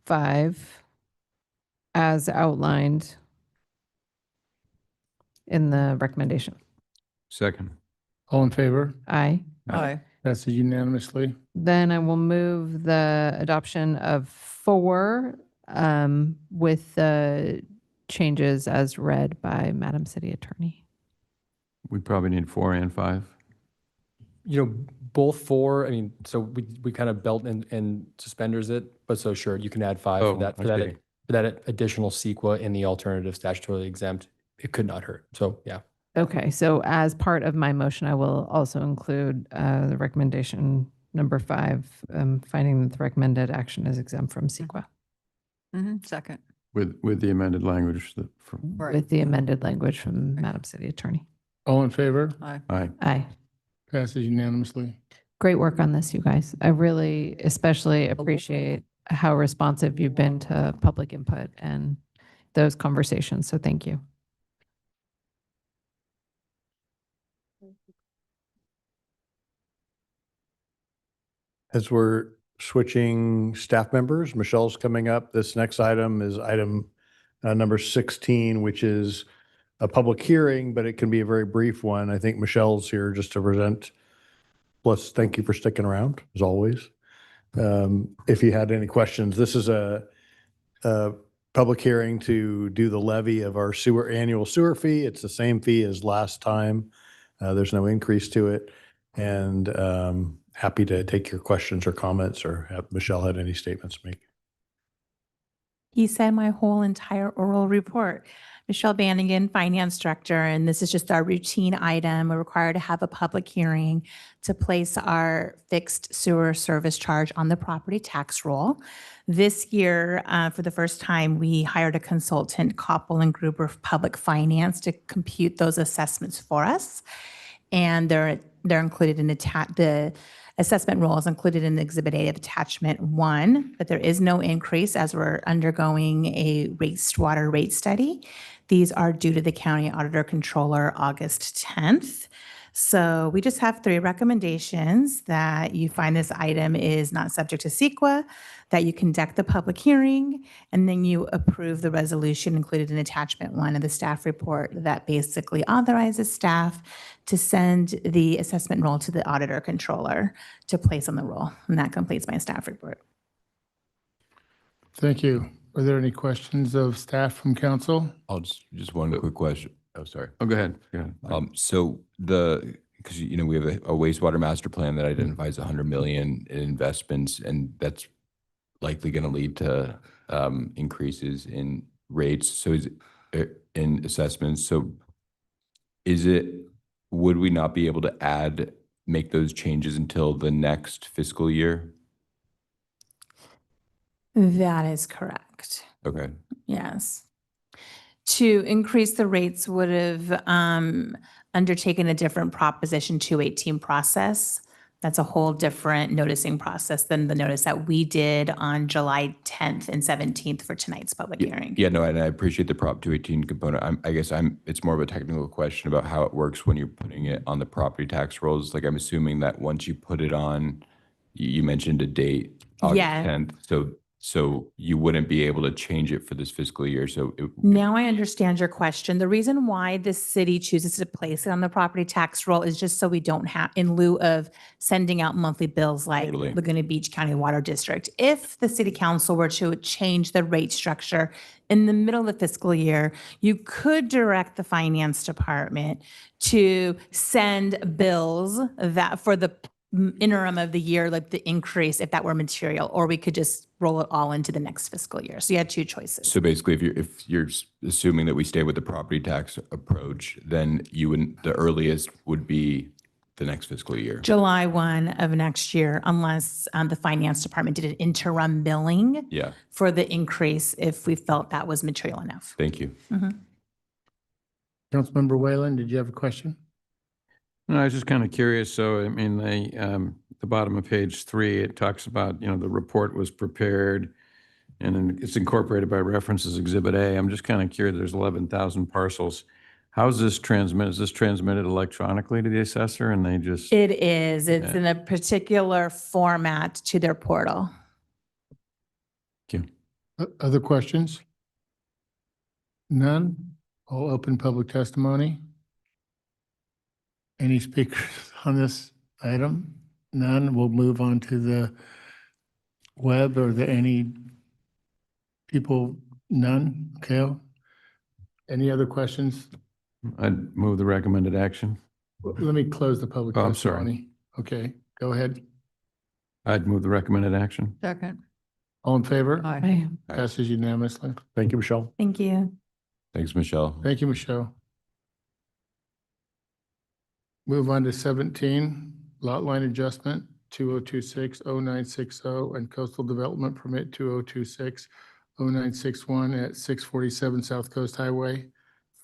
5 as outlined in the recommendation. Second. All in favor? Aye. Aye. Passes unanimously. Then I will move the adoption of 4 with the changes as read by Madam City Attorney. We probably need 4 and 5. You know, both 4, I mean, so we kind of belt and suspenders it, but so sure, you can add 5 Oh, for that, okay. for that additional CEQA in the alternative statutorily exempt. It could not hurt. So, yeah. Okay, so as part of my motion, I will also include the recommendation number 5, finding that the recommended action is exempt from CEQA. Second. With the amended language With the amended language from Madam City Attorney. All in favor? Aye. Aye. Aye. Passes unanimously. Great work on this, you guys. I really especially appreciate how responsive you've been to public input and those conversations. So thank you. As we're switching staff members, Michelle's coming up. This next item is item number 16, which is a public hearing, but it can be a very brief one. I think Michelle's here just to present Plus, thank you for sticking around, as always. If you had any questions, this is a public hearing to do the levy of our annual sewer fee. It's the same fee as last time. There's no increase to it. And happy to take your questions or comments, or have Michelle had any statements to make. He said my whole entire oral report. Michelle Bannigan, Finance Director, and this is just our routine item. We're required to have a public hearing to place our fixed sewer service charge on the property tax roll. This year, for the first time, we hired a consultant, Koppel and Gruber of Public Finance, to compute those assessments for us. And they're included in the assessment roll is included in Exhibit A of Attachment 1, but there is no increase as we're undergoing a wastewater rate study. These are due to the County Auditor Controller August 10th. So we just have 3 recommendations: that you find this item is not subject to CEQA, that you conduct the public hearing, and then you approve the resolution included in Attachment 1 of the staff report that basically authorizes staff to send the assessment roll to the Auditor Controller to place on the roll. And that completes my staff report. Thank you. Are there any questions of staff from council? I'll just one quick question. Oh, sorry. Oh, go ahead. Go ahead. So because we have a wastewater master plan that identifies 100 million in investments, and that's likely going to lead to increases in rates. So is it in assessments? So would we not be able to make those changes until the next fiscal year? That is correct. Okay. Yes. To increase the rates would have undertaken a different Proposition 218 process. That's a whole different noticing process than the notice that we did on July 10th and 17th for tonight's public hearing. Yeah, no, and I appreciate the Prop 218 component. It's more of a technical question about how it works when you're putting it on the property tax rolls. Like, I'm assuming that once you put it on, you mentioned a date, August Yeah. 10th. So you wouldn't be able to change it for this fiscal year. So Now I understand your question. The reason why the city chooses to place it on the property tax roll is just so we don't have, in lieu of sending out monthly bills like Totally. Laguna Beach County Water District. If the city council were to change the rate structure in the middle of the fiscal year, you could direct the finance department to send bills that for the interim of the year, like the increase, if that were material, or we could just roll it all into the next fiscal year. So you had 2 choices. So basically, if you're assuming that we stay with the property tax approach, then the earliest would be the next fiscal year. July 1 of next year, unless the finance department did an interim billing Yeah. for the increase if we felt that was material enough. Thank you. Councilmember Whalen, did you have a question? No, I was just kind of curious. So, I mean, the bottom of page 3, it talks about, the report was prepared and then it's incorporated by reference as Exhibit A. I'm just kind of curious, there's 11,000 parcels. How is this transmitted? Is this transmitted electronically to the assessor and they just? It is. It's Yeah. in a particular format to their portal. Thank you. Other questions? None? I'll open public testimony. Any speakers on this item? None. We'll move on to the web. Are there any people? None? Okay. Any other questions? I'd move the recommended action. Let me close the public Oh, I'm sorry. testimony. Okay, go ahead. I'd move the recommended action. Second. All in favor? Aye. Passes unanimously. Thank you, Michelle. Thank you. Thanks, Michelle. Thank you, Michelle. Move on to 17, lot line adjustment, 2026-0960, and coastal development permit 2026-0961 at 647 South Coast Highway,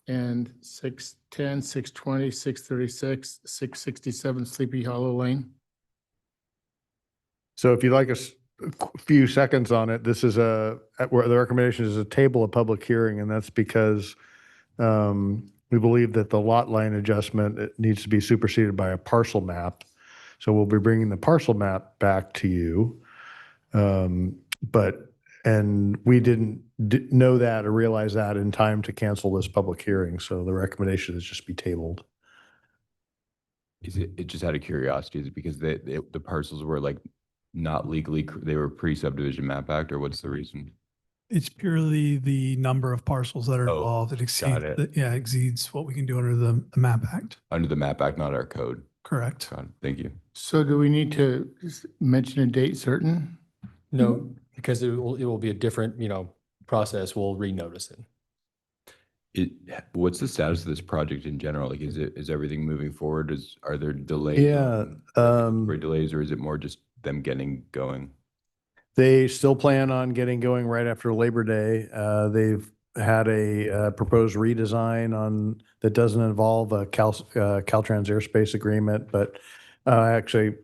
and 610, 620, 636, 667 Sleepy Hollow Lane. So if you'd like a few seconds on it, this is where the recommendation is a table of public hearing, and that's because we believe that the lot line adjustment, it needs to be superseded by a parcel map. So we'll be bringing the parcel map back to you. And we didn't know that or realize that in time to cancel this public hearing. So the recommendation is just be tabled. Is it just out of curiosity, is it because the parcels were like not legally, they were pre-subdivision map act, or what's the reason? It's purely the number of parcels that are Oh, involved. It got exceeds, it. yeah, exceeds what we can do under the MAP Act. Under the map act, not our code. Correct. Got it. Thank you. So do we need to mention a date certain? No, because it will be a different, process. We'll renotice it. What's the status of this project in general? Like, is everything moving forward? Are there delays? Yeah, regulatory delays, or is it more just them getting going? they still plan on getting going right after Labor Day. They've had a proposed redesign that doesn't involve a Caltrans airspace agreement, but actually,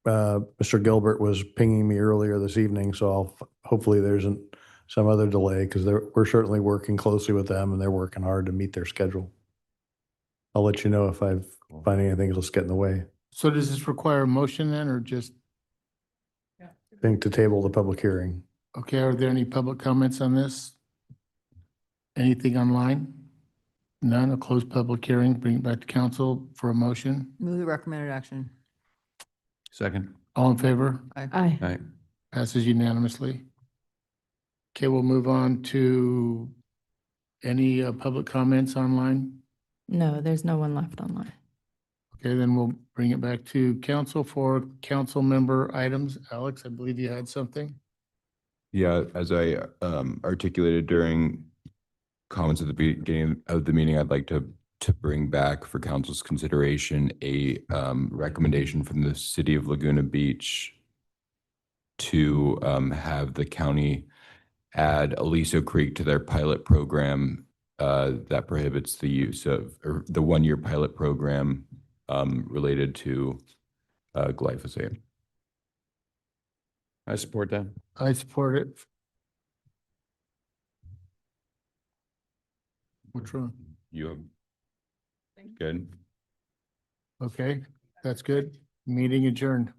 Mr. Gilbert was pinging me earlier this evening, so hopefully there isn't some other delay, because we're certainly working closely with them and they're working hard to meet their schedule. I'll let you know if I find anything that's getting in the way. So does this require a motion then, or just, I think to table the public hearing. okay, are there any public comments on this? Anything online? None, a closed public hearing, bring it back to council for a motion. Move the recommended action. Second. All in favor? Aye. Aye. Aye. Passes unanimously. Okay, we'll move on to any public comments online. No, there's no one left online. Okay, then we'll bring it back to council for council member items. Alex, I believe you had something. Yeah, as I articulated during comments at the beginning of the meeting, I'd like to bring back for council's consideration a recommendation from the city of Laguna Beach to have the county add Aliso Creek to their pilot program that prohibits the use of, or the one-year pilot program related to glyphosate. I support that. I support it. What's wrong? You have good. Okay, that's good. Meeting adjourned.